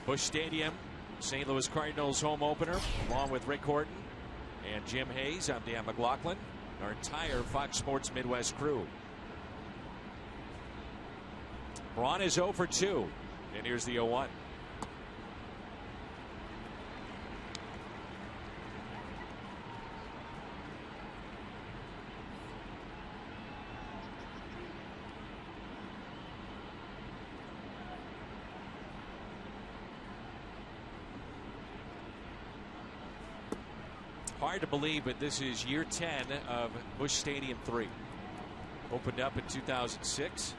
Busch Stadium, St. Louis Cardinals home opener, along with Rick Horton and Jim Hayes. I'm Dan McLaughlin, our entire Fox Sports Midwest crew. Braun is 0 for 2, and here's the 0-1. Hard to believe, but this is year 10 of Busch Stadium 3. Opened up in 2006.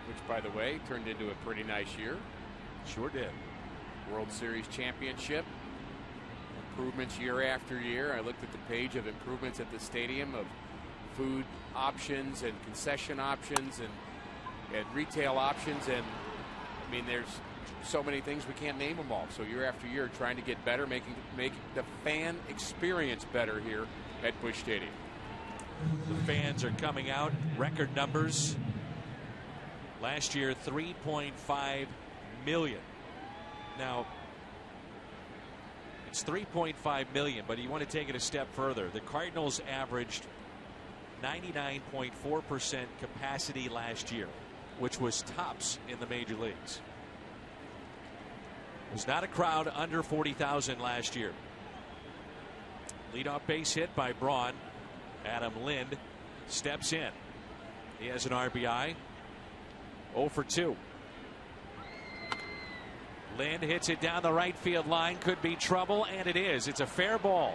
Which, by the way, turned into a pretty nice year. Sure did. World Series championship. Improvements year after year. I looked at the page of improvements at the stadium of food options and concession options and retail options, and I mean there's so many things we can't name them all. So year after year trying to get better, making the fan experience better here at Busch Stadium. The fans are coming out, record numbers. Last year 3.5 million. Now it's 3.5 million, but you want to take it a step further. The Cardinals averaged 99.4% capacity last year, which was tops in the major leagues. It was not a crowd under 40,000 last year. Leadoff base hit by BRAUN. Adam Lind steps in. He has an RBI. 0 for 2. Lind hits it down the right field line. Could be trouble, and it is. It's a fair ball.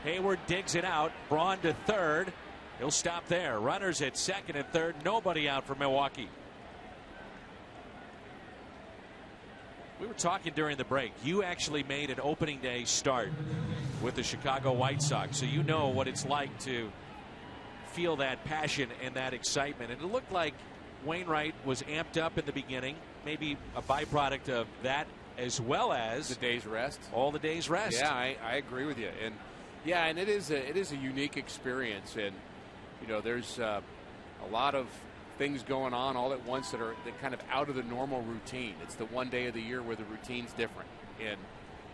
Hayward digs it out. BRAUN to third. He'll stop there. Runners at second and third. Nobody out for Milwaukee. We were talking during the break. You actually made an opening day start with the Chicago White Sox, so you know what it's like to feel that passion and that excitement. And it looked like Wainwright was amped up in the beginning, maybe a byproduct of that as well as the day's rest. All the day's rest. Yeah, I agree with you. And yeah, and it is a unique experience. And you know, there's a lot of things going on all at once that kind of out of the normal routine. It's the one day of the year where the routine's different, and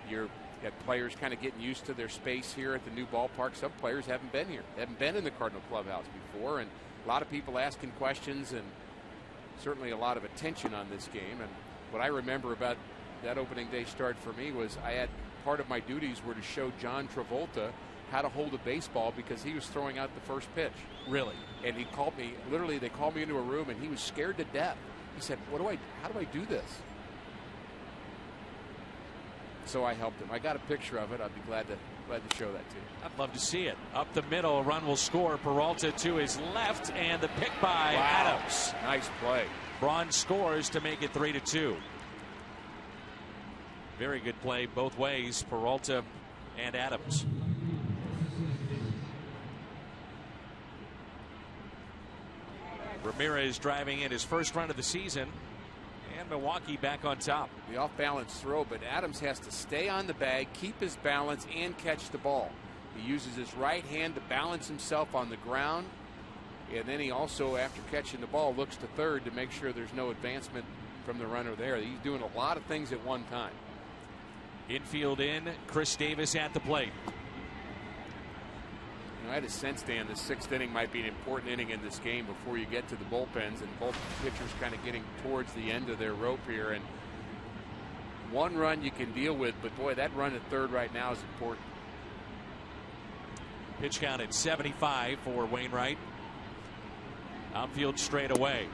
you've got players kind of getting used to their space here at the new ballpark. Some players haven't been here, haven't been in the Cardinal clubhouse before, and a lot of people asking questions, and certainly a lot of attention on this game. And what I remember about that opening day start for me was I had part of my duties were to show John Travolta how to hold a baseball because he was throwing out the first pitch. Really? And he called me, literally they called me into a room and he was scared to death. He said, how do I do this? So I helped him. I got a picture of it. I'd be glad to show that to you. I'd love to see it. Up the middle, a run will score. Peralta to his left, and the pick by Adams. Nice play. BRAUN scores to make it 3-2. Very good play both ways, Peralta and Adams. Ramirez driving in his first run of the season, and Milwaukee back on top. The off-balance throw, but Adams has to stay on the bag, keep his balance, and catch the ball. He uses his right hand to balance himself on the ground, and then he also, after catching the ball, looks to third to make sure there's no advancement from the runner there. He's doing a lot of things at one time. Infield in, Chris Davis at the plate. I had a sense, Dan, the sixth inning might be an important inning in this game before you get to the bullpens, and both pitchers kind of getting towards the end of their rope here. And one run you can deal with, but boy, that run at third right now is important. Pitch count at 75 for Wainwright. Outfield straight away.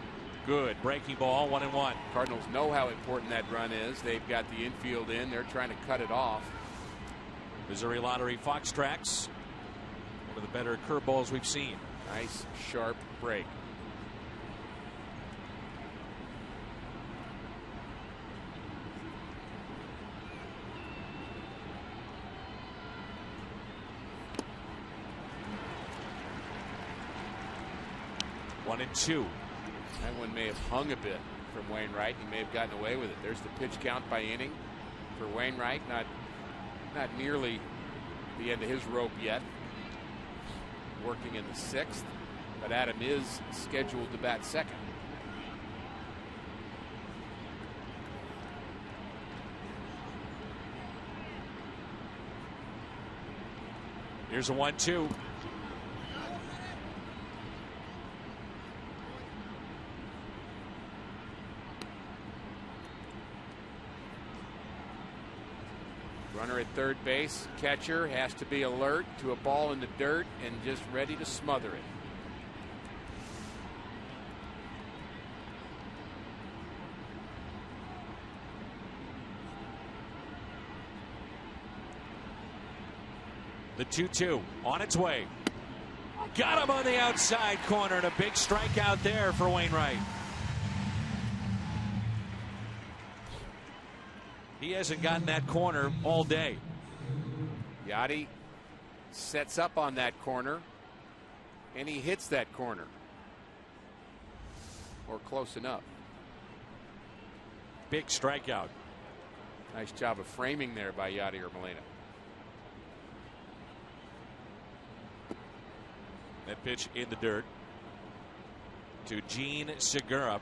Good breaking ball, 1-1. Cardinals know how important that run is. They've got the infield in. They're trying to cut it off. Missouri Lottery Fox Tracks. One of the better curveballs we've seen. Nice sharp break. One and two. That one may have hung a bit from Wainwright. He may have gotten away with it. There's the pitch count by inning for Wainwright. Not nearly the end of his rope yet. Working in the sixth, but Adam is scheduled to bat second. Here's a 1-2. Runner at third base. Catcher has to be alert to a ball in the dirt and just ready to smother it. The 2-2 on its way. Got him on the outside corner, and a big strikeout there for Wainwright. He hasn't gotten that corner all day. Yadi sets up on that corner, and he hits that corner. Or close enough. Big strikeout. Nice job of framing there by YADIER Molina. That pitch in the dirt to Gene Segura.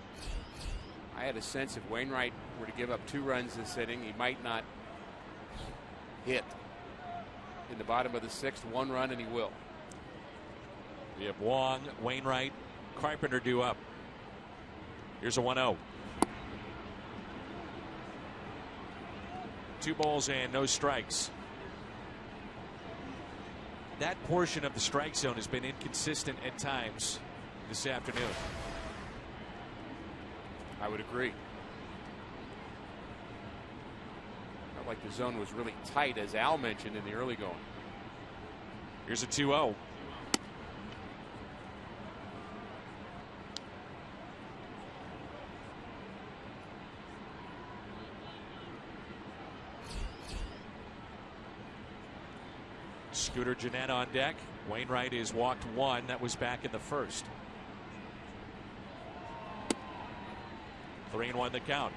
I had a sense if Wainwright were to give up 2 runs this inning, he might not hit. In the bottom of the 6th, 1 run, and he will. We have Wong, Wainwright, Carpenter due up. Here's a 1-0. 2 balls and no strikes. That portion of the strike zone has been inconsistent at times this afternoon. I would agree. Felt like the zone was really tight, as Al mentioned in the early going. Here's a 2-0. Scooter Gennett on deck. Wainwright is walked 1. That was back in the 1st. 3-1 the count.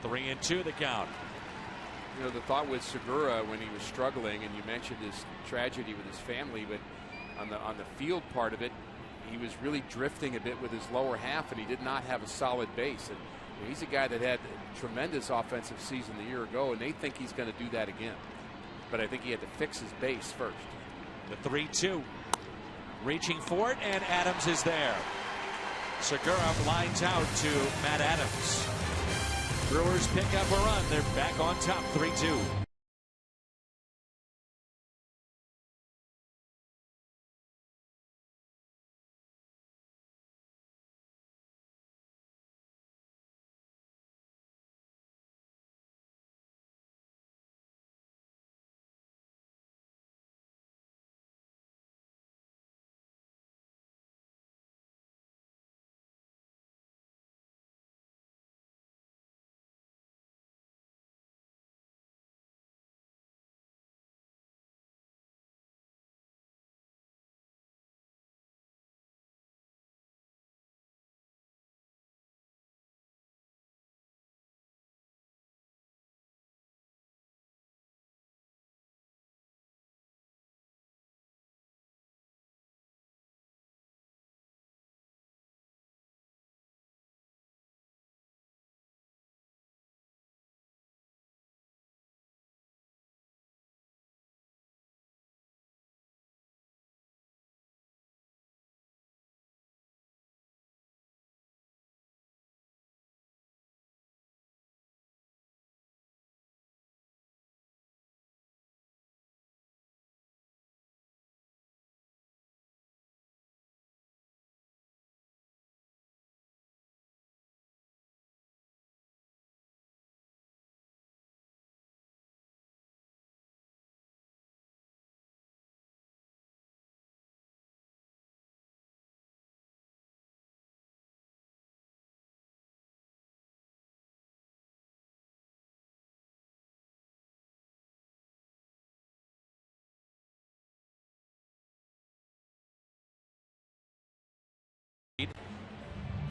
Three and 2 the count. You know, the thought with Segura when he was struggling, and you mentioned his tragedy with his family, but on the field part of it, he was really drifting a bit with his lower half, and he did not have a solid base. And you know, he's a guy that had a tremendous offensive season the year ago, and they think he's going to do that again. But I think he had to fix his base first. The 3-2. Reaching for it, and Adams is there. Segura lines out to Matt Adams. Brewers pick up a run. They're back on top, 3-2.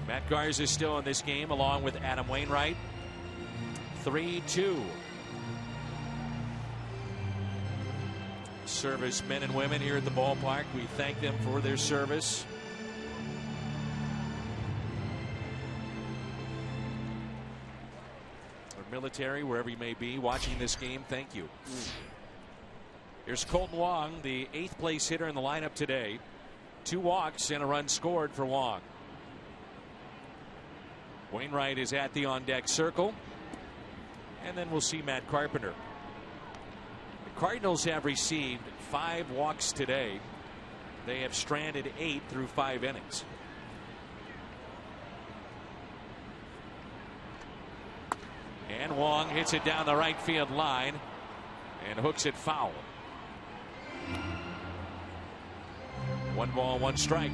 Matt Garza is still in this game along with Adam Wainwright. 3-2. Servicemen and women here at the ballpark, we thank them for their service. Or military, wherever you may be watching this game, thank you. Here's Colton Wong, the 8th place hitter in the lineup today. 2 walks and a run scored for Wong. Wainwright is at the on-deck circle. And then we'll see Matt Carpenter. The Cardinals have received 5 walks today. They have stranded 8 through 5 innings. And Wong hits it down the right field line and hooks it foul. 1 ball, 1 strike.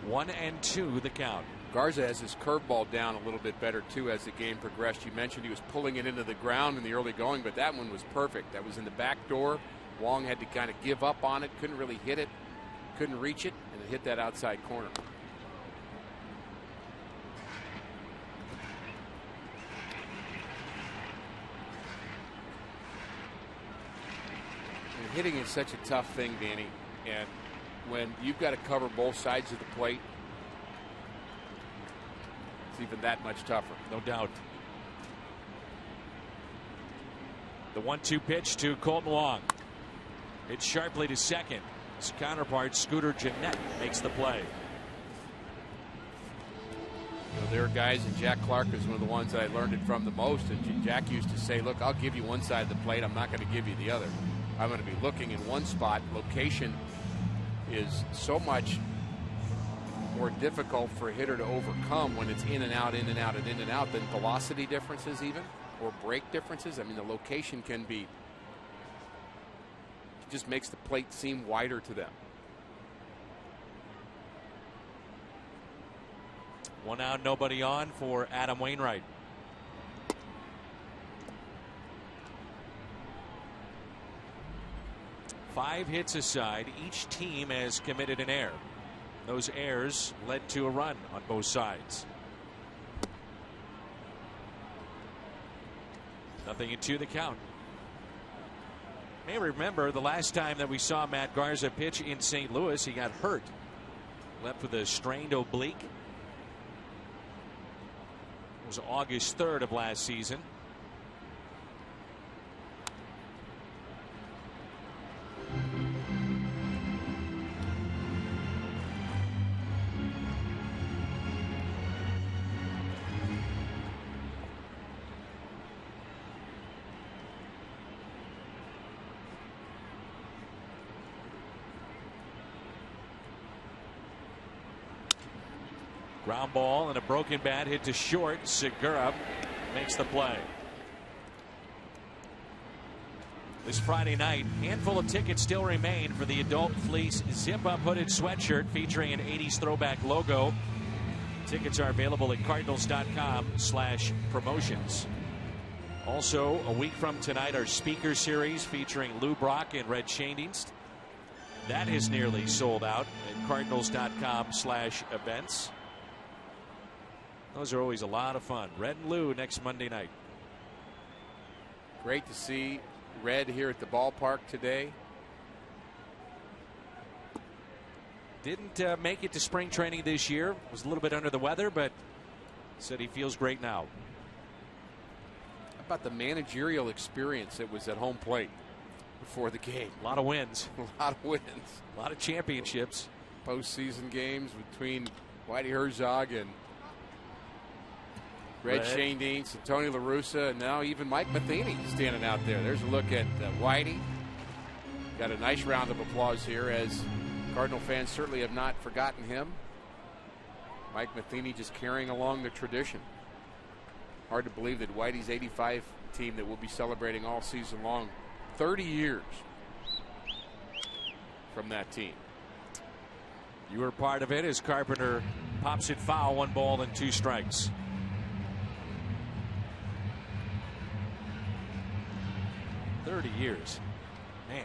One and 2 the count. Garza has his curveball down a little bit better too as the game progressed. You mentioned he was pulling it into the ground in the early going, but that one was perfect. That was in the back door. Wong had to kind of give up on it, couldn't really hit it, couldn't reach it, and it hit that outside corner. And hitting is such a tough thing, Danny, and when you've got to cover both sides of the plate, it's even that much tougher. No doubt. The 1-2 pitch to Colton Wong. It's sharply to second. His counterpart, Scooter Gennett, makes the play. You know, there are guys, and Jack Clark is one of the ones that I learned it from the most. And Jack used to say, look, I'll give you one side of the plate. I'm not going to give you the other. I'm going to be looking in one spot. Location is so much more difficult for a hitter to overcome when it's in and out, in and out, and in and out than velocity differences even, or break differences. I mean, the location can be, it just makes the plate seem wider to them. 1 out, nobody on for Adam Wainwright. Five hits aside, each team has committed an error. Those errors led to a run on both sides. 0-2 the count. May remember the last time that we saw Matt Garza pitch in St. Louis, he got hurt. Left with a strained oblique. It was August 3rd of last season. Ground ball and a broken bat hit to short. Segura makes the play. This Friday night, handful of tickets still remain for the adult fleece zip-up hooded sweatshirt featuring an 80s throwback logo. Tickets are available at cardinals.com/promotions. Also, a week from tonight, our speaker series featuring Lou Brock and Red Schoendienst. That is nearly sold out at cardinals.com/events. Those are always a lot of fun. Red and Lou next Monday night. Great to see Red here at the ballpark today. Didn't make it to spring training this year. Was a little bit under the weather, but said he feels great now. How about the managerial experience that was at home plate before the game? A lot of wins. A lot of wins. A lot of championships. Postseason games between Whitey Herzog and Red Schoendienst and Tony La Russa, and now even Mike Matheny standing out there. There's a look at Whitey. Got a nice round of applause here, as Cardinal fans certainly have not forgotten him. Mike Matheny just carrying along the tradition. Hard to believe that Whitey's 85 team that we'll be celebrating all season long, 30 years from that team. You were part of it as Carpenter pops it foul. 1 ball and 2 strikes. $30 years. Man.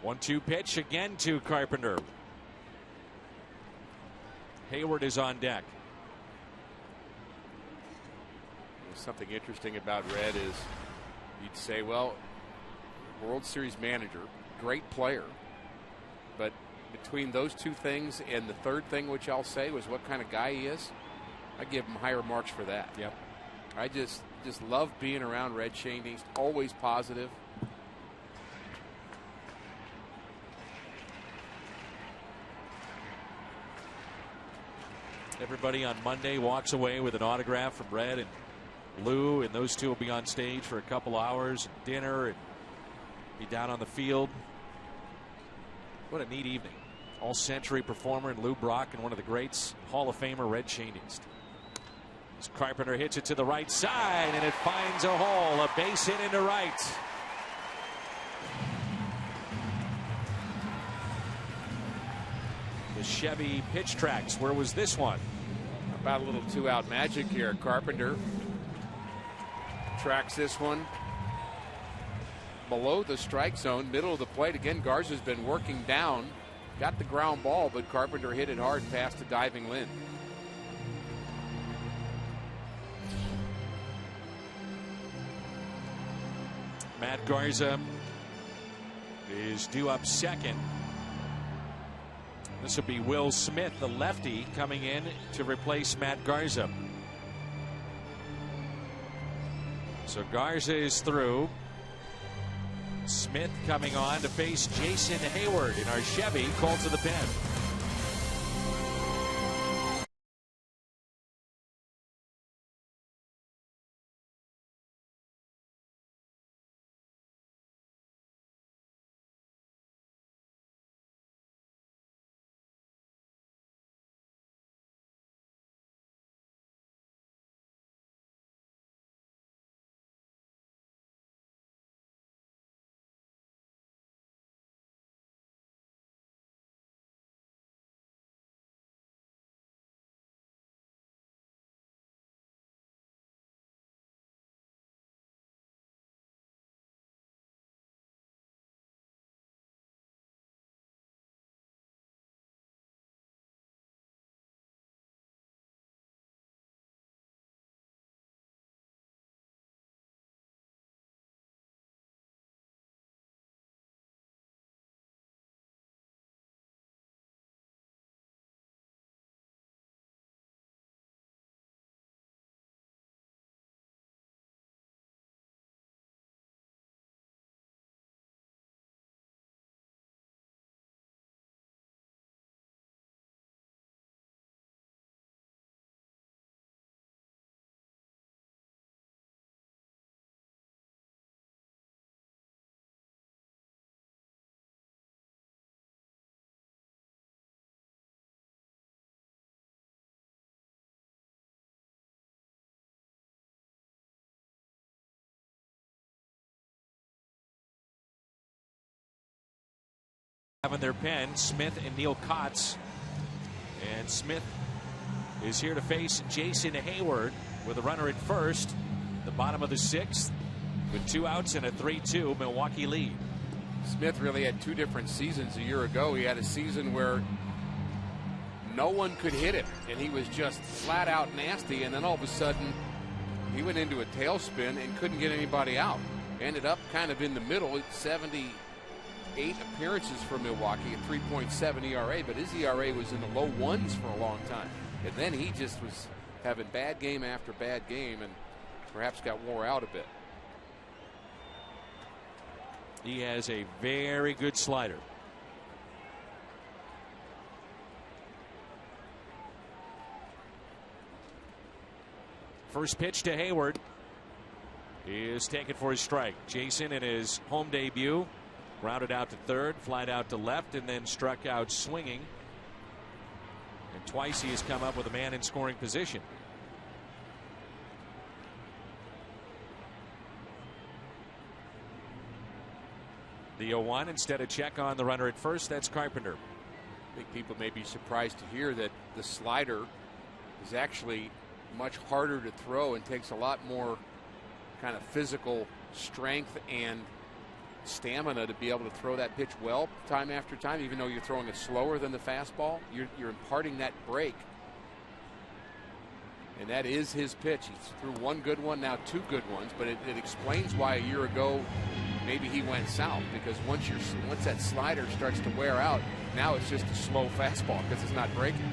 One-two pitch again to Carpenter. Hayward is on deck. Something interesting about Red is you'd say, well, World Series manager, great player, but between those two things and the third thing, which I'll say was what kind of guy he is, I give him higher marks for that. Yep. I just love being around Red Shane. He's always positive. Everybody on Monday walks away with an autograph from Red and Lou, and those two will be on stage for a couple hours, and dinner, and be down on the field. What a neat evening. All-century performer in Lou Brock and one of the greats, Hall of Famer Red Shane East. As Carpenter hits it to the right side, and it finds a hole, a base hit into right. The Chevy pitch tracks. Where was this one? About a little two-out magic here. Carpenter tracks this one below the strike zone, middle of the plate. Again, Garza's been working down, got the ground ball, but Carpenter hit it hard past the diving Lynn. Matt Garza is due up second. This will be Will Smith, the lefty, coming in to replace Matt Garza. So Garza is through. Smith coming on to face Jason Hayward in our Chevy. Called to the pen. Having their pen, Smith and Neil Kotz. And Smith is here to face Jason Hayward with a runner at first. The bottom of the sixth with 2 outs and a 3-2 Milwaukee lead. Smith really had 2 different seasons a year ago. He had a season where no one could hit him, and he was just flat out nasty. And then all of a sudden, he went into a tailspin and couldn't get anybody out. Ended up kind of in the middle at 78 appearances for Milwaukee at 3.7 ERA, but his ERA was in the low ones for a long time. And then he just was having bad game after bad game and perhaps got wore out a bit. He has a very good slider. First pitch to Hayward is taken for his strike. Jason in his home debut grounded out to third, flied out to left, and then struck out swinging. And twice he has come up with a man in scoring position. The 0-1 instead of check on the runner at first. That's Carpenter. I think people may be surprised to hear that the slider is actually much harder to throw and takes a lot more kind of physical strength and stamina to be able to throw that pitch well time after time. Even though you're throwing it slower than the fastball, you're imparting that break. And that is his pitch. He's threw 1 good one, now 2 good ones, but it explains why a year ago maybe he went south, because once that slider starts to wear out, now it's just a slow fastball because it's not breaking.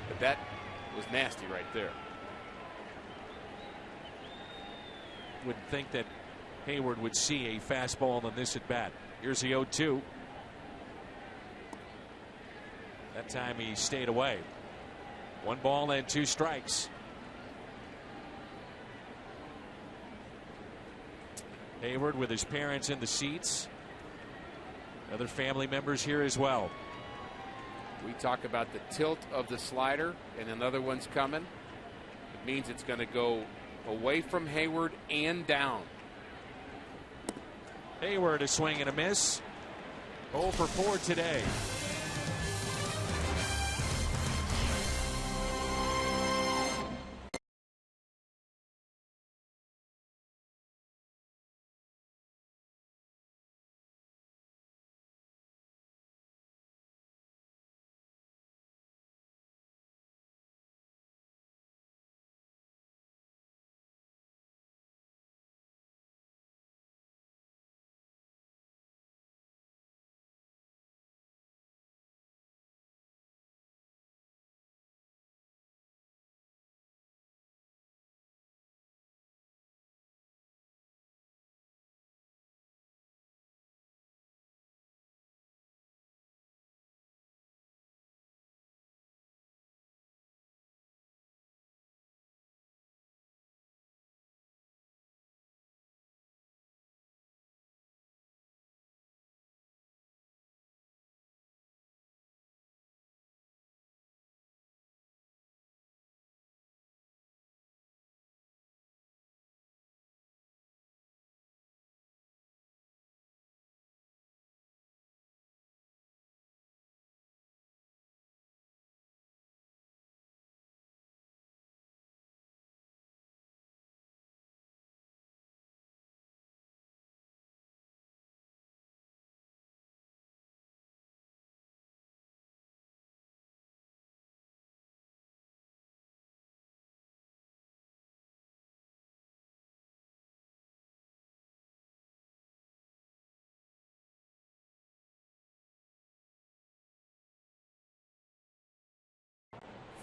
But that was nasty right there. would think that Hayward would see a fastball on this at bat. Here's the 0-2. That time he stayed away. 1 ball and 2 strikes. Hayward with his parents in the seats. Other family members here as well. We talk about the tilt of the slider, and another one's coming. It means it's going to go away from Hayward and down. Hayward a swing and a miss. 0 for 4 today.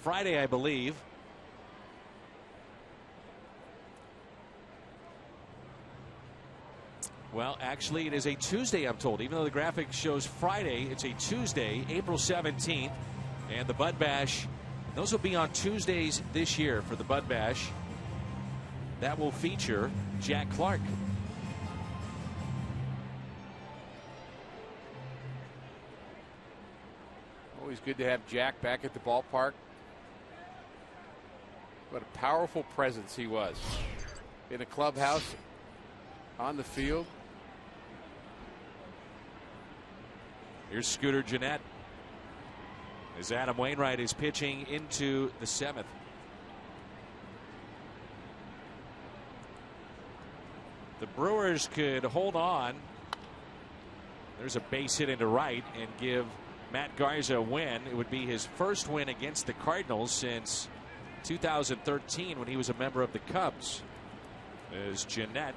Friday, I believe. Well, actually, it is a Tuesday, I'm told. Even though the graphic shows Friday, it's a Tuesday, April 17th. And the Bud Bash, those will be on Tuesdays this year for the Bud Bash. That will feature Jack Clark. Always good to have Jack back at the ballpark. What a powerful presence he was in a clubhouse, on the field. Here's Scooter Gennett as Adam Wainwright is pitching into the 7th. The Brewers could hold on. There's a base hit into right and give Matt Garza a win. It would be his first win against the Cardinals since 2013 when he was a member of the Cubs. As Gennett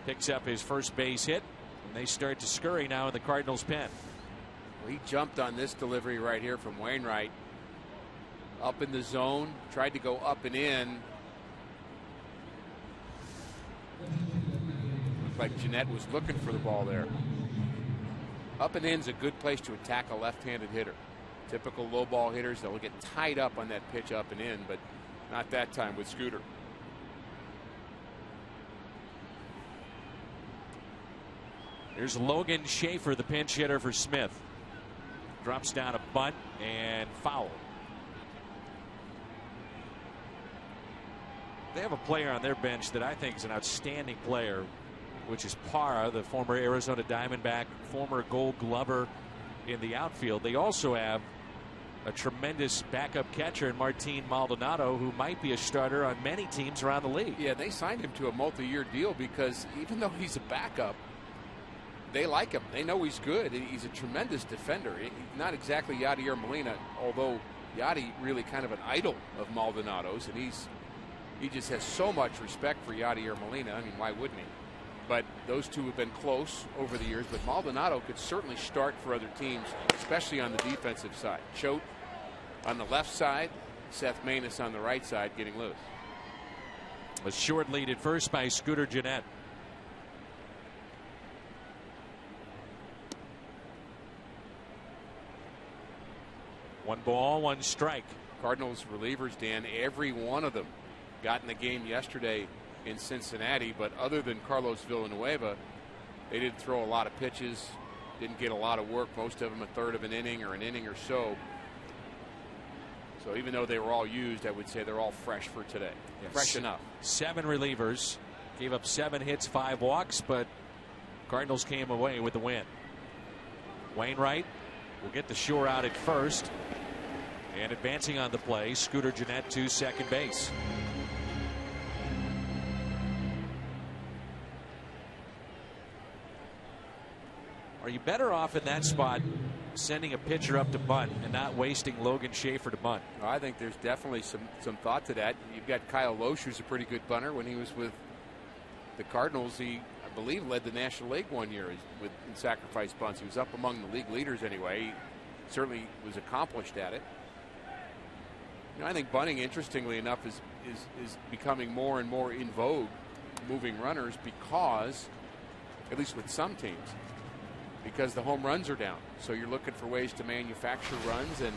picks up his first base hit, and they start to scurry now in the Cardinals pen. Well, he jumped on this delivery right here from Wainwright. Up in the zone, tried to go up and in. Looked like Gennett was looking for the ball there. Up and in's a good place to attack a left-handed hitter. Typical low ball hitters, they'll get tied up on that pitch up and in, but not that time with Scooter. Here's Logan Schaefer, the pinch hitter for Smith. Drops down a bunt and foul. They have a player on their bench that I think is an outstanding player, which is Parra, the former Arizona Diamondback, former Gold Glover in the outfield. They also have a tremendous backup catcher in Martin Maldonado, who might be a starter on many teams around the league. Yeah, they signed him to a multi-year deal because even though he's a backup, they like him. They know he's good. He's a tremendous defender. Not exactly Yadier Molina, although Yadi really kind of an idol of Maldonado's, and he just has so much respect for Yadier Molina. I mean, why wouldn't he? But those two have been close over the years. But Maldonado could certainly start for other teams, especially on the defensive side. Choate on the left side, Seth Maness on the right side getting loose. A short lead at first by Scooter Gennett. One ball, one strike. Cardinals relievers, Dan, every one of them got in the game yesterday in Cincinnati, but other than Carlos Villanueva, they didn't throw a lot of pitches, didn't get a lot of work, most of them a third of an inning or an inning or so. So even though they were all used, I would say they're all fresh for today. Yes. Fresh enough. 7 relievers, gave up 7 hits, 5 walks, but Cardinals came away with the win. Wainwright will get the shore out at first. And advancing on the play, Scooter Gennett to second base. Are you better off in that spot sending a pitcher up to bunt and not wasting Logan Schaefer to bunt? I think there's definitely some thought to that. You've got Kyle Loesch, who's a pretty good bunter. When he was with the Cardinals, he, I believe, led the National League one year in sacrifice bunts. He was up among the league leaders anyway. He certainly was accomplished at it. You know, I think bunting, interestingly enough, is becoming more and more in vogue, moving runners, because, at least with some teams, because the home runs are down. So you're looking for ways to manufacture runs, and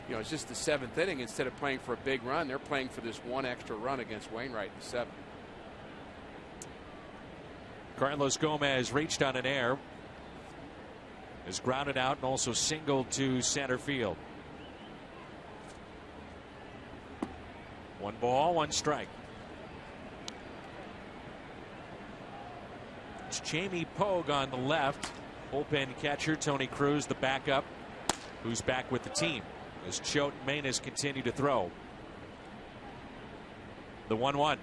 you know, it's just the 7th inning. Instead of playing for a big run, they're playing for this one extra run against Wainwright in the 7th. Carlos Gomez reached on an air, is grounded out and also singled to center field. 1 ball, 1 strike. It's Jamie Pogue on the left. Bullpen catcher Tony Cruz, the backup, who's back with the team as Choate and Manis continue to throw. The 1-1.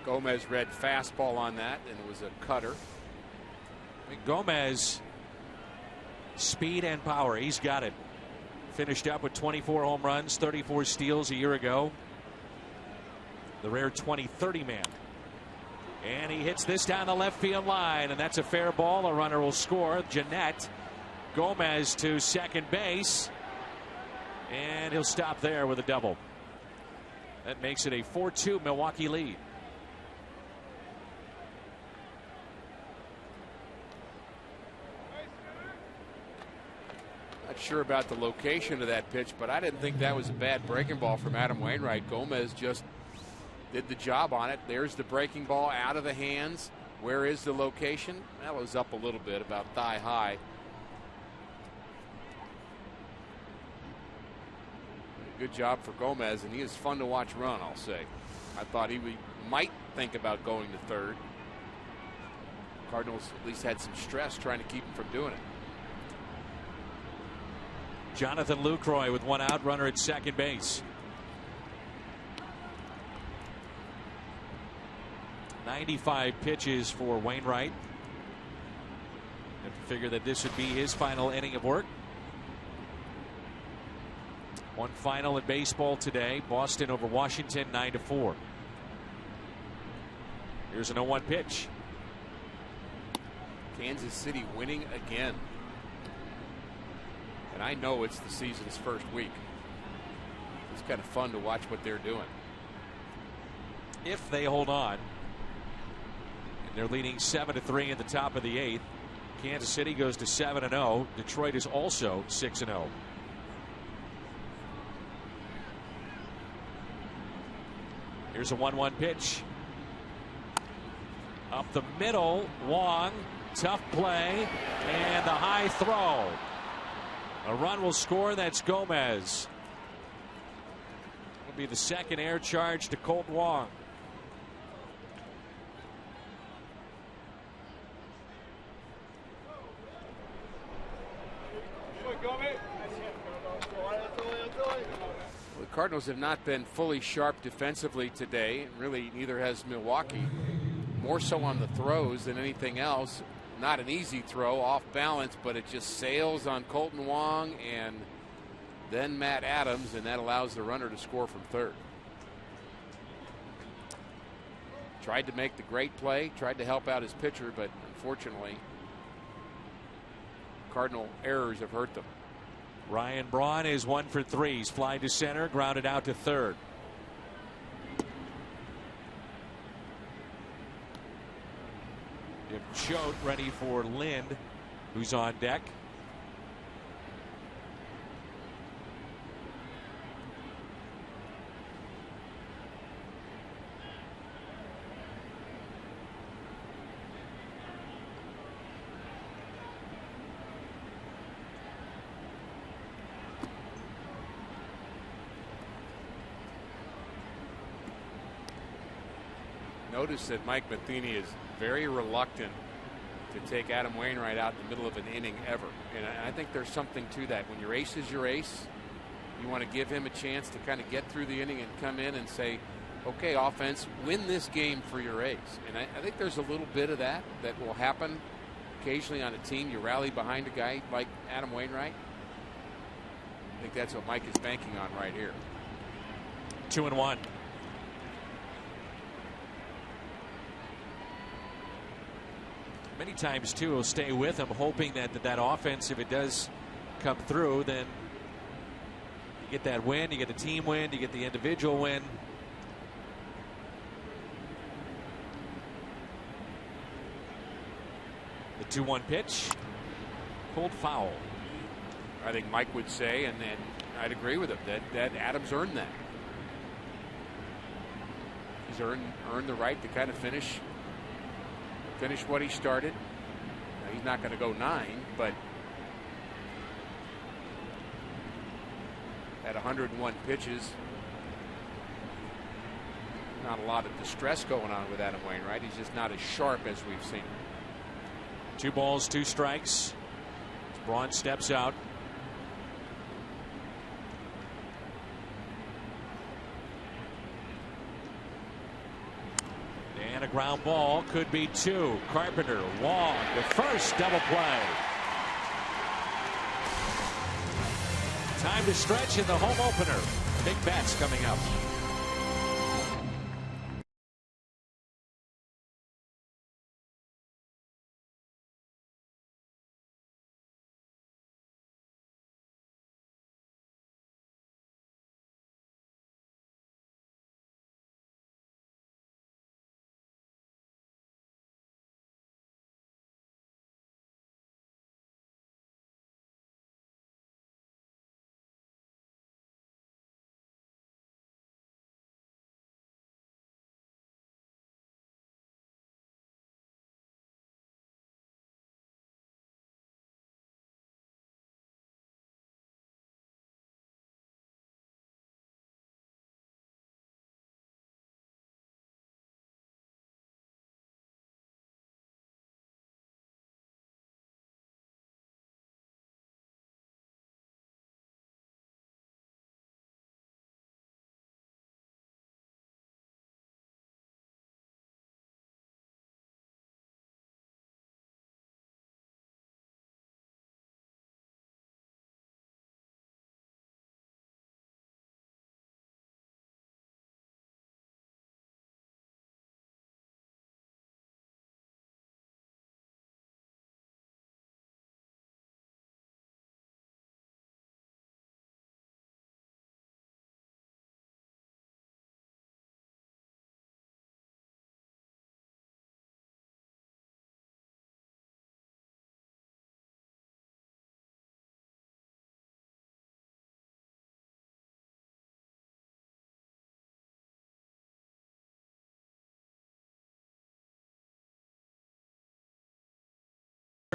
Gomez read fastball on that, and it was a cutter. Gomez, speed and power, he's got it. Finished up with 24 home runs, 34 steals a year ago. The rare 20-30 man. And he hits this down the left field line, and that's a fair ball. A runner will score. Gennett, Gomez to second base, and he'll stop there with a double. That makes it a 4-2 Milwaukee lead. Not sure about the location of that pitch, but I didn't think that was a bad breaking ball from Adam Wainwright. Gomez just did the job on it. There's the breaking ball out of the hands. Where is the location? That was up a little bit, about thigh high. Good job for Gomez, and he is fun to watch run, I'll say. I thought he might think about going to third. Cardinals at least had some stress trying to keep him from doing it. Jonathan Lucroy with 1 out, runner at second base. 95 pitches for Wainwright. Have to figure that this would be his final inning of work. One final in baseball today. Boston over Washington 9-4. Here's an 0-1 pitch. Kansas City winning again. And I know it's the season's first week. It's kind of fun to watch what they're doing. If they hold on, and they're leading 7-3 in the top of the 8th. Kansas City goes to 7-0. Detroit is also 6-0. Here's a 1-1 pitch. Up the middle, Wong, tough play, and the high throw. A run will score. That's Gomez. Will be the second air charge to Colt Wong. The Cardinals have not been fully sharp defensively today. Really, neither has Milwaukee. More so on the throws than anything else. Not an easy throw, off balance, but it just sails on Colton Wong and then Matt Adams, and that allows the runner to score from third. Tried to make the great play, tried to help out his pitcher, but unfortunately Cardinal errors have hurt them. Ryan Braun is 1 for 3. He's fly to center, grounded out to third. If Choate ready for Lind, who's on deck. Notice that Mike Matheny is very reluctant to take Adam Wainwright out in the middle of an inning ever. And I think there's something to that. When your ace is your ace, you want to give him a chance to kind of get through the inning and come in and say, okay, offense, win this game for your ace. And I think there's a little bit of that will happen occasionally on a team. You rally behind a guy like Adam Wainwright. I think that's what Mike is banking on right here. 2-1. Many times too, he'll stay with him, hoping that offense, if it does come through, then you get that win, you get the team win, you get the individual win. The 2-1 pitch, pulled foul. I think Mike would say, and I'd agree with him, that Adams earned that. He's earned the right to kind of finish what he started. Now, he's not going to go 9, but at 101 pitches, not a lot of distress going on with Adam Wainwright. He's just not as sharp as we've seen. 2 balls, 2 strikes. Braun steps out. And a ground ball, could be 2. Carpenter, Wong, the first double play. Time to stretch in the home opener. Big bats coming up.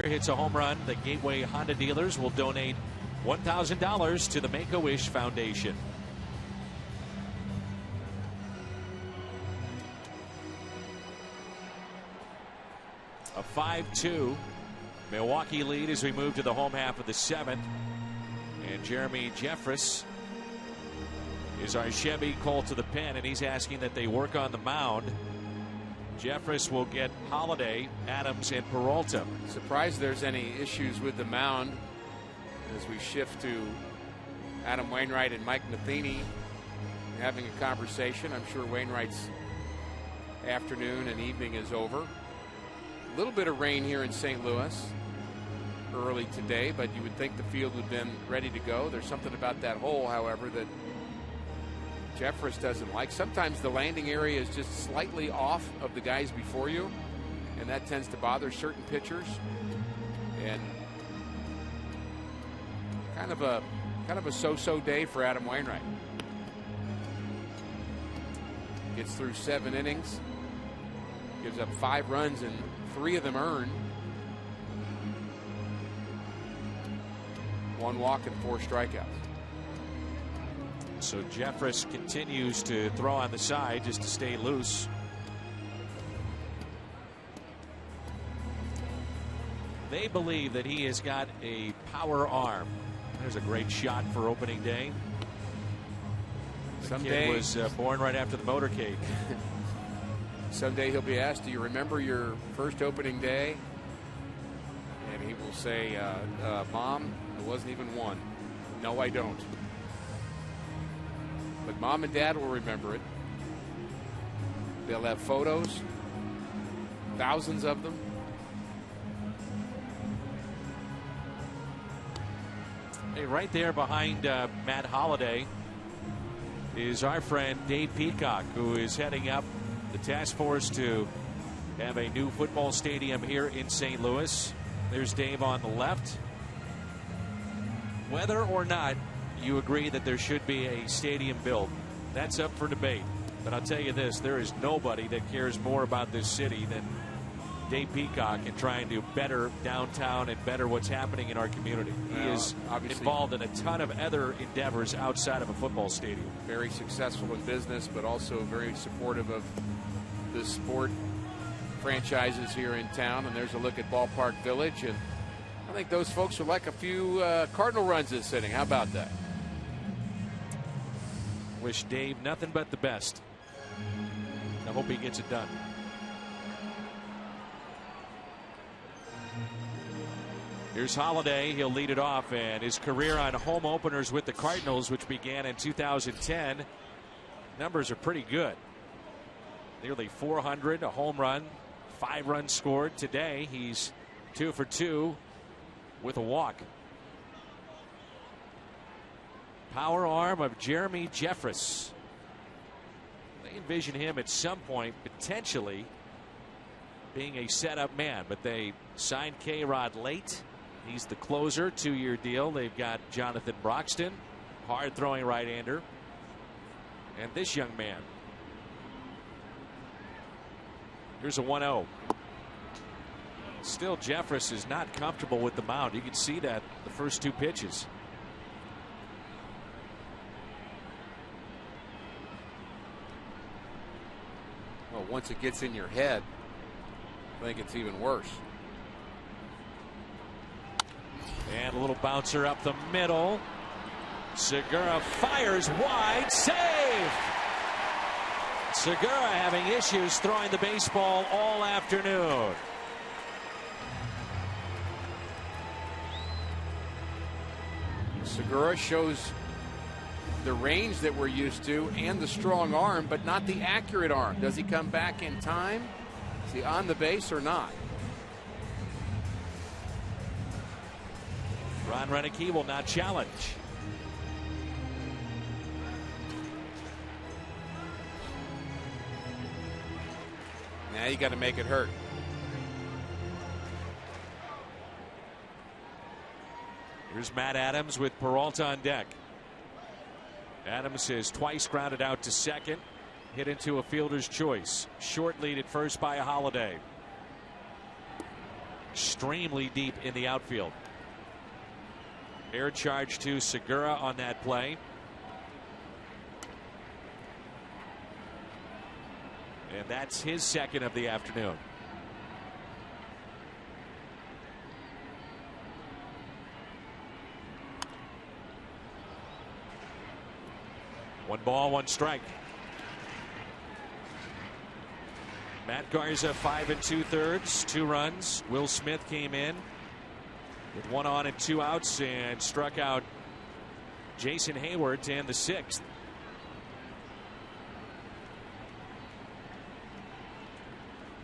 Hits a home run, the Gateway Honda dealers will donate $1,000 to the Make-A-Wish Foundation. A 5-2 Milwaukee lead as we move to the home half of the 7th. And Jeremy Jeffress is our Chevy Colt to the pen, and he's asking that they work on the mound. Jeffress will get Holliday, Adams, and Peralta. Surprised there's any issues with the mound as we shift to Adam Wainwright and Mike Matheny having a conversation. I'm sure Wainwright's afternoon and evening is over. A little bit of rain here in St. Louis. early today, but you would think the field would have been ready to go. There's something about that hole, however, that Jeffress doesn't like. Sometimes the landing area is just slightly off of the guys before you, and that tends to bother certain pitchers. And kind of a so-so day for Adam Wainwright. Gets through 7 innings, gives up 5 runs and 3 of them earned. 1 walk and 4 strikeouts. So Jeffress continues to throw on the side just to stay loose. They believe that he has got a power arm. There's a great shot for opening day. The kid was born right after the motorcade. Someday he'll be asked, do you remember your first opening day? And he will say, Mom, it wasn't even one. No, I don't. But Mom and Dad will remember it. They'll have photos, thousands of them. Hey, right there behind Matt Holliday is our friend Dave Peacock, who is heading up the task force to have a new football stadium here in St. Louis. There's Dave on the left. Whether or not you agree that there should be a stadium built, that's up for debate. But I'll tell you this, there is nobody that cares more about this city than Dave Peacock and trying to better downtown and better what's happening in our community. He is involved in a ton of other endeavors outside of a football stadium. Very successful in business, but also very supportive of the sport franchises here in town. And there's a look at Ballpark Village, and I think those folks would like a few Cardinal runs this inning. How about that? Wish Dave nothing but the best. I hope he gets it done. Here's Holliday. He'll lead it off, and his career on home openers with the Cardinals, which began in 2010, numbers are pretty good. Nearly 400, a home run, 5 runs scored. Today, he's 2 for 2 with a walk. Power arm of Jeremy Jeffress. They envision him at some point potentially being a setup man, but they signed K-Rod late. He's the closer, 2-year deal. They've got Jonathan Broxton, hard-throwing right-hander, and this young man. Here's a 1-0. Still, Jeffress is not comfortable with the mound. You can see that the first 2 pitches. Well, once it gets in your head, I think it's even worse. And a little bouncer up the middle. Segura fires wide. Save! Segura having issues throwing the baseball all afternoon. Segura shows the range that we're used to and the strong arm, but not the accurate arm. Does he come back in time? Is he on the base or not? Ron Renicky will not challenge. Now you got to make it hurt. Here's Matt Adams with Peralta on deck. Adams has twice grounded out to second, hit into a fielder's choice. Short lead at first by Holliday. Extremely deep in the outfield. Air charge to Segura on that play. And that's his second of the afternoon. One ball, 1 strike. Matt Garza, 5 2/3, 2 runs. Will Smith came in with 1 on and 2 outs and struck out Jason Hayward to end the 6th.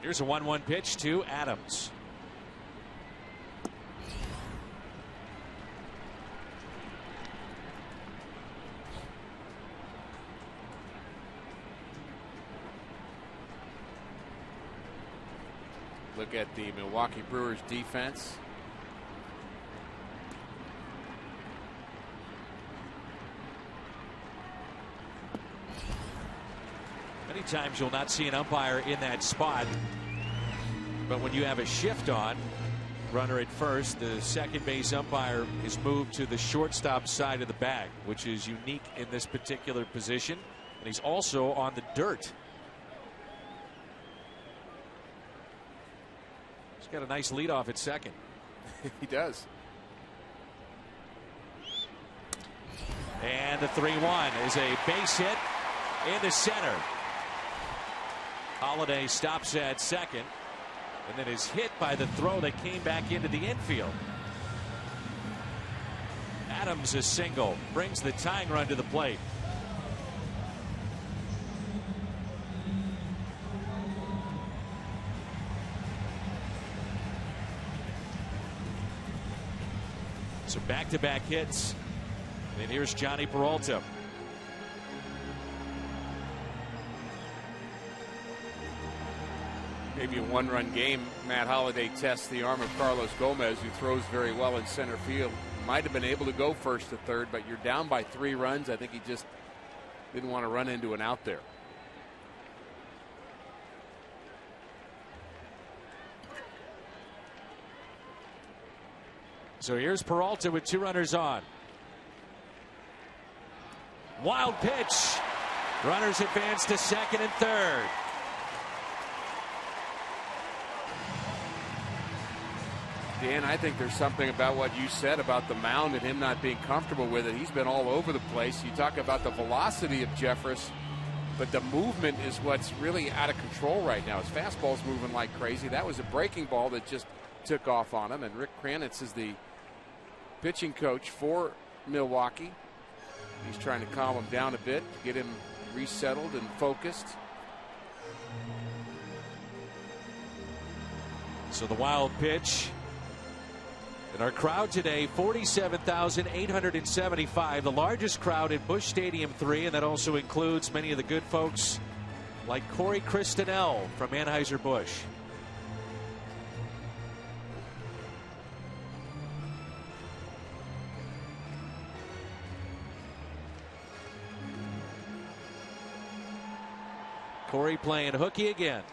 Here's a 1-1 pitch to Adams. look at the Milwaukee Brewers defense. Many times you'll not see an umpire in that spot, but when you have a shift on, runner at first, the second base umpire is moved to the shortstop side of the bag, which is unique in this particular position, and he's also on the dirt. He's got a nice leadoff at second. He does. And the 3-1 is a base hit in the center. Holliday stops at second and then is hit by the throw that came back into the infield. Adams, a single, brings the tying run to the plate. So back-to-back hits. And here's Johnny Peralta. Maybe a one-run game. Matt Holliday tests the arm of Carlos Gomez, who throws very well in center field. Might have been able to go first to third, but you're down by 3 runs. I think he just didn't want to run into an out there. So here's Peralta with 2 runners on. Wild pitch. Runners advance to second and third. Dan, I think there's something about what you said about the mound and him not being comfortable with it. He's been all over the place. You talk about the velocity of Jeffress, but the movement is what's really out of control right now. His fastball's moving like crazy. That was a breaking ball that just took off on him. And Rick Kranitz is the pitching coach for Milwaukee. He's trying to calm him down a bit, get him resettled and focused. So the wild pitch. And our crowd today, 47,875, the largest crowd at Busch Stadium 3, and that also includes many of the good folks like Corey Christinell from Anheuser-Busch. Corey playing hooky again.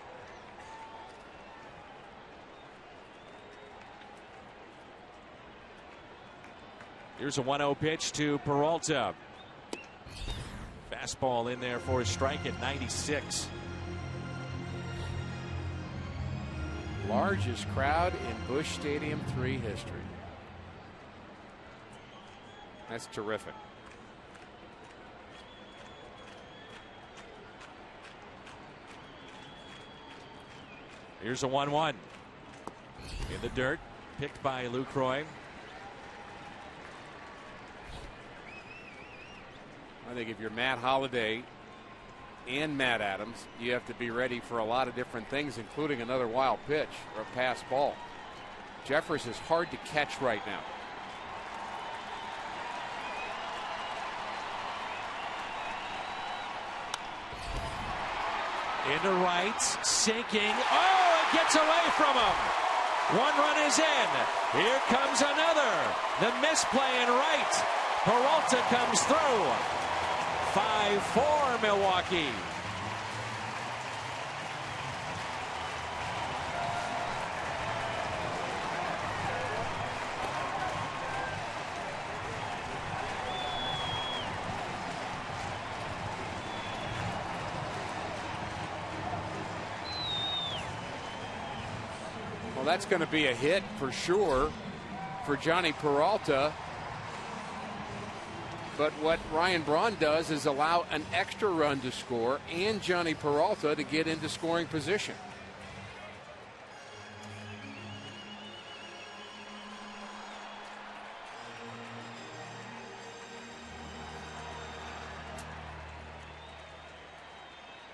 Here's a 1-0 pitch to Peralta. Fastball in there for a strike at 96. Largest crowd in Busch Stadium 3 history. That's terrific. Here's a 1-1 in the dirt, picked by LUCROY. I think if you're Matt Holliday and Matt Adams, you have to be ready for a lot of different things, including another wild pitch or a pass ball. Jeffress is hard to catch right now. Into right, sinking. Oh, it gets away from him. 1 run is in. Here comes another. The misplay in right. Peralta comes through. 5-4 Milwaukee. Well, that's going to be a hit for sure for Johnny Peralta. But what Ryan Braun does is allow an extra run to score and Johnny Peralta to get into scoring position.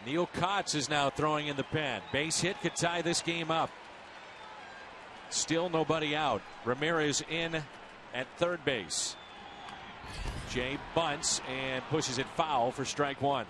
Neil Kotz is now throwing in the pen. Base hit could tie this game up. Still nobody out. Ramirez in at third base. Jay bunts and pushes it foul for strike 1.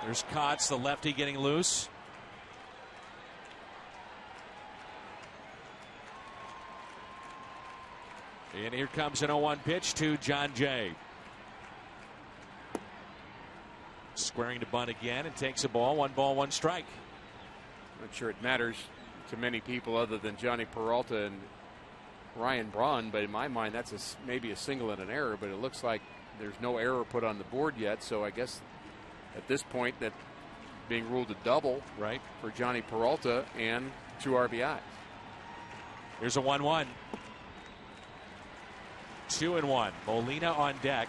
There's Kotz, the lefty, getting loose. And here comes an 0-1 pitch to John Jay. Squaring to bunt again and takes a ball. 1 ball, 1 strike. Not sure it matters to many people other than Johnny Peralta and Ryan Braun, but in my mind that's maybe a single and an error, but it looks like there's no error put on the board yet, so I guess at this point that being ruled a double, right, for Johnny Peralta and 2 RBIs. Here's a 1-1. 2-1. Molina on deck.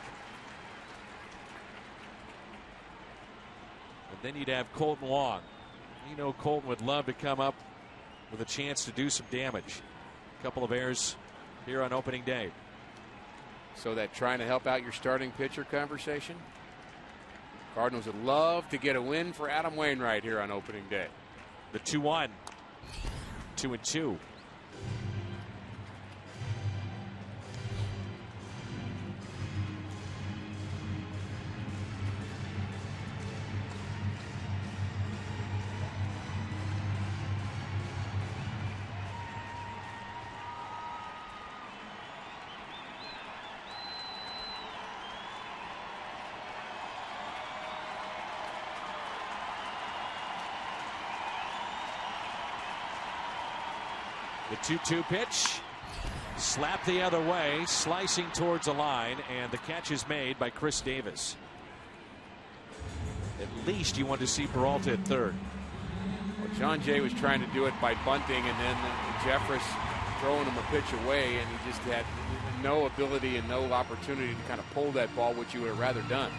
And then you'd have Colton Wong. You know Colton would love to come up with a chance to do some damage. A couple of errors here on opening day. So that trying to help out your starting pitcher conversation. Cardinals would love to get a win for Adam Wainwright here on opening day. The 2-1. 2-2. The 2-2 pitch. Slap the other way, slicing towards the line, and the catch is made by Chris Davis. At least you want to see Peralta at third. Well, John Jay was trying to do it by bunting, and then Jeffress throwing him a pitch away, and he just had no ability and no opportunity to kind of pull that ball, which you would have rather done.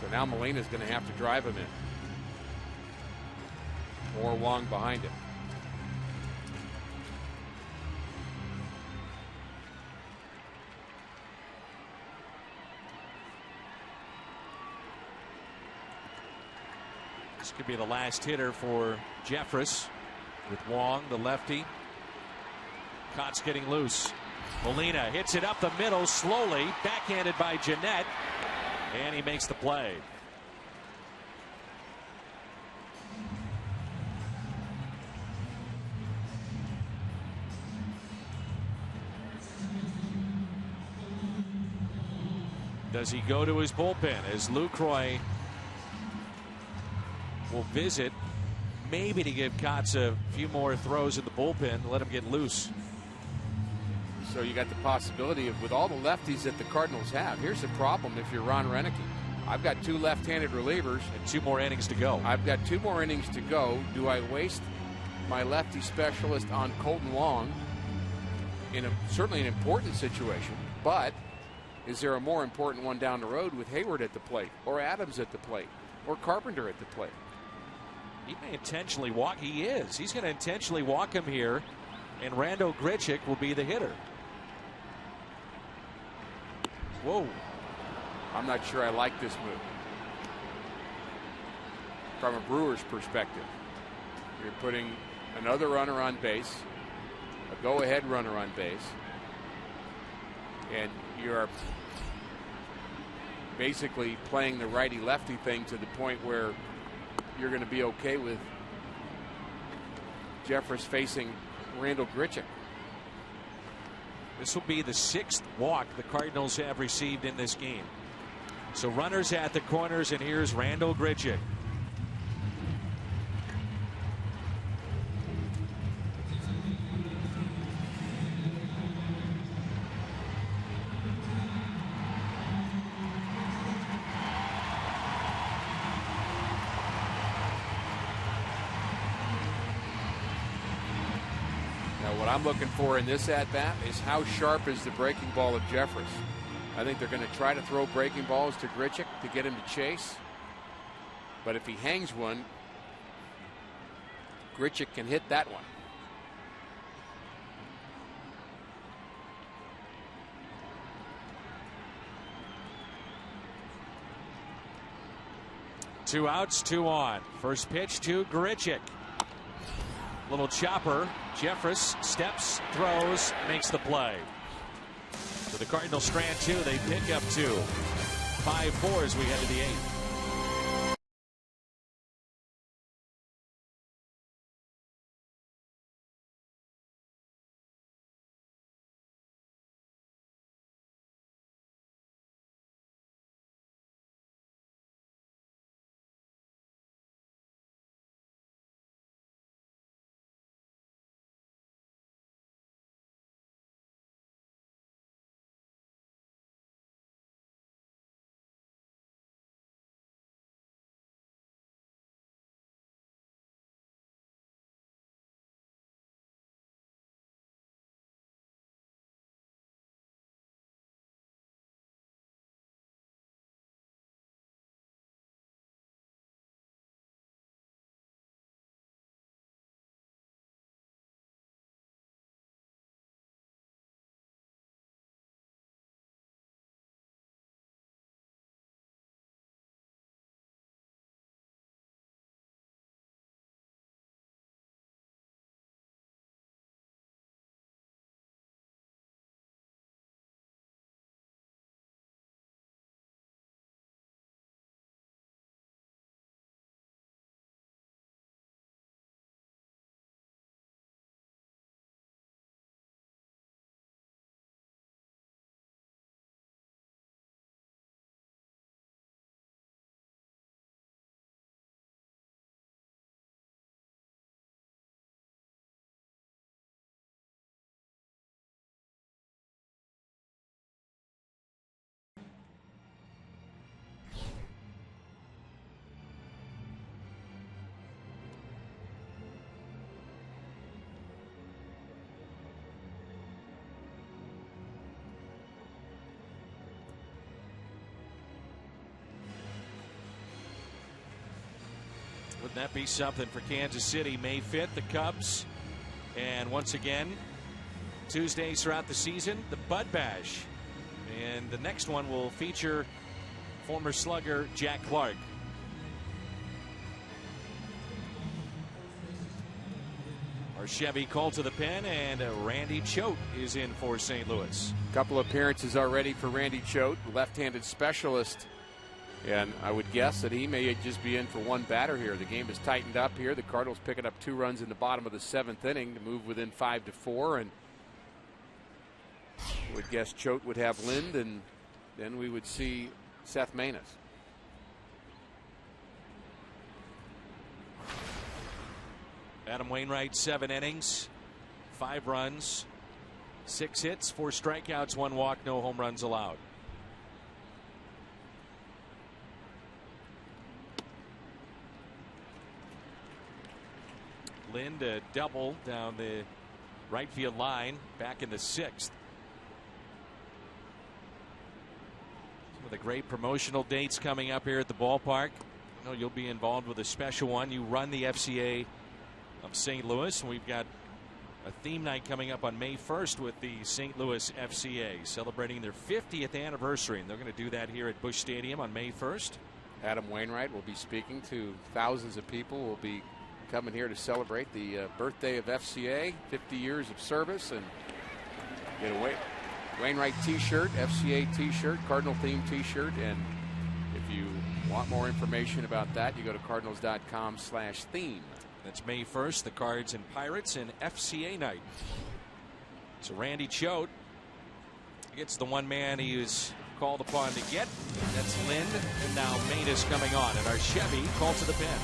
So now Molina's going to have to drive him in. Or Wong behind him. This could be the last hitter for Jeffress with Wong, the lefty. Kotz getting loose. Molina hits it up the middle slowly, backhanded by GENNETT, and he makes the play. Does he go to his bullpen as LUCROY will visit, maybe to give Kotz a few more throws in the bullpen, let him get loose. So you got the possibility of, with all the lefties that the Cardinals have, here's the problem if you're Ron Renneke. I've got 2 left-handed relievers. And 2 more innings to go. I've got 2 more innings to go. Do I waste my lefty specialist on Colton Wong in certainly an important situation, but is there a more important one down the road with Hayward at the plate, or Adams at the plate, or Carpenter at the plate? He may intentionally walk. He is. He's going to intentionally walk him here, and Randall Grichuk will be the hitter. Whoa. I'm not sure I like this move. From a Brewers perspective, you're putting another runner on base, a go-ahead runner on base, and you're basically playing the righty-lefty thing to the point where you're going to be okay with Jeffress facing Randall Grichuk. This will be the 6th walk the Cardinals have received in this game. So runners at the corners, and here's Randall Grichuk. What I'm looking for in this at-bat is how sharp is the breaking ball of Jeffress. I think they're going to try to throw breaking balls to Grichuk to get him to chase. But if he hangs one, Grichuk can hit that one. Two outs, 2 on. First pitch to Grichuk. Little chopper. Jeffress steps, throws, makes the play. So the Cardinals strand 2. They pick up 2. 5-4 as we head to the 8th. Wouldn't that be something for Kansas City? May 5th, the Cubs. And once again, Tuesdays throughout the season, the Bud Bash. And the next one will feature former slugger Jack Clark. Our Chevy called to the pen, and Randy Choate is in for St. Louis. A couple appearances already for Randy Choate, left-handed specialist. And I would guess that he may just be in for one batter here. The game is tightened up here. The Cardinals picking up 2 runs in the bottom of the 7th inning to move within 5-4. And I would guess Choate would have Lind, and then we would see Seth Maness. Adam Wainwright, 7 innings, 5 runs, 6 hits, 4 strikeouts, 1 walk, no home runs allowed. Lind a double down the right field line back in the 6th. Some of the great promotional dates coming up here at the ballpark. I know you'll be involved with a special one. You run the FCA of St. Louis, and we've got a theme night coming up on May 1st with the St. Louis FCA celebrating their 50th anniversary, and they're going to do that here at Busch Stadium on May 1st. Adam Wainwright will be speaking to thousands of people. Will be coming here to celebrate the birthday of FCA, 50 years of service, and get a Wainwright t-shirt, FCA t-shirt, Cardinal themed t-shirt. And if you want more information about that, you go to cardinals.com/theme. That's May 1st, the Cards and Pirates and FCA night. So Randy Choate gets the one man he was called upon to get. That's Lind, and now Maness coming on, and our Chevy called to the pen.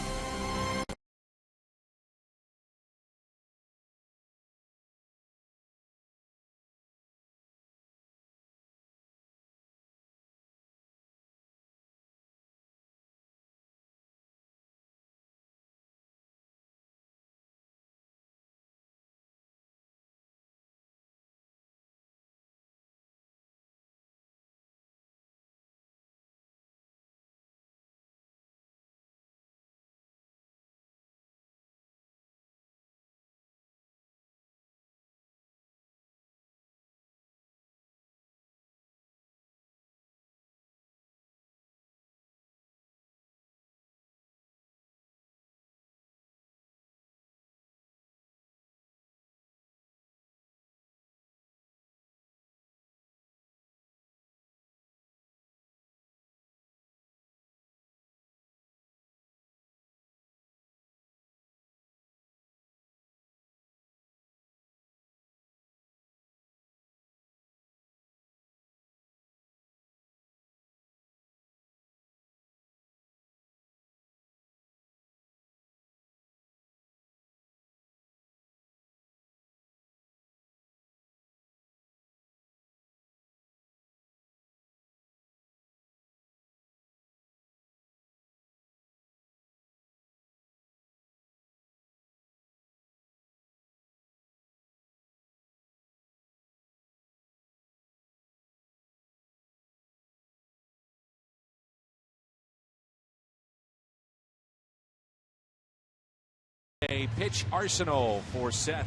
A pitch arsenal for Seth.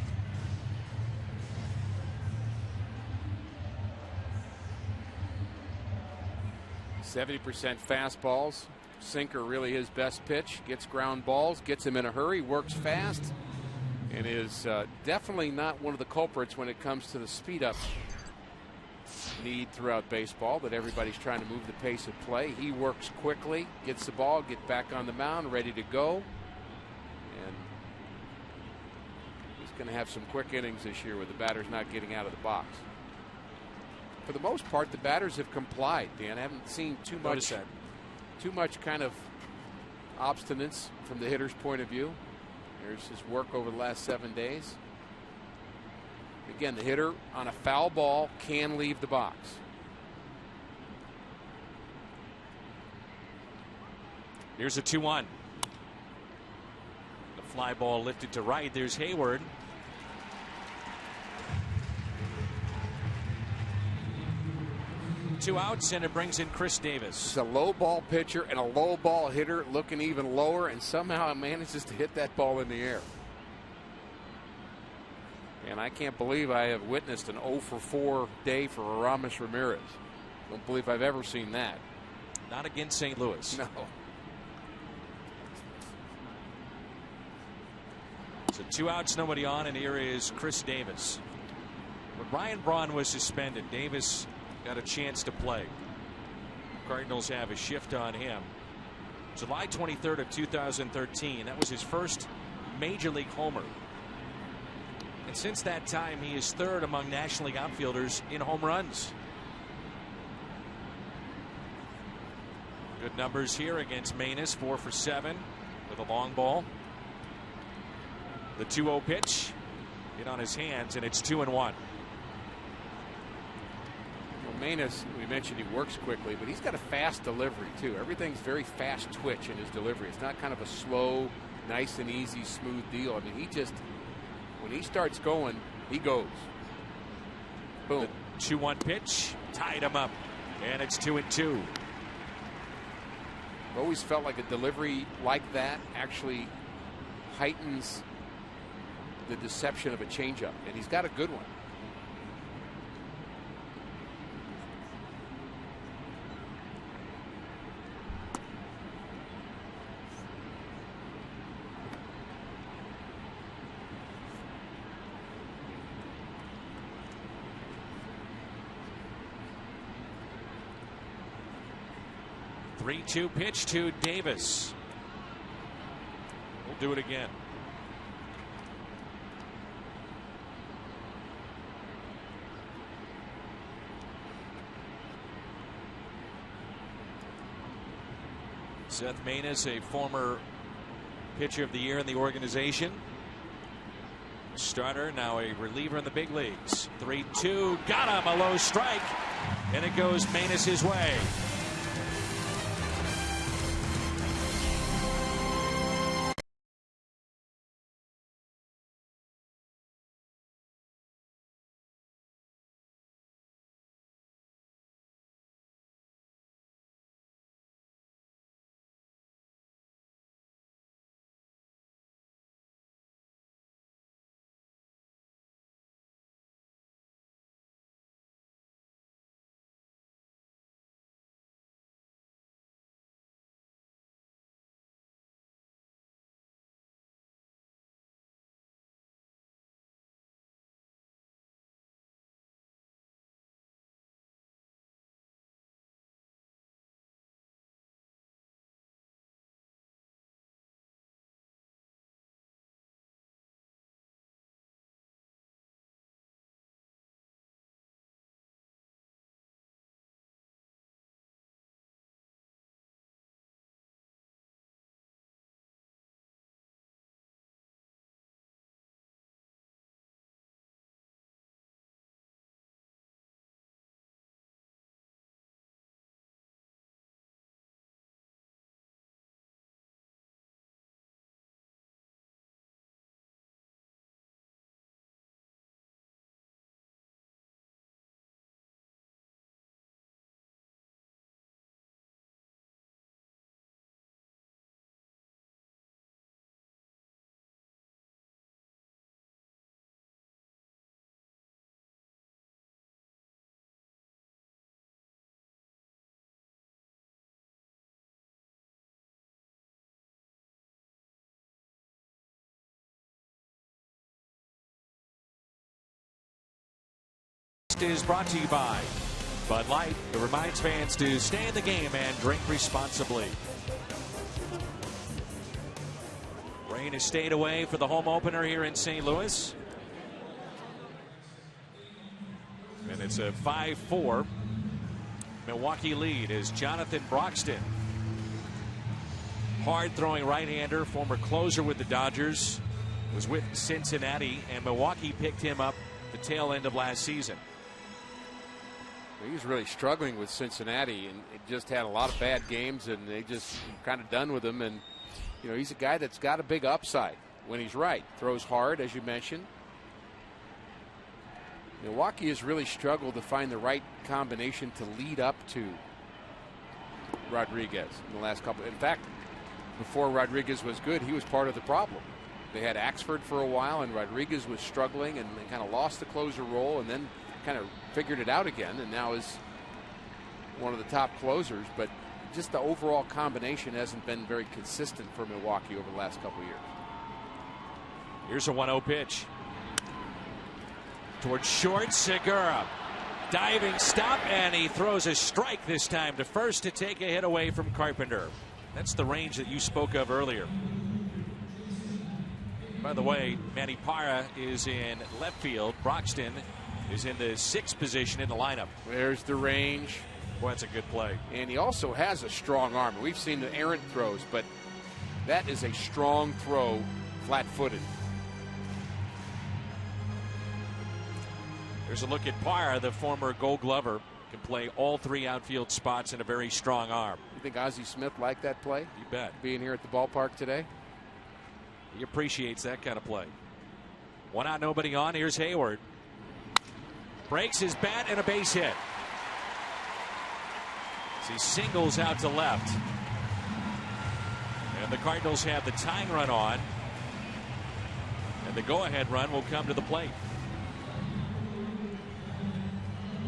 %70 fastballs. Sinker really his best pitch. Gets ground balls, gets him in a hurry, works fast, and is definitely not one of the culprits when it comes to the speed up need throughout baseball, that everybody's trying to move the pace of play. He works quickly, gets the ball, get back on the mound, ready to go. And he's going to have some quick innings this year with the batters not getting out of the box. For the most part, the batters have complied, Dan. I haven't seen too much kind of obstinance from the hitter's point of view. There's his work over the last 7 days. Again, the hitter on a foul ball can leave the box. Here's a 2-1. The fly ball lifted to right. There's Hayward. 2 outs, and it brings in Chris Davis. He's a low ball pitcher and a low ball hitter, looking even lower, and somehow manages to hit that ball in the air. And I can't believe I have witnessed an 0 for 4 day for Aramis Ramirez. Don't believe I've ever seen that. Not against St. Louis. No. So 2 outs, nobody on, and here is Chris Davis. When Ryan Braun was suspended, Davis got a chance to play. Cardinals have a shift on him. July 23rd of 2013. That was his first major league homer. And since that time, he is 3rd among National League outfielders in home runs. Good numbers here against Maness, 4 for 7 with a long ball. The 2-0 pitch hit on his hands, and it's 2-1. Well, Maness, we mentioned he works quickly, but he's got a fast delivery too. Everything's very fast twitch in his delivery. It's not kind of a slow, nice and easy, smooth deal. I mean, he just, when he starts going, he goes. Boom. The 2-1 pitch tied him up, and it's 2-2. I've always felt like a delivery like that actually heightens the deception of a changeup, and he's got a good one. Three-two pitch to Davis. We'll do it again. Seth Maness, a former pitcher of the year in the organization. Starter, now a reliever in the big leagues. 3-2, got him, a low strike, and it goes Maness' way. Is brought to you by Bud Light. It reminds fans to stay in the game and drink responsibly. Rain has stayed away for the home opener here in St. Louis. And it's a 5-4 Milwaukee lead as Jonathan Broxton, hard throwing right-hander, former closer with the Dodgers, was with Cincinnati, and Milwaukee picked him up the tail end of last season. He was really struggling with Cincinnati, and it just had a lot of bad games, and they just kind of done with him. And you know, he's a guy that's got a big upside when he's right. Throws hard, as you mentioned. Milwaukee has really struggled to find the right combination to lead up to Rodriguez in the last couple. In fact, before Rodriguez was good, he was part of the problem. They had Axford for a while, and Rodriguez was struggling, and they kind of lost the closer role, and then kind of figured it out again, and now is one of the top closers. But just the overall combination hasn't been very consistent for Milwaukee over the last couple of years. Here's a 1-0 pitch. Towards short, Segura. Diving stop, and he throws a strike this time to first to take a hit away from Carpenter. That's the range that you spoke of earlier. By the way, Manny Parra is in left field. Broxton is in the 6th position in the lineup. There's the range. Boy, that's a good play. And he also has a strong arm. We've seen the errant throws, but that is a strong throw, flat-footed. There's a look at Parra, the former Gold Glover, can play all 3 outfield spots in a very strong arm. You think Ozzie Smith liked that play? You bet. Being here at the ballpark today? He appreciates that kind of play. 1 out, nobody on. Here's Hayward. Breaks his bat and a base hit. As he singles out to left. And the Cardinals have the tying run on. And the go-ahead run will come to the plate.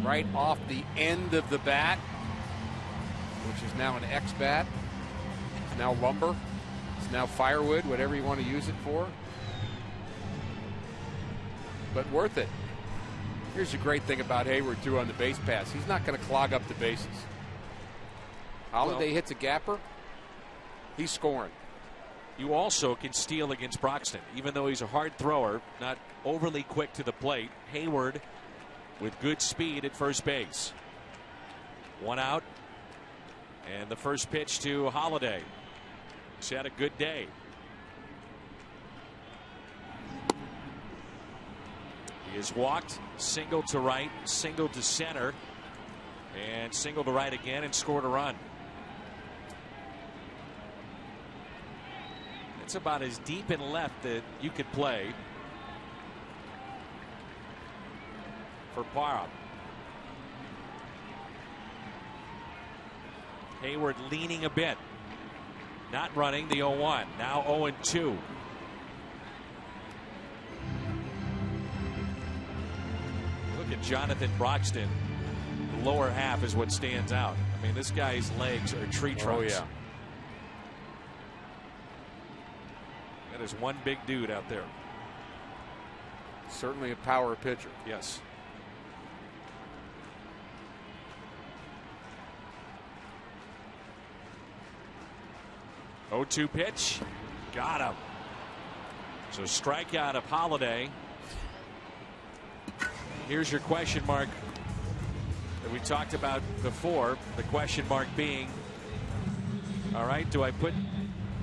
Right off the end of the bat, which is now an X bat. It's now lumber. It's now firewood, whatever you want to use it for. But worth it. Here's the great thing about Hayward, too, on the base pass. He's not going to clog up the bases. Holliday hits a gapper. He's scoring. You also can steal against Broxton. Even though he's a hard thrower, not overly quick to the plate, Hayward with good speed at first base. 1 out. And the first pitch to Holliday. He's had a good day. He has walked, single to right, single to center, and single to right again and scored a run. It's about as deep and left that you could play for Parra. Hayward leaning a bit. Not running the 0-1. Now 0-2. Look at Jonathan Broxton. The lower half is what stands out. I mean, this guy's legs are tree trunks. Oh, yeah. That is one big dude out there. Certainly a power pitcher. Yes. Oh, 0-2 pitch. Got him. So strikeout of Holliday. Here's your question mark that we talked about before. The question mark being, all right, do I put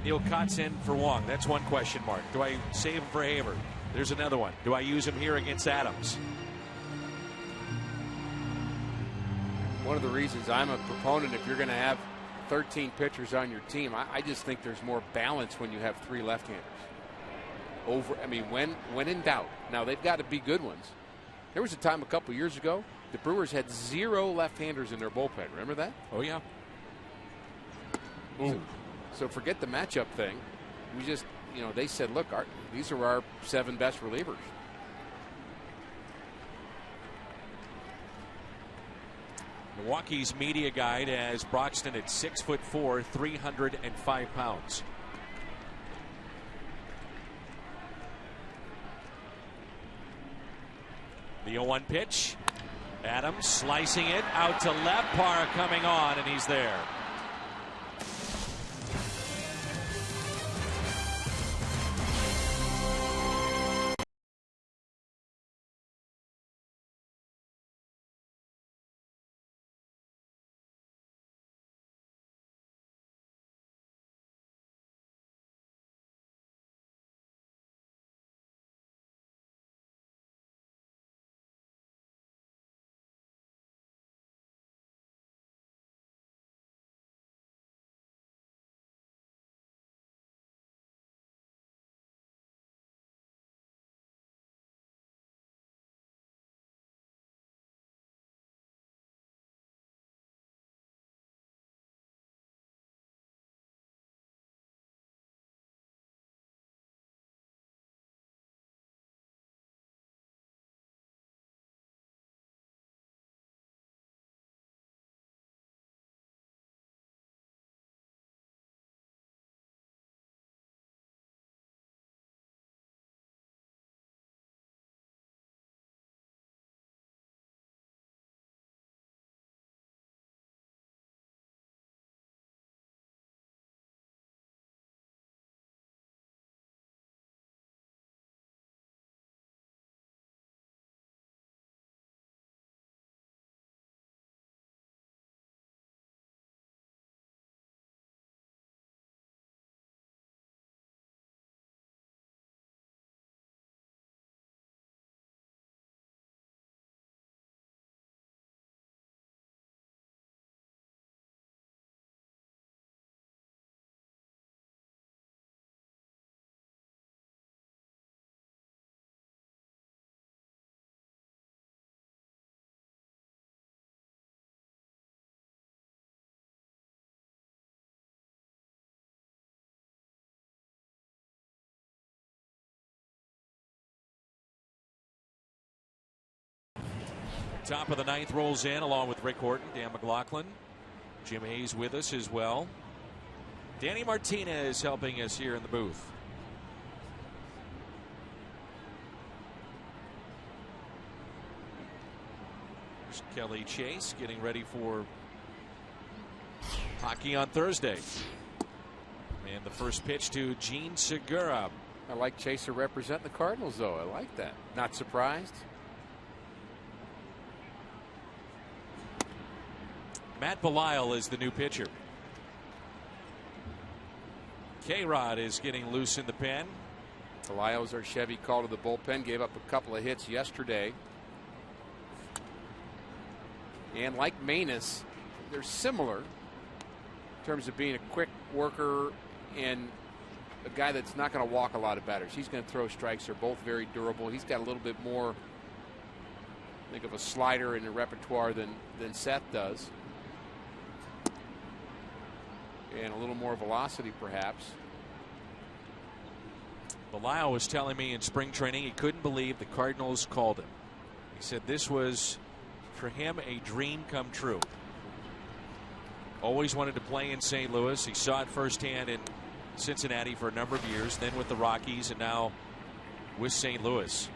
Neil Kotz in for Wong? That's one question mark. Do I save him for Hayward? There's another one. Do I use him here against Adams? One of the reasons I'm a proponent, if you're going to have 13 pitchers on your team, I just think there's more balance when you have 3 left-handers. I mean, when in doubt. Now, they've got to be good ones. There was a time a couple years ago, the Brewers had 0 left-handers in their bullpen. Remember that? Oh, yeah. So forget the matchup thing. We just, they said, look, these are our 7 best relievers. Milwaukee's media guide has Broxton at 6'4", 305 pounds. The 0-1 pitch. Adams slicing it out to left. Parra coming on, and he's there. Top of the ninth rolls in along with Rick Horton, Dan McLaughlin, Jim Hayes with us as well. Danny Martinez helping us here in the booth. There's Kelly Chase getting ready for hockey on Thursday. And the first pitch to Gene Segura. I like Chaser representing the Cardinals, though. I like that. Not surprised. Matt Belisle is the new pitcher. K-Rod is getting loose in the pen. Belisle's our Chevy call to the bullpen. Gave up a couple of hits yesterday. And like Manus, they're similar in terms of being a quick worker and a guy that's not going to walk a lot of batters. He's going to throw strikes. They're both very durable. He's got a little bit more, I think, of a slider in the repertoire than Seth does. And a little more velocity, perhaps. Belisle was telling me in spring training he couldn't believe the Cardinals called him. He said this was, for him, a dream come true. Always wanted to play in St. Louis. He saw it firsthand in Cincinnati for a number of years, then with the Rockies, and now with St. Louis.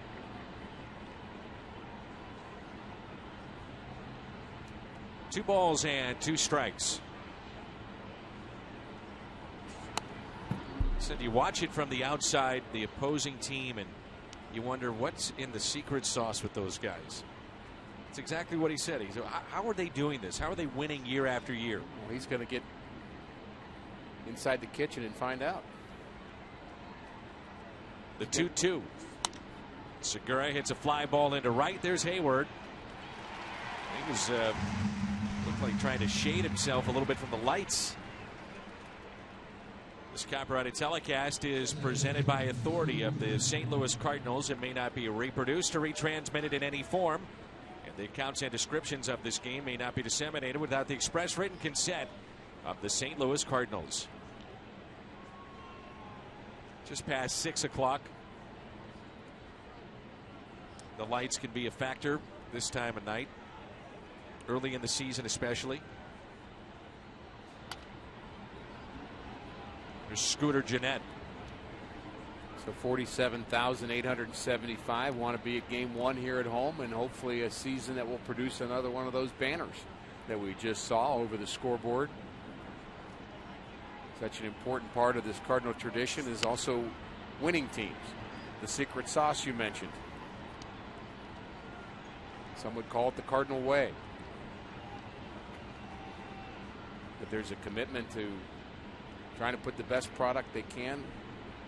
Two balls and two strikes. Said you watch it from the outside, the opposing team, and you wonder what's in the secret sauce with those guys. That's exactly what he said. He said, how are they doing this? How are they winning year after year? Well, he's going to get inside the kitchen and find out. The 2-2. Segura hits a fly ball into right. There's Hayward. He was looked like trying to shade himself a little bit from the lights. This copyrighted telecast is presented by authority of the St. Louis Cardinals. It may not be reproduced or retransmitted in any form. And the accounts and descriptions of this game may not be disseminated without the express written consent of the St. Louis Cardinals. Just past 6 o'clock. The lights can be a factor this time of night, early in the season especially. There's Scooter Gennett. So 47,875 want to be at game one here at home, and hopefully a season that will produce another one of those banners that we just saw over the scoreboard. Such an important part of this Cardinal tradition is also winning teams. The secret sauce you mentioned. Some would call it the Cardinal way. But there's a commitment to trying to put the best product they can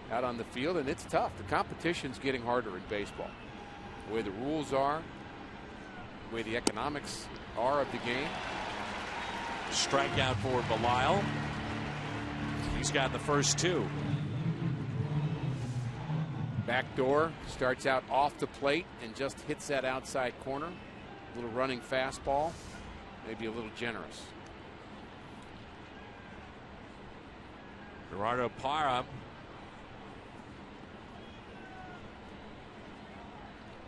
out on the field, and it's tough. The competition's getting harder in baseball. The way the rules are, the way the economics are of the game. Strikeout for Belisle. He's got the first two. Backdoor starts out off the plate and just hits that outside corner. A little running fastball, maybe a little generous. Gerardo Parra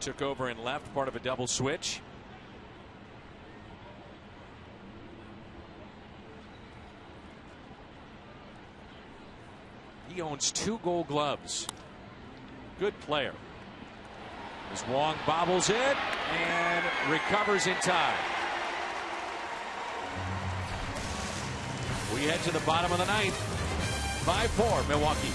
took over in left, part of a double switch. He owns 2 Gold Gloves. Good player. As Wong bobbles it and recovers in time. We head to the bottom of the ninth. 5-4 Milwaukee.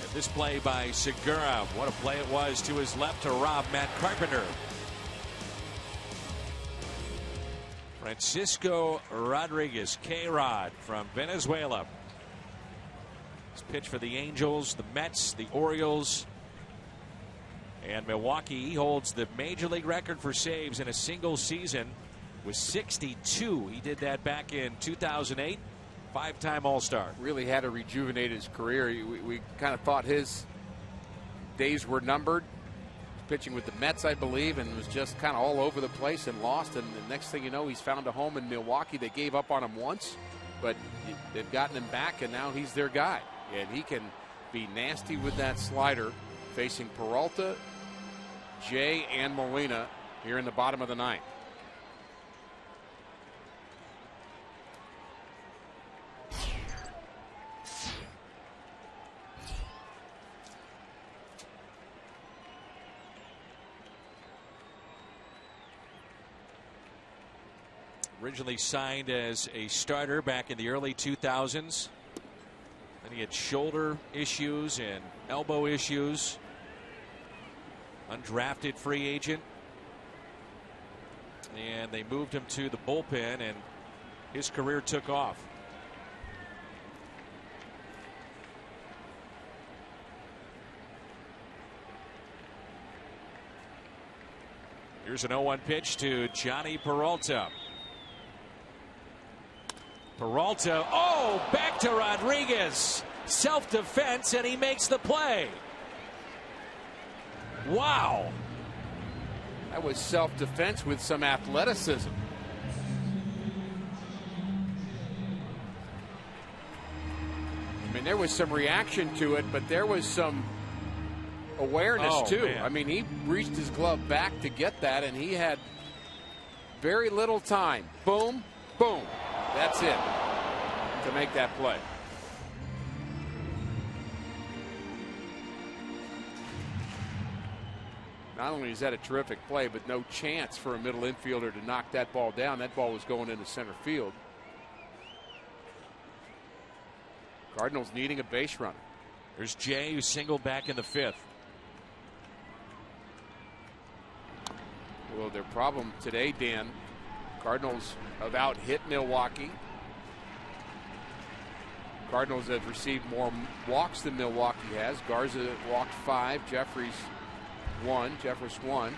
And this play by Segura. What a play it was to his left to rob Matt Carpenter. Francisco Rodriguez, K-Rod from Venezuela. His pitch for the Angels, the Mets, the Orioles, and Milwaukee. He holds the major league record for saves in a single season with 62. He did that back in 2008. Five-time All-Star. Really had to rejuvenate his career. We kind of thought his days were numbered. Pitching with the Mets, I believe, and was just kind of all over the place and lost. And the next thing you know, he's found a home in Milwaukee. They gave up on him once, but they've gotten him back, and now he's their guy. And he can be nasty with that slider, facing Peralta, Jay, and Molina here in the bottom of the ninth. Originally signed as a starter back in the early 2000s. Then he had shoulder issues and elbow issues. Undrafted free agent. And they moved him to the bullpen, and his career took off. Here's an 0-1 pitch to Johnny Peralta. Peralta, oh, back to Rodriguez. Self-defense, and he makes the play. Wow. That was self-defense with some athleticism. I mean, there was some reaction to it, but there was some awareness too. Man. I mean, he reached his glove back to get that, and he had very little time. Boom, boom. That's it to make that play. Not only is that a terrific play, but no chance for a middle infielder to knock that ball down. That ball was going into center field. Cardinals needing a base runner. There's Jay, who singled back in the fifth. Well, their problem today, Dan, Cardinals have out-hit Milwaukee. Cardinals have received more walks than Milwaukee has. Garza walked 5, Jeffries 1.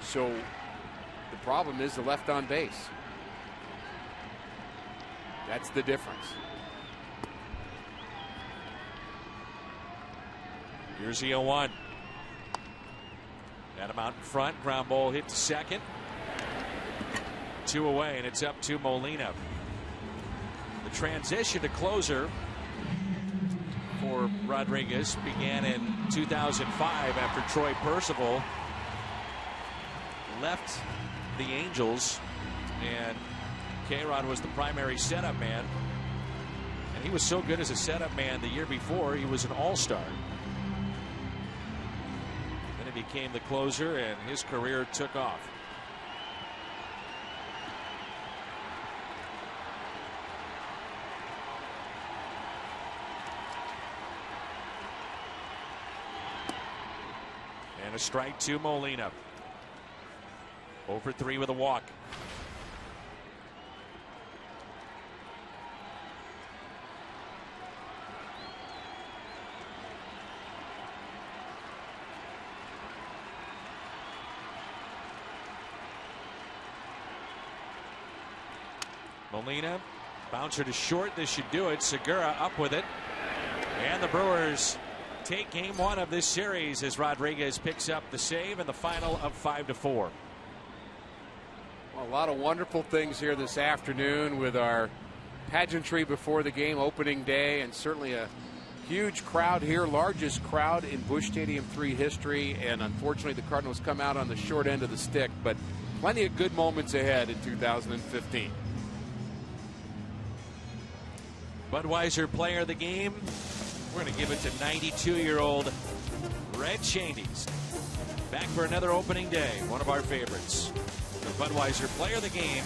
So the problem is the left on base. That's the difference. Here's the 0-1. Got him out in front. Ground ball hit to second. 2 away, and it's up to Molina. The transition to closer for Rodriguez began in 2005 after Troy Percival left the Angels, and K-Rod was the primary setup man. And he was so good as a setup man the year before, he was an all-star. Then he became the closer, and his career took off. And a strike to Molina. 0 for 3 with a walk. Molina, bouncer to short. This should do it. Segura up with it. And the Brewers take game 1 of this series as Rodriguez picks up the save in the final of 5-4. Well, a lot of wonderful things here this afternoon with our pageantry before the game, opening day, and certainly a huge crowd here, largest crowd in Busch Stadium 3 history, and unfortunately the Cardinals come out on the short end of the stick, but plenty of good moments ahead in 2015. Budweiser player of the game, we're going to give it to 92-year-old Red Cheney's. Back for another opening day, one of our favorites. The Budweiser player of the game,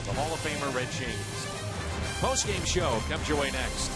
the Hall of Famer Red Cheney's. Post-game show comes your way next.